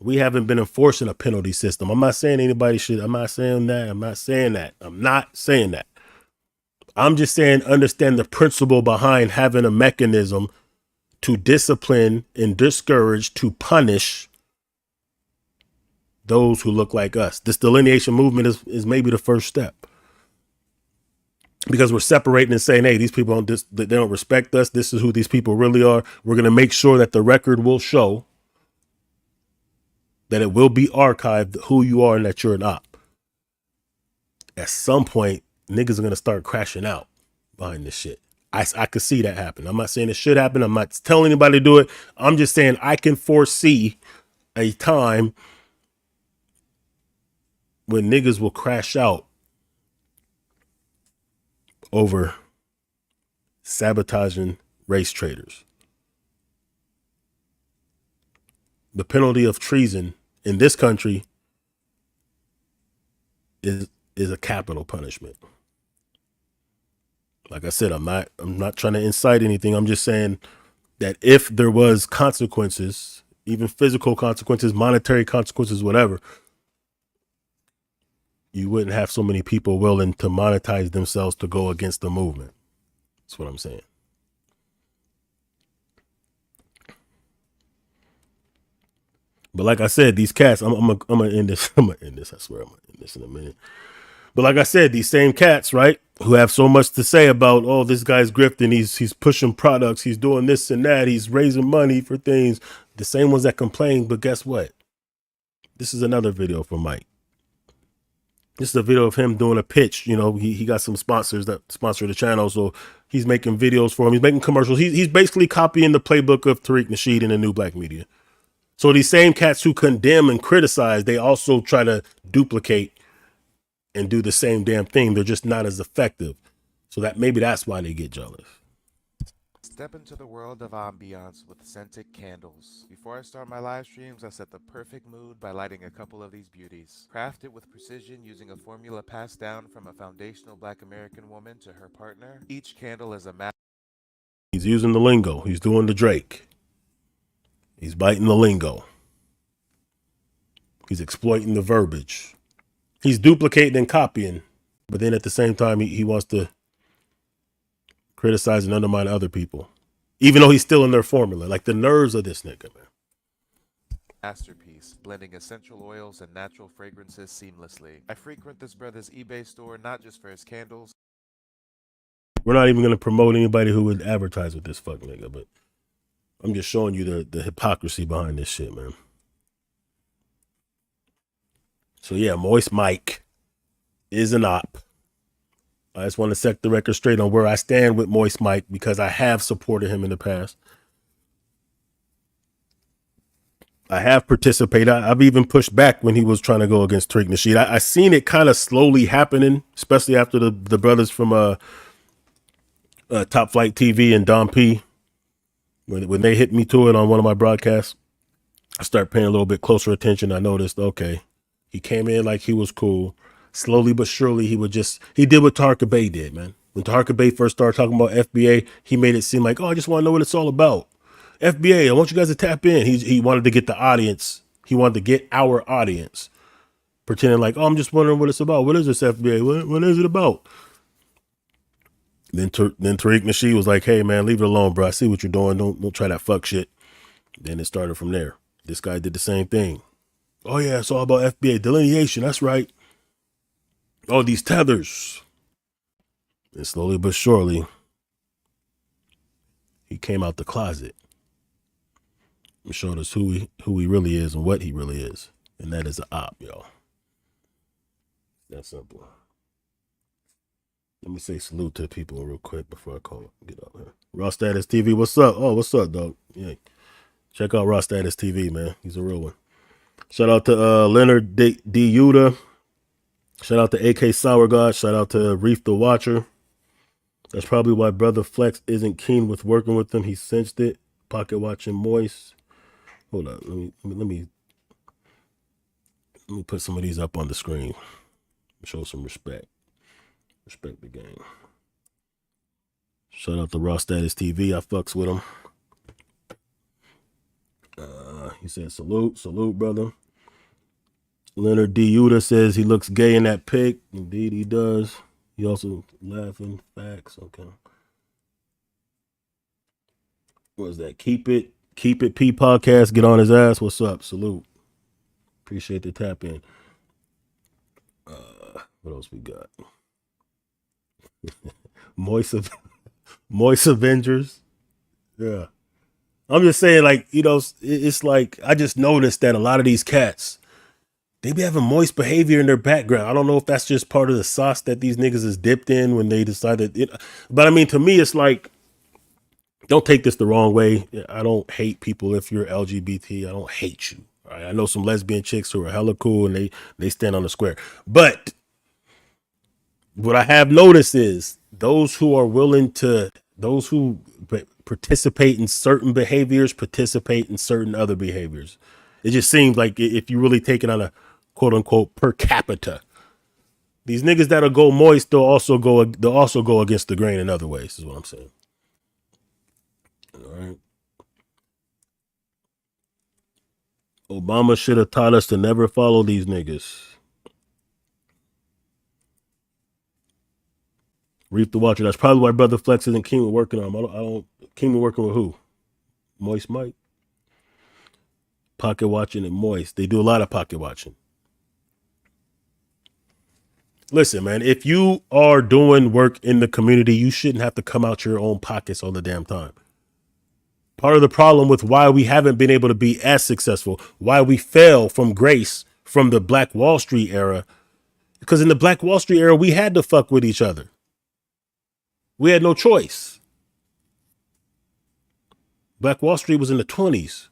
We haven't been enforcing a penalty system. I'm not saying anybody should. I'm not saying that. I'm not saying that. I'm just saying understand the principle behind having a mechanism to discipline and discourage, to punish those who look like us. This delineation movement is maybe the first step. Because we're separating and saying, hey, these people they don't respect us. This is who these people really are. We're going to make sure that the record will show that it will be archived who you are and that you're an op. At some point, niggas are going to start crashing out behind this shit. I could see that happen. I'm not saying it should happen. I'm not telling anybody to do it. I'm just saying I can foresee a time when niggas will crash out over sabotaging race traitors. The penalty of treason in this country is a capital punishment. Like I said, I'm not trying to incite anything. I'm just saying that if there was consequences, even physical consequences, monetary consequences, whatever, you wouldn't have so many people willing to monetize themselves to go against the movement. That's what I'm saying. But like I said, these cats, I'm gonna end this. I'm gonna end this. I swear I'm gonna end this in a minute. But like I said, these same cats, right, who have so much to say about, oh, this guy's grifting, he's pushing products, he's doing this and that, he's raising money for things. The same ones that complain, but guess what? This is another video from Mike. This is a video of him doing a pitch. You know, he got some sponsors that sponsor the channel, so he's making videos for him. He's making commercials. He's basically copying the playbook of Tariq Nasheed and the New Black Media. So these same cats who condemn and criticize, they also try to duplicate and do the same damn thing. They're just not as effective. So that maybe that's why they get jealous. Step into the world of ambiance with scented candles. Before I start my live streams, I set the perfect mood by lighting a couple of these beauties. Crafted with precision using a formula passed down from a foundational Black American woman to her partner. Each candle is a He's using the lingo. He's doing the Drake. He's biting the lingo. He's exploiting the verbiage. He's duplicating and copying, but then at the same time, he wants to criticize and undermine other people, even though he's still in their formula. Like the nerves of this nigga, man. Masterpiece, blending essential oils and natural fragrances seamlessly. I frequent this brother's eBay store not just for his candles. We're not even going to promote anybody who would advertise with this fuck nigga, but I'm just showing you the hypocrisy behind this shit, man. So yeah, Moist Mike is an op. I just want to set the record straight on where I stand with Moist Mike because I have supported him in the past. I have participated. I've even pushed back when he was trying to go against Tariq Nasheed. I seen it kind of slowly happening, especially after the brothers from Top Flight TV and Dom P. When they hit me to it on one of my broadcasts, I started paying a little bit closer attention. I noticed, okay, he came in like he was cool. Slowly but surely, he did what Tarka Bey did, man. When Tarka Bey first started talking about FBA, he made it seem like, oh, I just want to know what it's all about. FBA, I want you guys to tap in. He wanted to get the audience. He wanted to get our audience pretending like, oh, I'm just wondering what it's about. What is this FBA? What is it about? Then Tariq Nasheed was like, hey, man, leave it alone, bro. I see what you're doing. Don't try that fuck shit. Then it started from there. This guy did the same thing. Oh, yeah, it's all about FBA. Delineation, that's right. Oh, these tethers. And slowly but surely, he came out the closet and showed us who he really is and what he really is. And that is an op, y'all. That's simple. Let me say salute to the people real quick before I get up here. Raw Status TV, what's up? Oh, what's up, dog? Yeah. Check out Raw Status TV, man. He's a real one. Shout out to Leonard D. Yuda. Shout out to AK Sour God. Shout out to Reef the Watcher. That's probably why Brother Flex isn't keen with working with him. He sensed it. Pocket watching Moist. Hold up. Let me put some of these up on the screen. Show some respect. Respect the game. Shout out to Raw Status TV. I fucks with him. He said salute, brother. Leonard D. Yuda says he looks gay in that pic. Indeed, he does. He also laughing. Facts. Okay. What was that? Keep it P podcast. Get on his ass. What's up? Salute. Appreciate the tap in. What else we got? Moist Avengers. Yeah. I'm just saying, like, you know, it's like I just noticed that a lot of these cats, they be having moist behavior in their background. I don't know if that's just part of the sauce that these niggas is dipped in when they decided. But I mean, to me, it's like, don't take this the wrong way. I don't hate people if you're LGBT. I don't hate you. Right? I know some lesbian chicks who are hella cool and they stand on the square. But what I have noticed is those who participate in certain behaviors, participate in certain other behaviors. It just seems like if you really take it on a quote unquote per capita, these niggas that'll go moist, they'll also go against the grain in other ways, is what I'm saying. All right. Obama should have taught us to never follow these niggas. Reef the Watcher. That's probably why Brother Flex isn't keen with working on him. I don't keen with working with who? Moist Mike. Pocket watching and Moist. They do a lot of pocket watching. Listen, man, if you are doing work in the community, you shouldn't have to come out your own pockets all the damn time. Part of the problem with why we haven't been able to be as successful, why we fell from grace from the Black Wall Street era, because in the Black Wall Street era, we had to fuck with each other. We had no choice. Black Wall Street was in the 20s.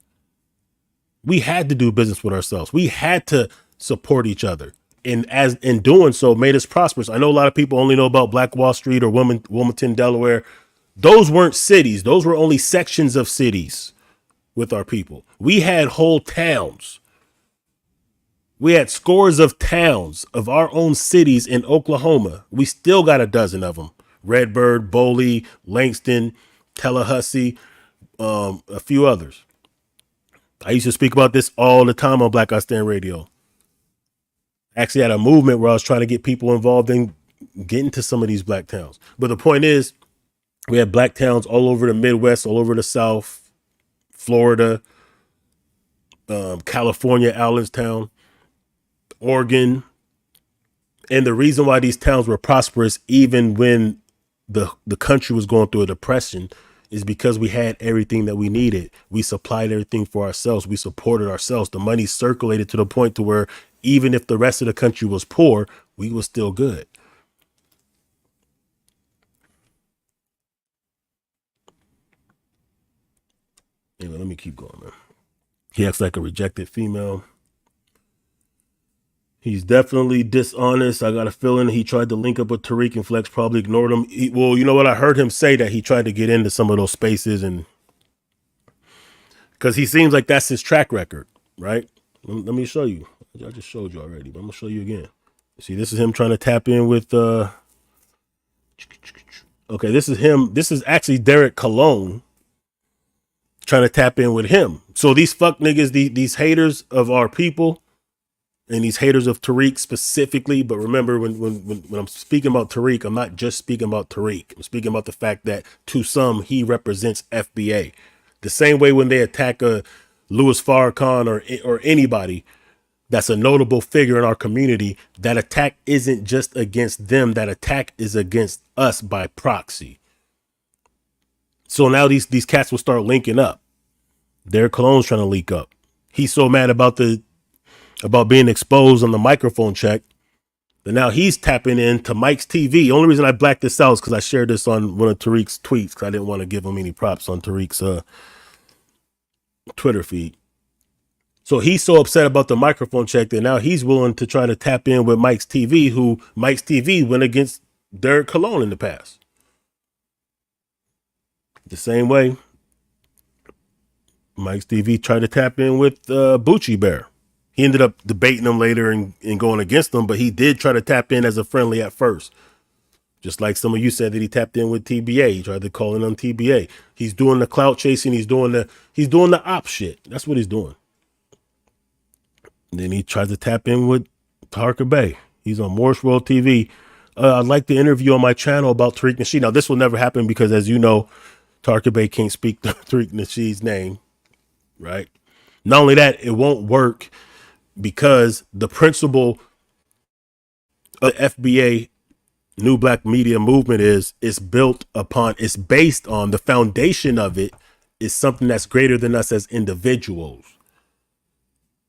We had to do business with ourselves. We had to support each other. And as in doing so, made us prosperous. I know a lot of people only know about Black Wall Street or Wilmington, Delaware. Those weren't cities. Those were only sections of cities with our people. We had whole towns. We had scores of towns of our own cities in Oklahoma. We still got a dozen of them. Redbird, Boley, Langston, Tallahassee, a few others. I used to speak about this all the time on Black I Stand Radio. Actually had a movement where I was trying to get people involved in getting to some of these black towns. But the point is, we had black towns all over the Midwest, all over the South, Florida, California, Allenstown, Oregon. And the reason why these towns were prosperous, even when the country was going through a depression, is because we had everything that we needed. We supplied everything for ourselves. We supported ourselves. The money circulated to the point to where even if the rest of the country was poor, we was still good. Anyway, let me keep going, man. He acts like a rejected female. He's definitely dishonest. I got a feeling he tried to link up with Tariq and Flex, probably ignored him. Well, you know what? I heard him say that he tried to get into some of those spaces, and because he seems like that's his track record, right? Let me show you. I just showed you already, but I'm gonna show you again. See, this is him trying to tap in with okay, this is him. This is actually Derek Cologne trying to tap in with him. So these fuck niggas, these haters of our people, and these haters of Tariq specifically, but remember when I'm speaking about Tariq, I'm not just speaking about Tariq. I'm speaking about the fact that to some, he represents FBA. The same way when they attack a Louis Farrakhan or anybody that's a notable figure in our community, that attack isn't just against them. That attack is against us by proxy. So now these cats will start linking up. Derek Cologne's trying to link up. He's so mad about being exposed on the microphone check that now he's tapping into Mike's TV. Only reason I blacked this out is because I shared this on one of Tariq's tweets because I didn't want to give him any props on Tariq's Twitter feed. So he's so upset about the microphone check that now he's willing to try to tap in with Mike's TV, who Mike's TV went against Derek Cologne in the past. The same way Mike's TV tried to tap in with Bucci Bear. He ended up debating him later and going against him, but he did try to tap in as a friendly at first. Just like some of you said that he tapped in with TBA. He tried to call in on TBA. He's doing the clout chasing. He's doing the op shit. That's what he's doing. And then he tried to tap in with Tarka Bey. He's on Morris World TV. I'd like to interview on my channel about Tariq Nasheed. Now, this will never happen because, as you know, Tarka Bey can't speak Tariq Nasheed's name, right? Not only that, it won't work because the principle of the FBA New Black Media Movement is based on the foundation of it is something that's greater than us as individuals.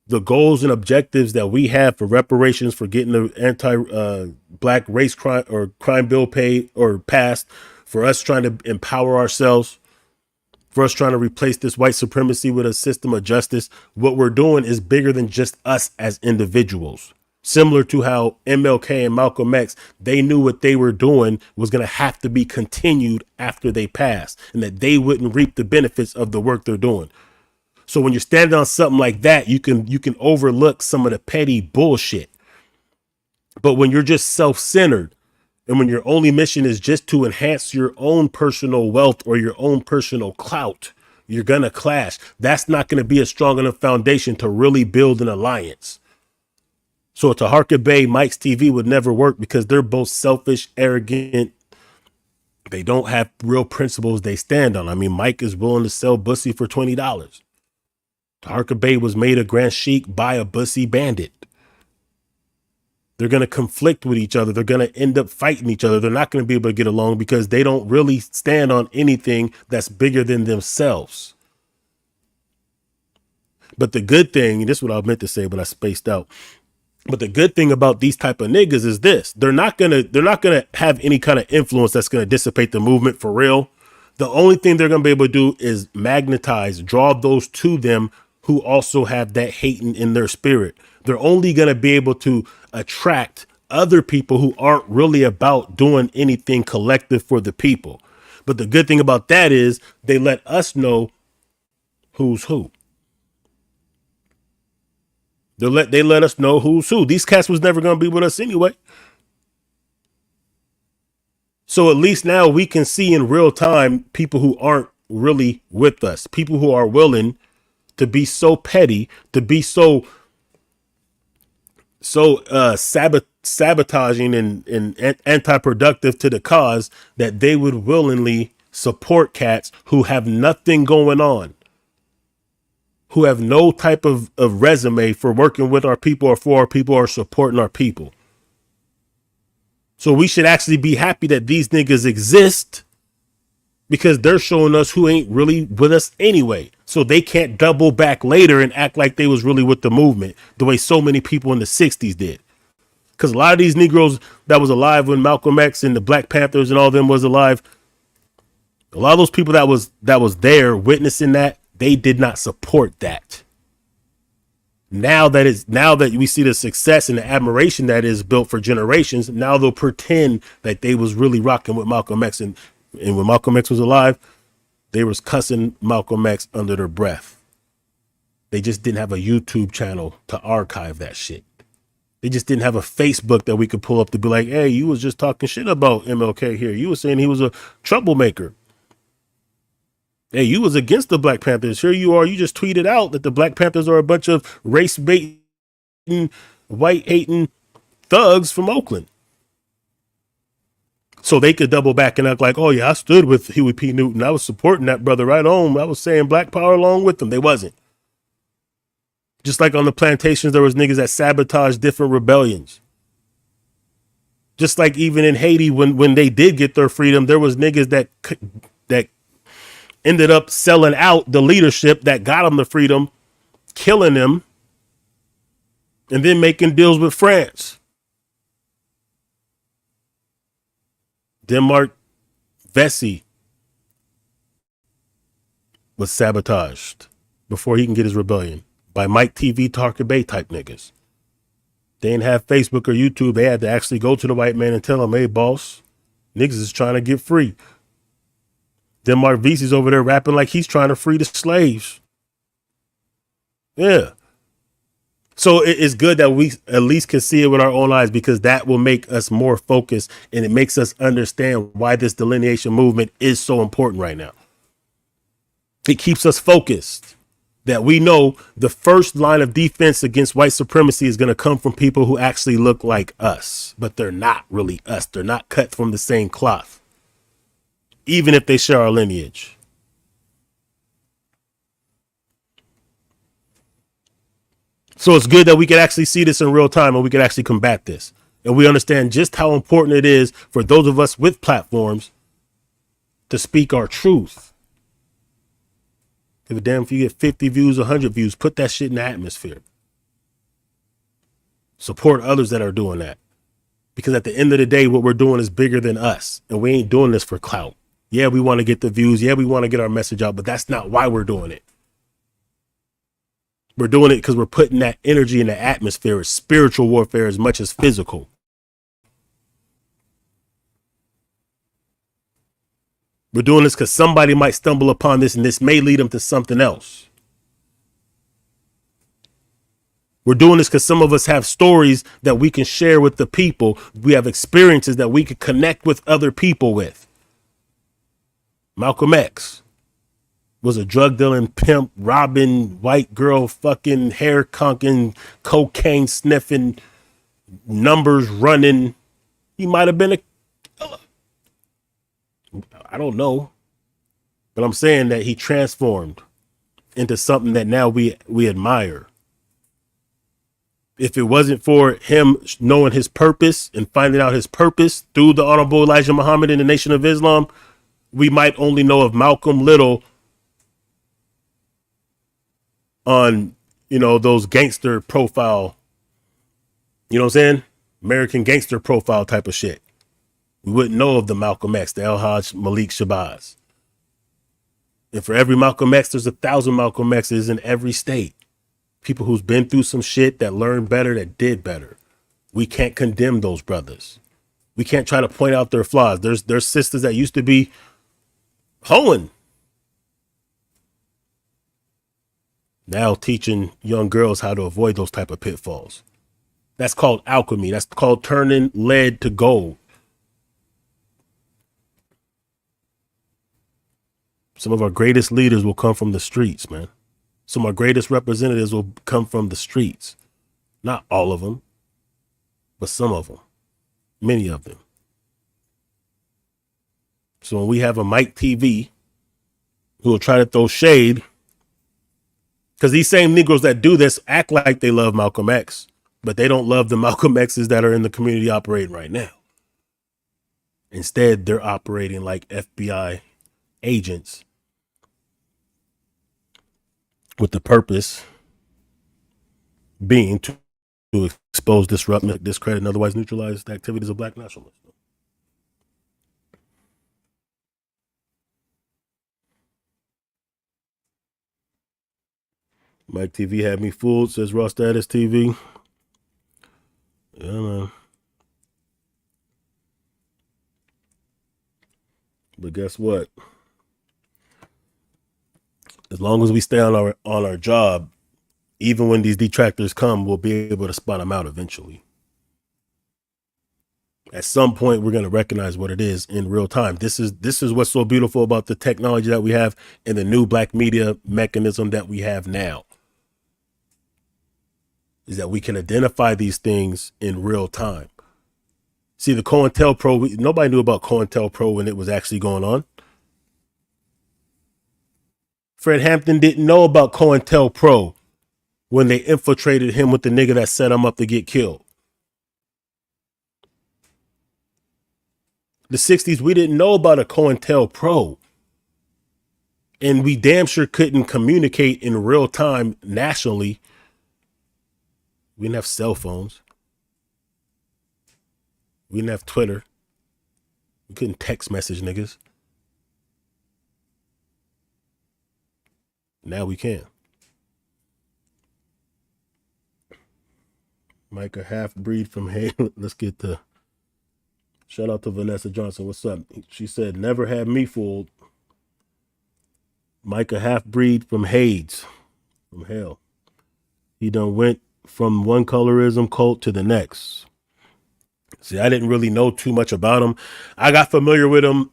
The goals and objectives that we have for reparations, for getting the anti-black race crime or crime bill paid or passed, for us trying to empower ourselves, for us trying to replace this white supremacy with a system of justice, what we're doing is bigger than just us as individuals. Similar to how MLK and Malcolm X, they knew what they were doing was going to have to be continued after they passed and that they wouldn't reap the benefits of the work they're doing. So when you're standing on something like that, you can overlook some of the petty bullshit. But when you're just self-centered and when your only mission is just to enhance your own personal wealth or your own personal clout, you're going to clash. That's not going to be a strong enough foundation to really build an alliance. So Tarka Bey, Mike's TV would never work because they're both selfish, arrogant. They don't have real principles they stand on. I mean, Mike is willing to sell Bussy for $20. Tarka Bey was made a Grand Sheik by a Bussy bandit. They're going to conflict with each other. They're going to end up fighting each other. They're not going to be able to get along because they don't really stand on anything that's bigger than themselves. But the good thing, and this is what I meant to say, but I spaced out. But the good thing about these type of niggas is this: they're not gonna have any kind of influence that's gonna dissipate the movement for real. The only thing they're gonna be able to do is magnetize, draw those to them who also have that hating in their spirit. They're only gonna be able to attract other people who aren't really about doing anything collective for the people. But the good thing about that is they let us know who's who. They let us know who's who. These cats was never going to be with us anyway. So at least now we can see in real time people who aren't really with us, people who are willing to be so petty, to be so sabotaging and anti-productive to the cause that they would willingly support cats who have nothing going on, who have no type of resume for working with our people or for our people or supporting our people. So we should actually be happy that these niggas exist because they're showing us who ain't really with us anyway. So So they can't double back later and act like they was really with the movement the way so many people in the 60s did. Because a lot of these Negroes that was alive when Malcolm X and the Black Panthers and all them was alive, a lot of those people that was there witnessing that, they did not support that. Now that we see the success and the admiration that is built for generations, now they'll pretend that they was really rocking with Malcolm X, and when Malcolm X was alive, they was cussing Malcolm X under their breath. They just didn't have a YouTube channel to archive that shit. They just didn't have a Facebook that we could pull up to be like, hey, you was just talking shit about MLK here. You was saying he was a troublemaker. Hey, you was against the Black Panthers. Here you are. You just tweeted out that the Black Panthers are a bunch of race baiting, white hating thugs from Oakland. So they could double back and act like, oh yeah, I stood with Huey P. Newton. I was supporting that brother right on. I was saying Black Power along with them. They wasn't. Just like on the plantations, there was niggas that sabotaged different rebellions. Just like even in Haiti, when they did get their freedom, there was niggas that ended up selling out the leadership that got them the freedom, killing them, and then making deals with France. Denmark Vesey was sabotaged before he can get his rebellion by Mike TV, Tarka Bay type niggas. They didn't have Facebook or YouTube. They had to actually go to the white man and tell him, hey, boss, niggas is trying to get free. Denmark Vesey's over there rapping like he's trying to free the slaves. Yeah. So it's good that we at least can see it with our own eyes, because that will make us more focused, and it makes us understand why this delineation movement is so important right now. It keeps us focused, that we know the first line of defense against white supremacy is going to come from people who actually look like us, but they're not really us. They're not cut from the same cloth, even if they share our lineage. So it's good that we can actually see this in real time, and we can actually combat this. And we understand just how important it is for those of us with platforms to speak our truth. Give a damn if you get 50 views, 100 views, put that shit in the atmosphere. Support others that are doing that. Because at the end of the day, what we're doing is bigger than us, and we ain't doing this for clout. Yeah, we want to get the views. Yeah, we want to get our message out, but that's not why we're doing it. We're doing it because we're putting that energy in the atmosphere. It's spiritual warfare as much as physical. We're doing this because somebody might stumble upon this, and this may lead them to something else. We're doing this because some of us have stories that we can share with the people. We have experiences that we can connect with other people with. Malcolm X was a drug dealing pimp, robbing, white girl, fucking hair conking, cocaine sniffing, numbers running. He might have been a killer. I don't know. But I'm saying that he transformed into something that now we admire. If it wasn't for him knowing his purpose and finding out his purpose through the Honorable Elijah Muhammad and the Nation of Islam, we might only know of Malcolm Little on, those gangster profile, you know what I'm saying? American gangster profile type of shit. We wouldn't know of the Malcolm X, the El-Hajj Malik Shabazz. And for every Malcolm X, there's 1,000 Malcolm X's in every state. People who's been through some shit, that learned better, that did better. We can't condemn those brothers. We can't try to point out their flaws. There's sisters that used to be hoeing, now teaching young girls how to avoid those type of pitfalls. That's called alchemy. That's called turning lead to gold. Some of our greatest leaders will come from the streets, man. Some of our greatest representatives will come from the streets. Not all of them, but some of them, many of them. So when we have a Mike TV who will try to throw shade, because these same Negroes that do this act like they love Malcolm X, but they don't love the Malcolm X's that are in the community operating right now. Instead, they're operating like FBI agents with the purpose being to expose, disrupt, discredit, and otherwise neutralize the activities of black nationalists. Mike TV had me fooled, says Raw Status TV. Yeah, man. But guess what? As long as we stay on our job, even when these detractors come, we'll be able to spot them out eventually. At some point, we're going to recognize what it is in real time. This is what's so beautiful about the technology that we have and the new black media mechanism that we have now, is that we can identify these things in real time. See, the COINTELPRO, nobody knew about COINTELPRO when it was actually going on. Fred Hampton didn't know about COINTELPRO when they infiltrated him with the nigga that set him up to get killed. The 60s, we didn't know about a COINTELPRO. And we damn sure couldn't communicate in real time nationally. We didn't have cell phones. We didn't have Twitter. We couldn't text message niggas. Now we can. Micah Half-Breed from Hale. Let's get to... Shout out to Vanessa Johnson. What's up? She said, never had me fooled. Micah Half-Breed from Hades. From hell. He done went from one colorism cult to the next. See, I didn't really know too much about him. I got familiar with him.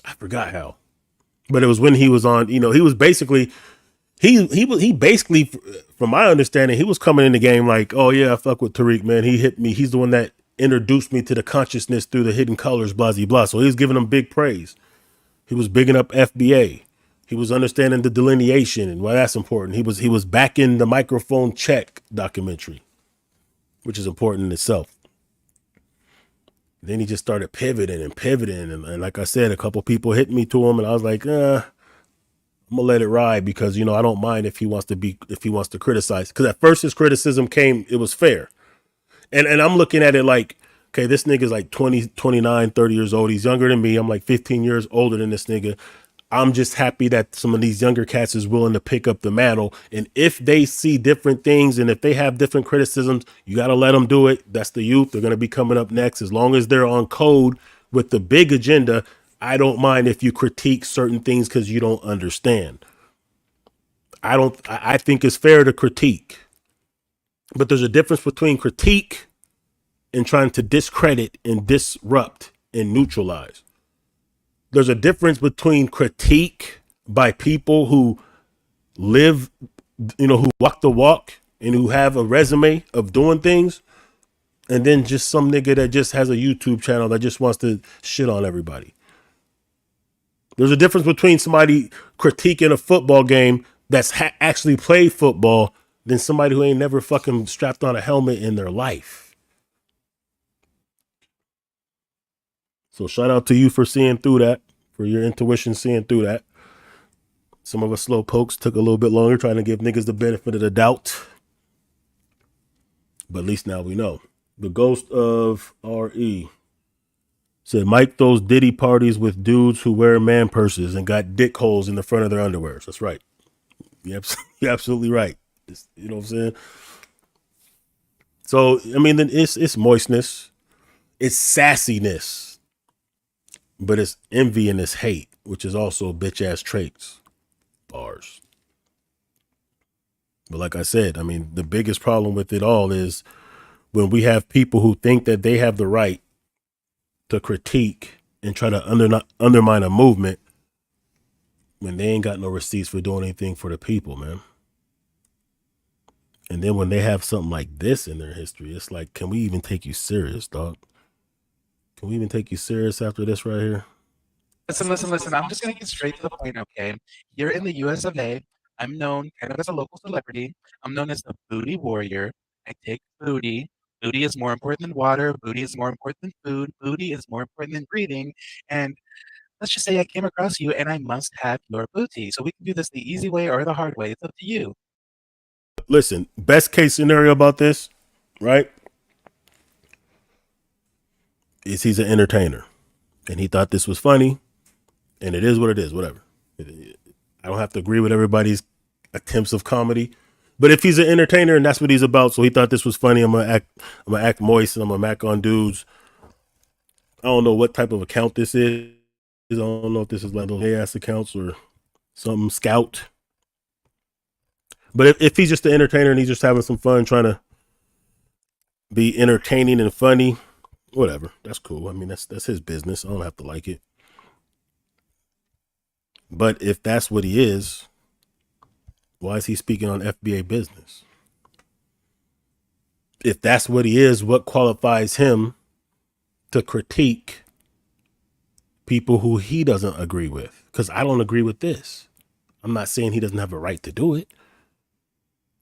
I forgot how. But it was when he was on, he was basically, he basically, from my understanding, he was coming in the game like, oh yeah, I fuck with Tariq, man. He hit me. He's the one that introduced me to the consciousness through the hidden colors, blah, blah, blah. So he was giving him big praise. He was bigging up FBA. He was understanding the delineation and why that's important. He was back in the Microphone Check documentary, which is important in itself. Then he just started pivoting. And like I said, a couple people hit me to him and I was like, I'm gonna let it ride because, I don't mind if he wants to criticize. Because at first his criticism came, it was fair. And I'm looking at it like, okay, this nigga's like 20, 29, 30 years old. He's younger than me. I'm like 15 years older than this nigga. I'm just happy that some of these younger cats is willing to pick up the mantle. And if they see different things and if they have different criticisms, you got to let them do it. That's the youth. They're going to be coming up next. As long as they're on code with the big agenda, I don't mind if you critique certain things because you don't understand. I think it's fair to critique. But there's a difference between critique and trying to discredit and disrupt and neutralize. There's a difference between critique by people who live, who walk the walk and who have a resume of doing things, and then just some nigga that just has a YouTube channel that just wants to shit on everybody. There's a difference between somebody critiquing a football game that's actually played football than somebody who ain't never fucking strapped on a helmet in their life. So shout out to you for seeing through that, for your intuition seeing through that. Some of us slow pokes took a little bit longer trying to give niggas the benefit of the doubt. But at least now we know. The ghost of RE said, Mike throws Diddy parties with dudes who wear man purses and got dick holes in the front of their underwears. That's right. You're absolutely right. You know what I'm saying? So, I mean, it's moistness. It's sassiness. But it's envy and it's hate, which is also bitch ass traits. Bars. But like I said, I mean, the biggest problem with it all is when we have people who think that they have the right to critique and try to undermine a movement when they ain't got no receipts for doing anything for the people, man. And then when they have something like this in their history, it's like, can we even take you serious, dog? Can we even take you serious after this right here? Listen. I'm just going to get straight to the point, okay? Here in the US of A, I'm known kind of as a local celebrity. I'm known as the booty warrior. I take booty. Booty is more important than water. Booty is more important than food. Booty is more important than breathing. And let's just say I came across you and I must have your booty. So we can do this the easy way or the hard way. It's up to you. Listen, best case scenario about this, right, is he's an entertainer. And he thought this was funny. And it is what it is, whatever. I don't have to agree with everybody's attempts of comedy. But if he's an entertainer and that's what he's about, so he thought this was funny, I'm gonna act moist and I'm gonna mac on dudes. I don't know what type of account this is. I don't know if this is like those gay ass accounts or something scout. But if he's just an entertainer and he's just having some fun, trying to be entertaining and funny, whatever, that's cool. I mean, that's his business. I don't have to like it. But if that's what he is, why is he speaking on FBA business? If that's what he is, what qualifies him to critique people who he doesn't agree with? Because I don't agree with this. I'm not saying he doesn't have a right to do it.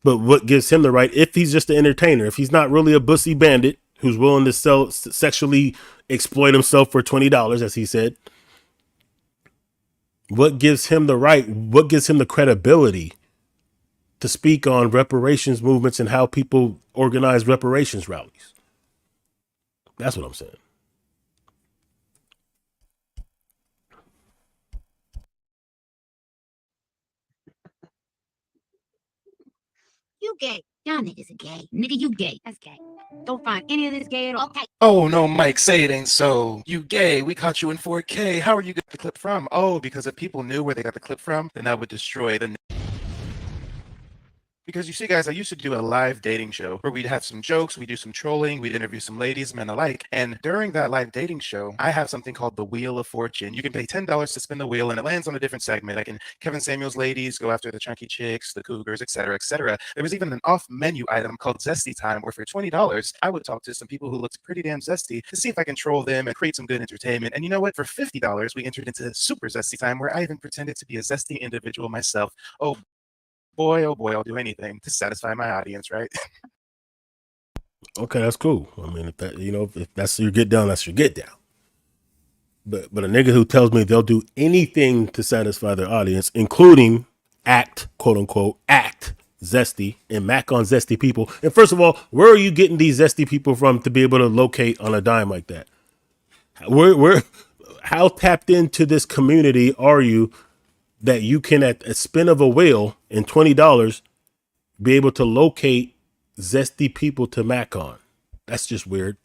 But what gives him the right, if he's just an entertainer, if he's not really a bussy bandit who's willing to sexually exploit himself for $20, as he said, what gives him the right, what gives him the credibility to speak on reparations movements and how people organize reparations rallies? That's what I'm saying. You gay. Y'all niggas are gay. Nigga, you gay. That's gay. Don't find any of this gay at all. Okay. Oh, no, Mike, say it ain't so. You gay. We caught you in 4K. How are you getting the clip from? Oh, because if people knew where they got the clip from, then that would destroy the... Because you see, guys, I used to do a live dating show where we'd have some jokes, we'd do some trolling, we'd interview some ladies, men alike. And during that live dating show, I have something called the Wheel of Fortune. You can pay $10 to spin the wheel and it lands on a different segment. Like in Kevin Samuels' ladies go after the chunky chicks, the cougars, etc., etc. There was even an off-menu item called Zesty Time where for $20, I would talk to some people who looked pretty damn zesty to see if I can troll them and create some good entertainment. And you know what? For $50, we entered into Super Zesty Time where I even pretended to be a zesty individual myself. Oh boy, I'll do anything to satisfy my audience, right? Okay, that's cool. I mean, if that, you know, if that's your get down, that's your get down. But a nigga who tells me they'll do anything to satisfy their audience, including act, quote unquote, act zesty and mac on zesty people. And first of all, where are you getting these zesty people from to be able to locate on a dime like that? How tapped into this community are you that you can, at a spin of a wheel and $20, be able to locate zesty people to mac on? That's just weird.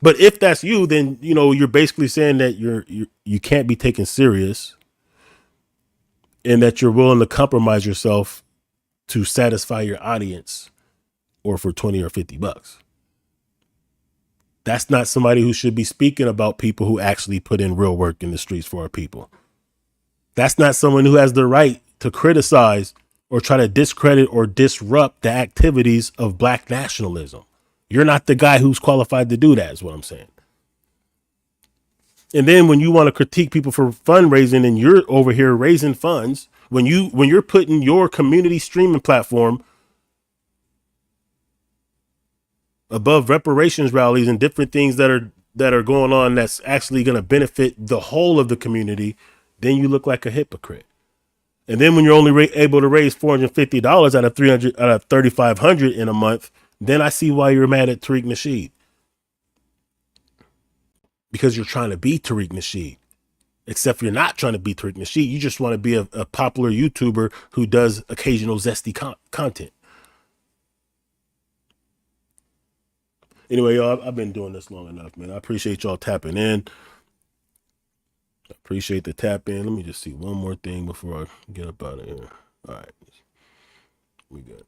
But if that's you, then, you know, you're basically saying that you can't be taken serious and that you're willing to compromise yourself to satisfy your audience or for 20 or $50. That's not somebody who should be speaking about people who actually put in real work in the streets for our people. That's not someone who has the right to criticize or try to discredit or disrupt the activities of Black nationalism. You're not the guy who's qualified to do that, is what I'm saying. And then when you want to critique people for fundraising and you're over here raising funds, when you're putting your community streaming platform above reparations rallies and different things that are going on that's actually going to benefit the whole of the community, then you look like a hypocrite. And then when you're only able to raise $450 out of $3,500 in a month, then I see why you're mad at Tariq Nasheed. Because you're trying to be Tariq Nasheed. Except you're not trying to be Tariq Nasheed. You just want to be a popular YouTuber who does occasional zesty content. Anyway, y'all, I've been doing this long enough, man. I appreciate y'all tapping in. I appreciate the tap in. Let me just see one more thing before I get up out of here. All right. We good.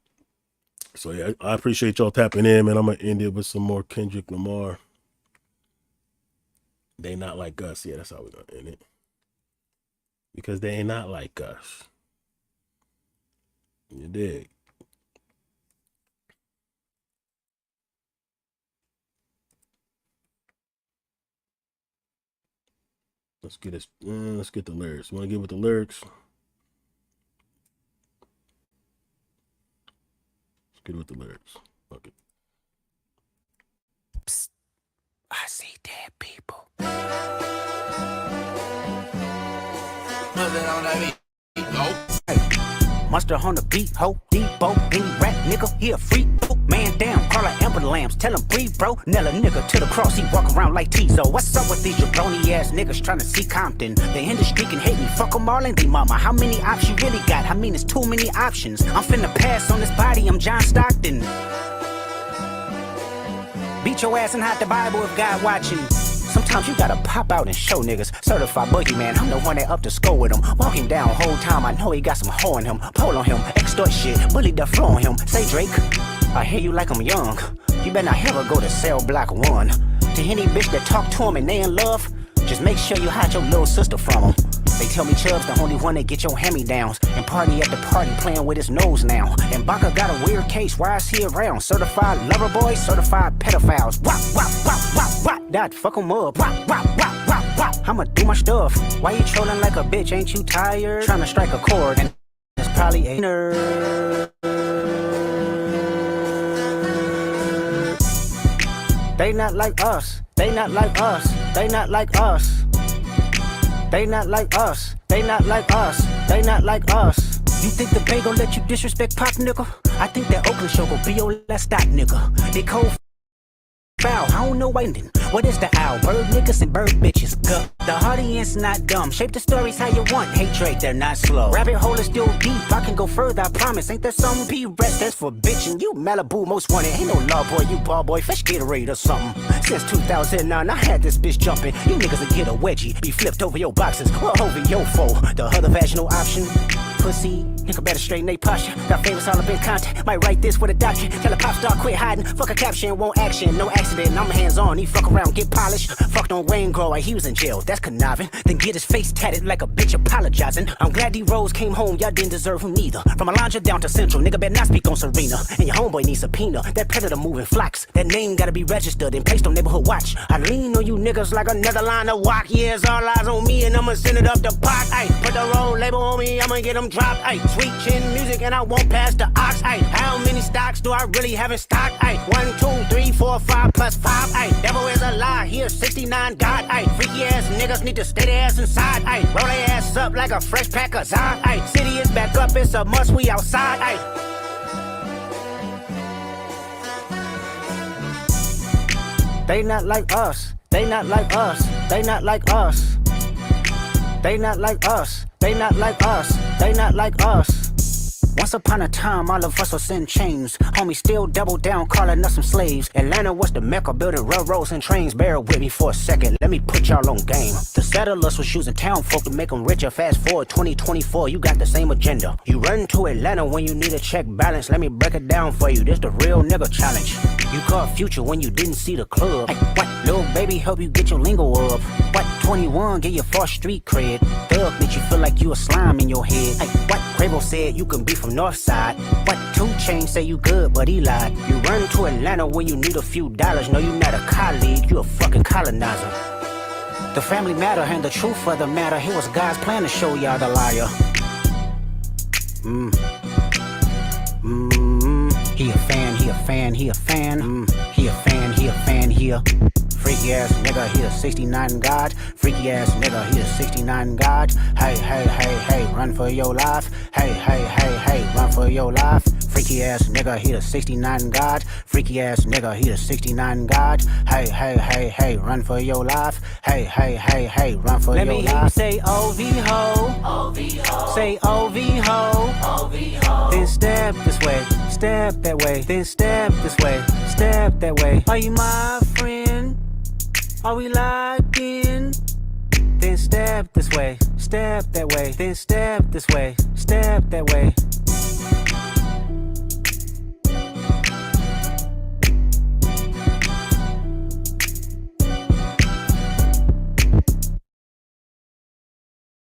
So, yeah, I appreciate y'all tapping in, man. I'm going to end it with some more Kendrick Lamar. They not like us. Yeah, that's how we're going to end it. Because they ain't not like us. You dig? Let's get this. Let's get the lyrics. Want to get with the lyrics? Let's get with the lyrics. Fuck it. Psst. I see dead people. Monster on the beat, ho, Debo, any rap nigga, he a freak. Man down, call her Amber Lambs, tell him breathe, bro. Nail a nigga to the cross, he walk around like Tizo. What's up with these jabroni ass niggas trying to see Compton? The industry can hate me, fuck them all and be mama. How many options you really got? I mean, it's too many options. I'm finna pass on this body, I'm John Stockton. Beat your ass and hide the Bible if God watching. Sometimes you gotta pop out and show niggas. Certified boogeyman, I'm the one that up to score with him. Walk him down whole time, I know he got some hoe in him. Pole on him, extort shit, bully the flow on him. Say Drake, I hear you like I'm young. You better not ever go to cell block 1. To any bitch that talk to him and they in love, just make sure you hide your little sister from him. They tell me Chubb's the only one that get your hand-me-downs and party at the party playing with his nose now. And Baka got a weird case, why is he around? Certified lover boys, certified pedophiles. Wop, wop, wop, wop, wop. That fuck him up. Wop, wop, wop, wop, wop. I'ma do my stuff. Why you trolling like a bitch? Ain't you tired? Trying to strike a chord and it's probably a nerd. They not like us. They not like us. They not like us. They not like us, they not like us, they not like us. You think the Bay gon' let you disrespect Pop, nigga? I think that Oakland show gon' be your last stop, nigga. They cold foul, I don't know waiting. What is the owl? Bird niggas and bird bitches. Go. The audience not dumb. Shape the stories how you want. Hey Drake, they're not slow. Rabbit hole is still deep. I can go further, I promise. Ain't there some P-rest that's for bitching? You Malibu most wanted. Ain't no law boy, you ball boy. Fresh Gatorade or something. Since 2009, I had this bitch jumping. You niggas will get a wedgie. Be flipped over your boxes. Or over your foe. The other vaginal option. Pussy, nigga better straighten they posture. Got favorites all up in content. Might write this with a doctor. Tell a pop star quit hiding. Fuck a caption, won't action. No accident, I'm hands on. He fuck around, get polished. Fucked on Wayne Grower, he was in jail. That's conniving. Then get his face tatted like a bitch apologizing. I'm glad D-Rose came home, y'all didn't deserve him neither. From Alondra down to Central, nigga better not speak on Serena. And your homeboy needs subpoena. That predator moving flocks. That name gotta be registered and placed on neighborhood watch. I lean on you niggas like another line of walk. Yeah, it's all eyes on me and I'ma send it up the pot. Ay, put the roll label on me, I'ma get them dropped. Ay, sweet chin music and I won't pass the ox. Ay, how many stocks do I really have in stock? Ay, 1, 2, 3, 4, 5 plus 5. Ay, devil is a lie, here 69 God. Ay, freaky ass niggas need to stay their ass inside. Ay, roll their ass up like a fresh pack of Zod. Ay, city is back up, it's a must, we outside. Ay. They not like us, they not like us, they not like us. They not like us, they not like us, they not like us. Once upon a time, all of us was in chains. Homie still double down, calling us some slaves. Atlanta was the mecca, building railroads and trains. Bear with me for a second, let me put y'all on game. The settlers was using town folk to make them richer. Fast forward 2024, you got the same agenda. You run to Atlanta when you need a check balance. Let me break it down for you, this the real nigga challenge. You caught Future when you didn't see the club. Hey, what? Lil' baby help you get your lingo up. What? 21 get your false street cred. Thug make you feel like you a slime in your head. Hey, what? Quavo said you can be from Northside. What? 2 Chainz say you good, but he lied. You run to Atlanta when you need a few dollars. No, you not a colleague, you a fucking colonizer. The family matter and the truth of the matter. Here was God's plan to show y'all the liar. He a fan, he a fan, he a fan. He a fan, he a fan, he a freaky ass nigga, he a 69 God. Freaky ass nigga, he a 69 God. Hey, hey, hey, hey, run for your life. Hey, hey, hey, hey, run for your life. Freaky ass nigga, he a 69 God. Freaky ass nigga, he a 69 God. Hey, hey, hey, hey, run for your life. Hey, hey, hey, hey, run for your life. Let me hear you say OV-ho. OV-ho. Say OV-ho. OV-ho. Then step this way, step that way. Then step this way, step that way. Are you my friend? Are we locked in? Then step this way, step that way. Then step this way, step that way.